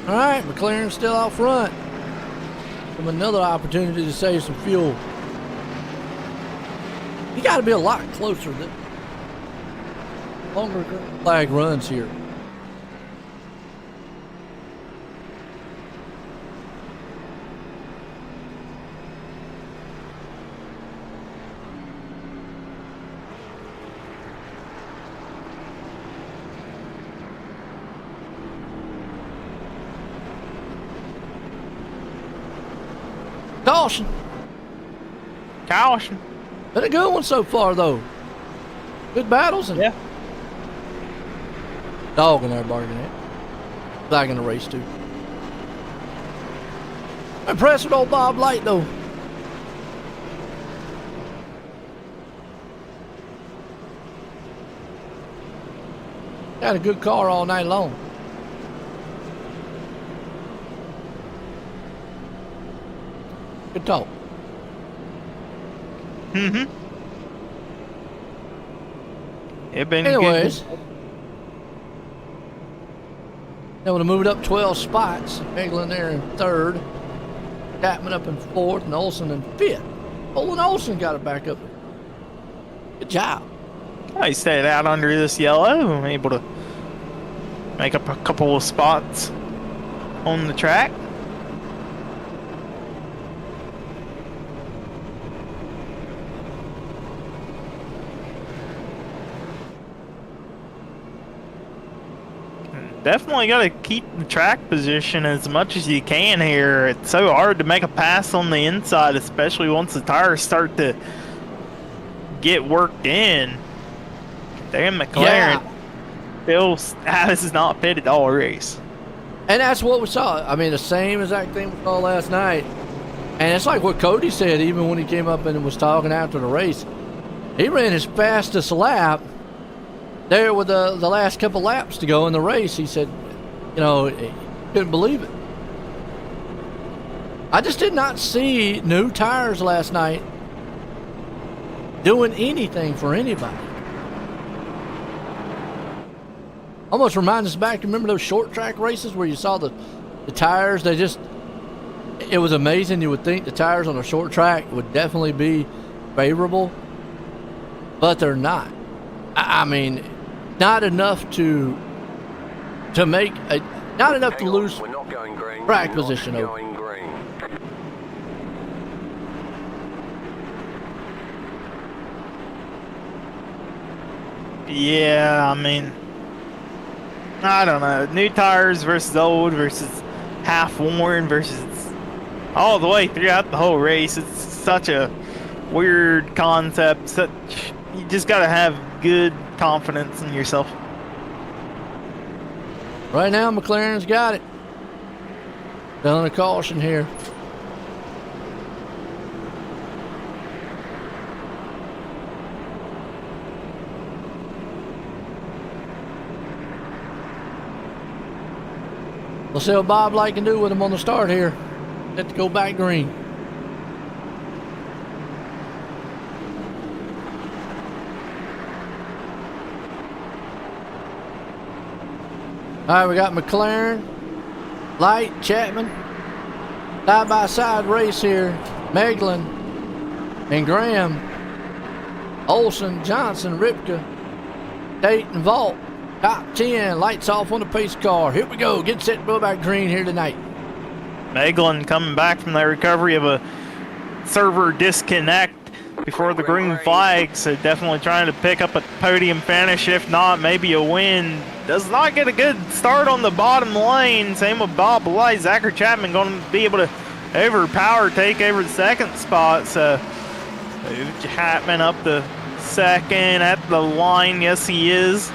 All right, McLaren's still out front. Give him another opportunity to save some fuel. You got to be a lot closer than longer flag runs here. Caution. Caution. Been a good one so far, though. Good battles. And yeah. Dog in there bargaining it. Flag in the race, too. Impressed with old Bob Light, though. Got a good car all night long. Good talk. Mm-hmm. It been Anyways, good. able to move it up 12 spots. Meglin there in third. Chapman up in fourth, and Olsen in fifth. Olin Olsen got it back up. Good job. I stayed out under this yellow. Able to make up a couple of spots on the track. Definitely got to keep the track position as much as you can here. It's so hard to make a pass on the inside, especially once the tires start to get worked in. Damn, McLaren. Yeah. Bill has not pitted all race. And that's what we saw. I mean, the same exact thing we saw last night. And it's like what Cody said, even when he came up and was talking after the race. He ran his fastest lap there with the last couple laps to go in the race. He said, you know, he couldn't believe it. I just did not see new tires last night doing anything for anybody. Almost reminds us back, remember those short track races where you saw the tires, it was amazing. You would think the tires on a short track would definitely be favorable, but they're not. I mean, not enough to make not enough to lose track position over. Yeah, I mean, I don't know. New tires versus old versus half worn versus all the way throughout the whole race. It's such a weird concept. You just got to have good confidence in yourself. Right now, McLaren's got it. Done a caution here. We'll see what Bob Light can do with him on the start here. Let to go back green. All right, we got McLaren, Light, Chapman, side-by-side race here. Meglin and Graham Olsen, Johnson, Ripka, Tate, and Vault. Top 10, lights off on the pace car. Here we go. Get set, go back green here tonight. Meglin coming back from that recovery of a server disconnect before the green flag, so definitely trying to pick up a podium finish, if not maybe a win. Does not get a good start on the bottom lane. Same with Bob Light. Zachary Chapman going to be able to take over the second spot. So Chapman up the second at the line. Yes, he is.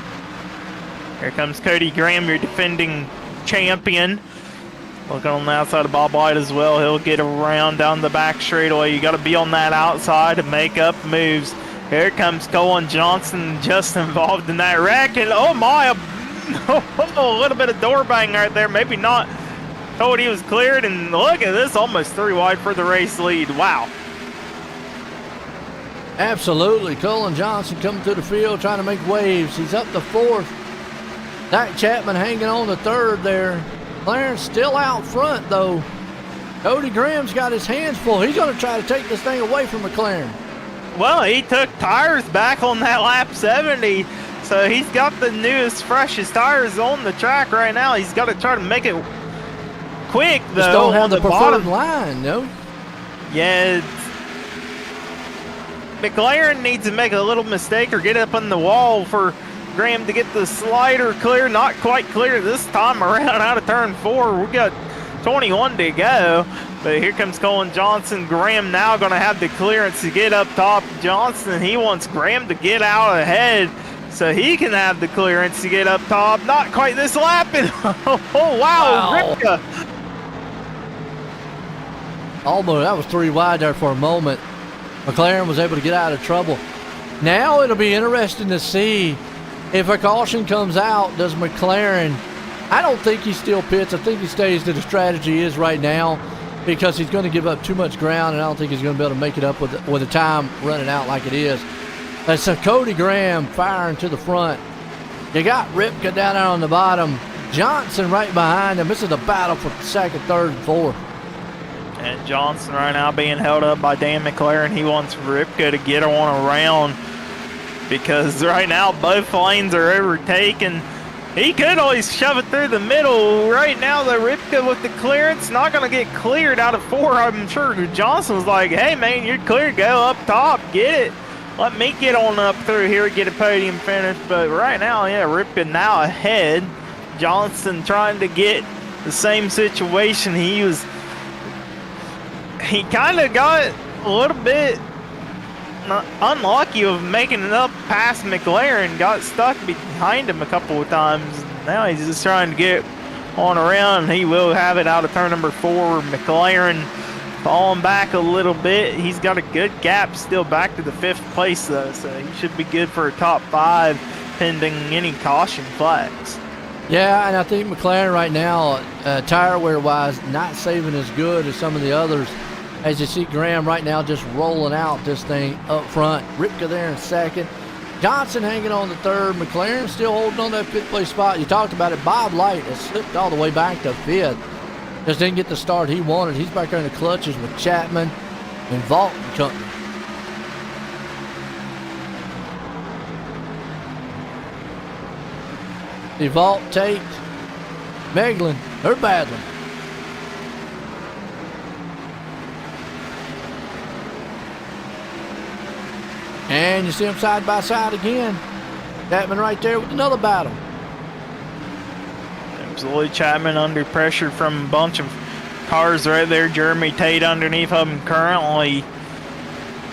Here comes Cody Graham, your defending champion. Looking on the outside of Bob White as well. He'll get around down the back straightaway. You got to be on that outside to make up moves. Here comes Colin Johnson, just involved in that wreck. And oh my, a little bit of door bang right there. Maybe not. Told he was cleared. And look at this, almost 3 wide for the race lead. Wow. Absolutely. Colin Johnson coming to the field trying to make waves. He's up to 4th. Zach Chapman hanging on the 3rd there. Clarence still out front, though. Cody Graham's got his hands full. He's going to try to take this thing away from McLaren. Well, he took tires back on that lap 70, so he's got the newest, freshest tires on the track right now. He's got to try to make it quick, though. Just don't have the preferred bottom line, no? Yeah, McLaren needs to make a little mistake or get up on the wall for Graham to get the slider clear. Not quite clear this time around out of turn 4. We got 21 to go, but here comes Colin Johnson. Graham now going to have the clearance to get up top. Johnson, he wants Graham to get out ahead so he can have the clearance to get up top. Not quite this lap. Oh, wow. Ripka. Almost, that was 3 wide there for a moment. McLaren was able to get out of trouble. Now it'll be interesting to see if a caution comes out. Does McLaren, I don't think he still pits. I think he stays to the strategy is right now because he's going to give up too much ground, and I don't think he's going to be able to make it up with the time running out like it is. So Cody Graham firing to the front. You got Ripka down there on the bottom. Johnson right behind him. This is a battle for 2nd, 3rd, and 4th. And Johnson right now being held up by Dan McLaren. He wants Ripka to get on around because right now both lanes are overtaken. He could always shove it through the middle. Right now, the Ripka with the clearance, not going to get cleared out of 4. I'm sure Johnson was like, hey, man, you're clear. Go up top. Get it. Let me get on up through here and get a podium finish. But right now, yeah, Ripka now ahead. Johnson trying to get the same situation. He kind of got a little bit unlucky of making it up past McLaren. Got stuck behind him a couple of times. Now he's just trying to get on around. He will have it out of turn number 4. McLaren falling back a little bit. He's got a good gap still back to the 5th place, though, so he should be good for a top 5 pending any caution flags. Yeah, and I think McLaren right now, tire wear wise, not saving as good as some of the others. As you see Graham right now just rolling out this thing up front. Ripka there in 2nd. Johnson hanging on the 3rd. McLaren still holding on that 5th place spot. You talked about it. Bob Light has slipped all the way back to 5th. Just didn't get the start he wanted. He's back there in the clutches with Chapman and Vault and company. The Vault, Tate, Meglin, they're battling. And you see them side by side again. Chapman right there with another battle. Absolutely, Chapman under pressure from a bunch of cars right there. Jeremy Tate underneath of him currently.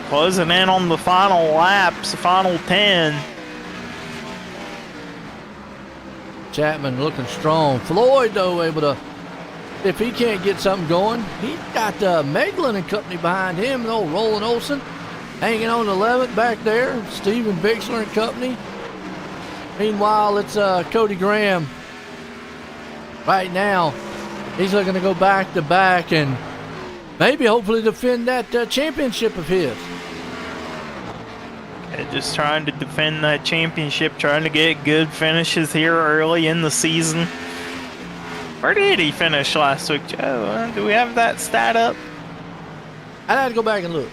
Closing in on the final laps, the final 10. Chapman looking strong. Floyd, though, able to, if he can't get something going, he's got Meglin and company behind him. Old Roland Olsen hanging on the 11th back there. Steven Bixler and company. Meanwhile, it's Cody Graham. Right now, he's looking to go back to back and maybe hopefully defend that championship of his. Just trying to defend that championship, trying to get good finishes here early in the season. Where did he finish last week, Joe? Do we have that stat up? I'd have to go back and look.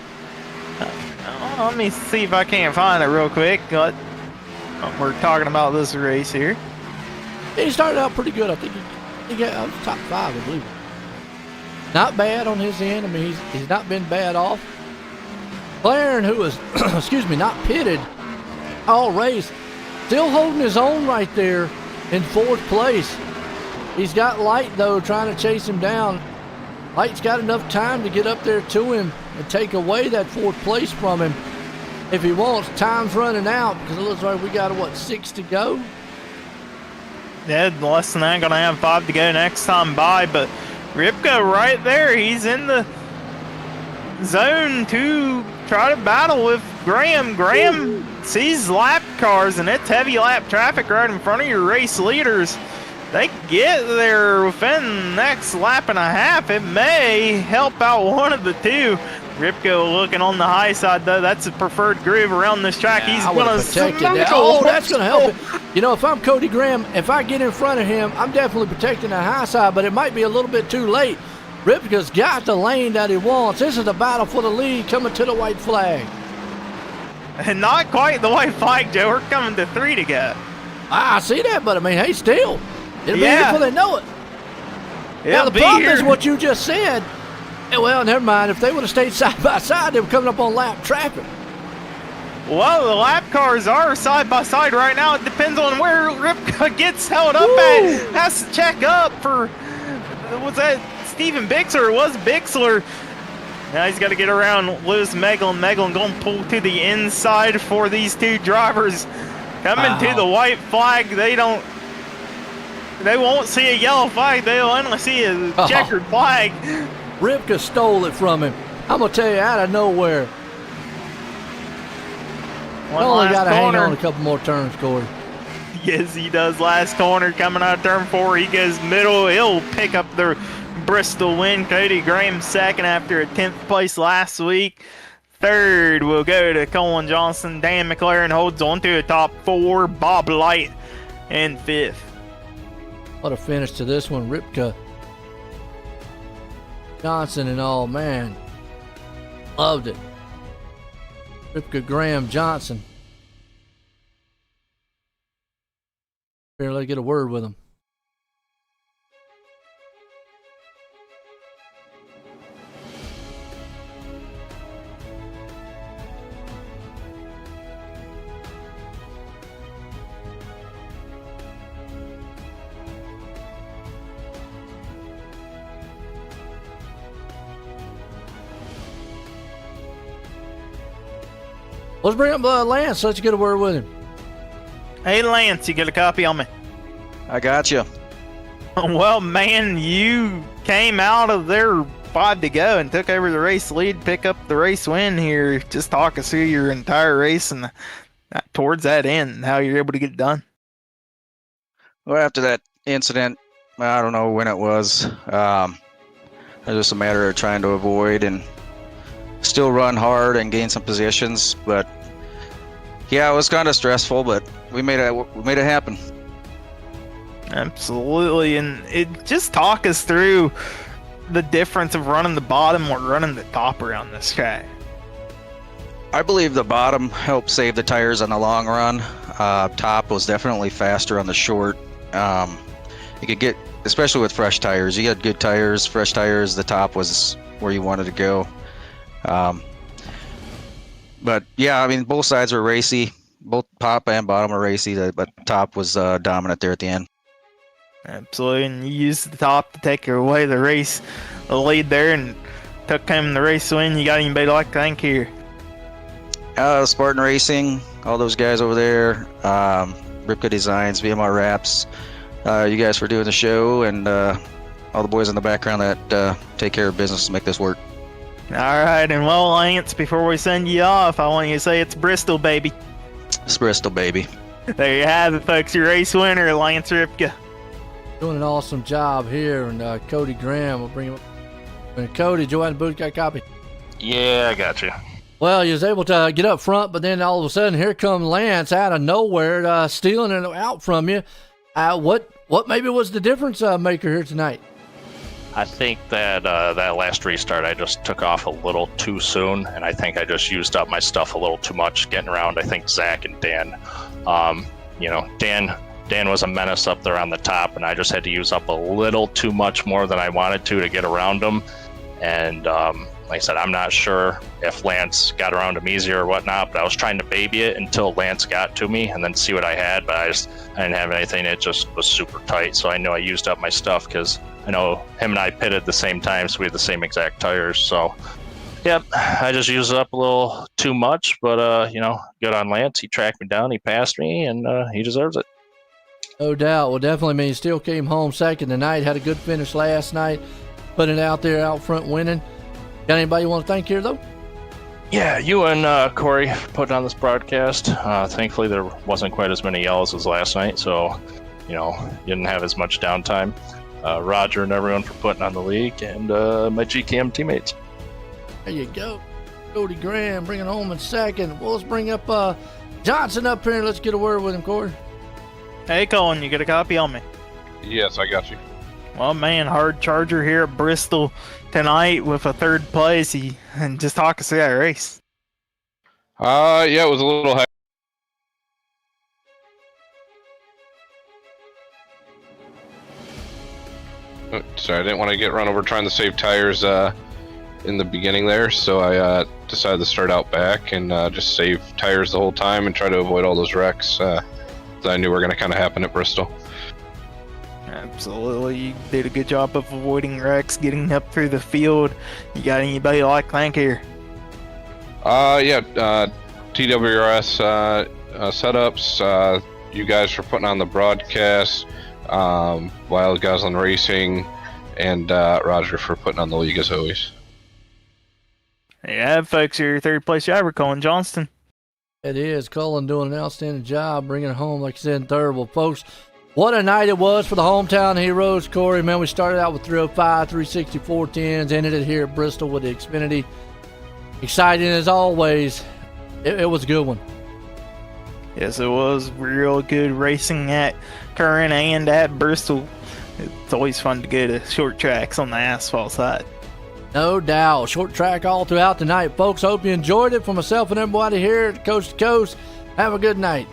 I Let me see if I can't find it real quick. We're talking about this race here. He started out pretty good. I think he got top 5, I believe. Not bad on his end. I mean, he's not been bad off. Claren, who was, excuse me, not pitted all race, still holding his own right there in 4th place. He's got Light, though, trying to chase him down. Light's got enough time to get up there to him and take away that 4th place from him if he wants. Time's running out because it looks like we got, 6 to go? Yeah, less than that. Gonna have 5 to go next time by, but Ripka right there. He's in the zone to try to battle with Graham. Graham sees lap cars, and it's heavy lap traffic right in front of your race leaders. They get there within the next lap and a half. It may help out one of the two. Ripko looking on the high side, though. That's the preferred groove around this track. He's going to protect it. Oh, that's going to help it. You know, if I'm Cody Graham, if I get in front of him, I'm definitely protecting the high side, but it might be a little bit too late. Ripka's got the lane that he wants. This is the battle for the lead coming to the white flag. And not quite the white flag, Joe. We're coming to 3 to go. I see that, but I mean, hey, still. It'll be here before they know it. Now, the problem is what you just said. Well, never mind. If they would have stayed side by side, they were coming up on lap traffic. Well, the lap cars are side by side right now. It depends on where Ripka gets held up at. Has to check up for, was that Steven Bixler? It was Bixler. Now he's got to get around Lewis Meglin. Meglin going to pull to the inside for these two drivers. Coming to the white flag. They won't see a yellow flag. They'll only see a checkered flag. Ripka stole it from him. I'm going to tell you, out of nowhere. Only got to hang on a couple more turns, Corey. Yes, he does. Last corner coming out of turn 4. He goes middle. He'll pick up the Bristol win. Cody Graham second after a 10th place last week. Third will go to Colin Johnson. Dan McLaren holds on to a top 4. Bob Light in 5th. What a finish to this one. Ripka, Johnson, and all, man. Loved it. Ripka, Graham, Johnson. Barely get a word with him. Let's bring up Lance. Let's get a word with him. Hey, Lance, you get a copy on me? I got you. Well, man, you came out of there 5 to go and took over the race lead, pick up the race win here. Just talk us through your entire race and towards that end, how you're able to get it done. Well, after that incident, I don't know when it was. It was just a matter of trying to avoid and still run hard and gain some positions, but yeah, it was kind of stressful, but we made it happen. Absolutely, and it just talk us through the difference of running the bottom or running the top around this track. I believe the bottom helped save the tires in the long run. Top was definitely faster on the short. You could get, especially with fresh tires, you get good tires, fresh tires. The top was where you wanted to go. But yeah, I mean, both sides were racy. Both top and bottom were racy, but top was dominant there at the end. Absolutely, and you used the top to take away the race, the lead there, and took home the race win. You got anybody to like to thank here? Spartan Racing, all those guys over there, Ripka Designs, VMR Wraps, you guys for doing the show, and all the boys in the background that take care of business to make this work. All right, and well, Lance, before we send you off, I want you to say it's Bristol, baby. It's Bristol, baby. There you have it, folks. Your race winner, Lance Ripka. Doing an awesome job here, and Cody Graham will bring him up. And Cody, Joanne Booth got a copy. Yeah, I got you. Well, you was able to get up front, but then all of a sudden, here come Lance out of nowhere, stealing it out from you. What maybe was the difference maker here tonight? I think that that last restart I just took off a little too soon, and I think I just used up my stuff a little too much getting around. I think Zach and Dan, Dan was a menace up there on the top, and I just had to use up a little too much more than I wanted to get around him. And like I said, I'm not sure if Lance got around him easier or whatnot, but I was trying to baby it until Lance got to me and then see what I had, but I didn't have anything. It just was super tight, so I know I used up my stuff because I know him and I pitted the same time, so we had the same exact tires. So, yep, I just used it up a little too much, but, good on Lance. He tracked me down, he passed me, and he deserves it. No doubt. Well, definitely, man, he still came home second tonight, had a good finish last night, put it out there out front winning. Got anybody you want to thank here, though? Yeah, you and Corey for putting on this broadcast. Thankfully, there wasn't quite as many yells as last night, so, you didn't have as much downtime. Roger and everyone for putting on the league, and my GKM teammates. There you go. Cody Graham bringing home in second. Well, let's bring up Johnson up here and let's get a word with him, Corey. Hey, Colin, you got a copy on me? Yes, I got you. Well, man, hard charger here at Bristol tonight with a third place. And just talk us through that race. Yeah, it was a little high. Oh, sorry, I didn't want to get run over trying to save tires in the beginning there, so I decided to start out back and just save tires the whole time and try to avoid all those wrecks that I knew were going to kind of happen at Bristol. Absolutely. You did a good job of avoiding wrecks, getting up through the field. You got anybody like thank here? Yeah, TWRS setups, you guys for putting on the broadcast, Wild Goslin Racing, and Roger for putting on the league as always. Yeah, folks, your third place driver, Colin Johnston. It is. Cullen doing an outstanding job bringing it home, like I said, in third. Well, folks, what a night it was for the hometown heroes, Corey. Man, we started out with 305, 360, 410s, ended it here at Bristol with the Xfinity. Exciting as always. It was a good one. Yes, it was real good racing at Curran and at Bristol. It's always fun to go to short tracks on the asphalt side. No doubt. Short track all throughout the night, folks. Hope you enjoyed it. For myself and everybody here at Coast to Coast, have a good night.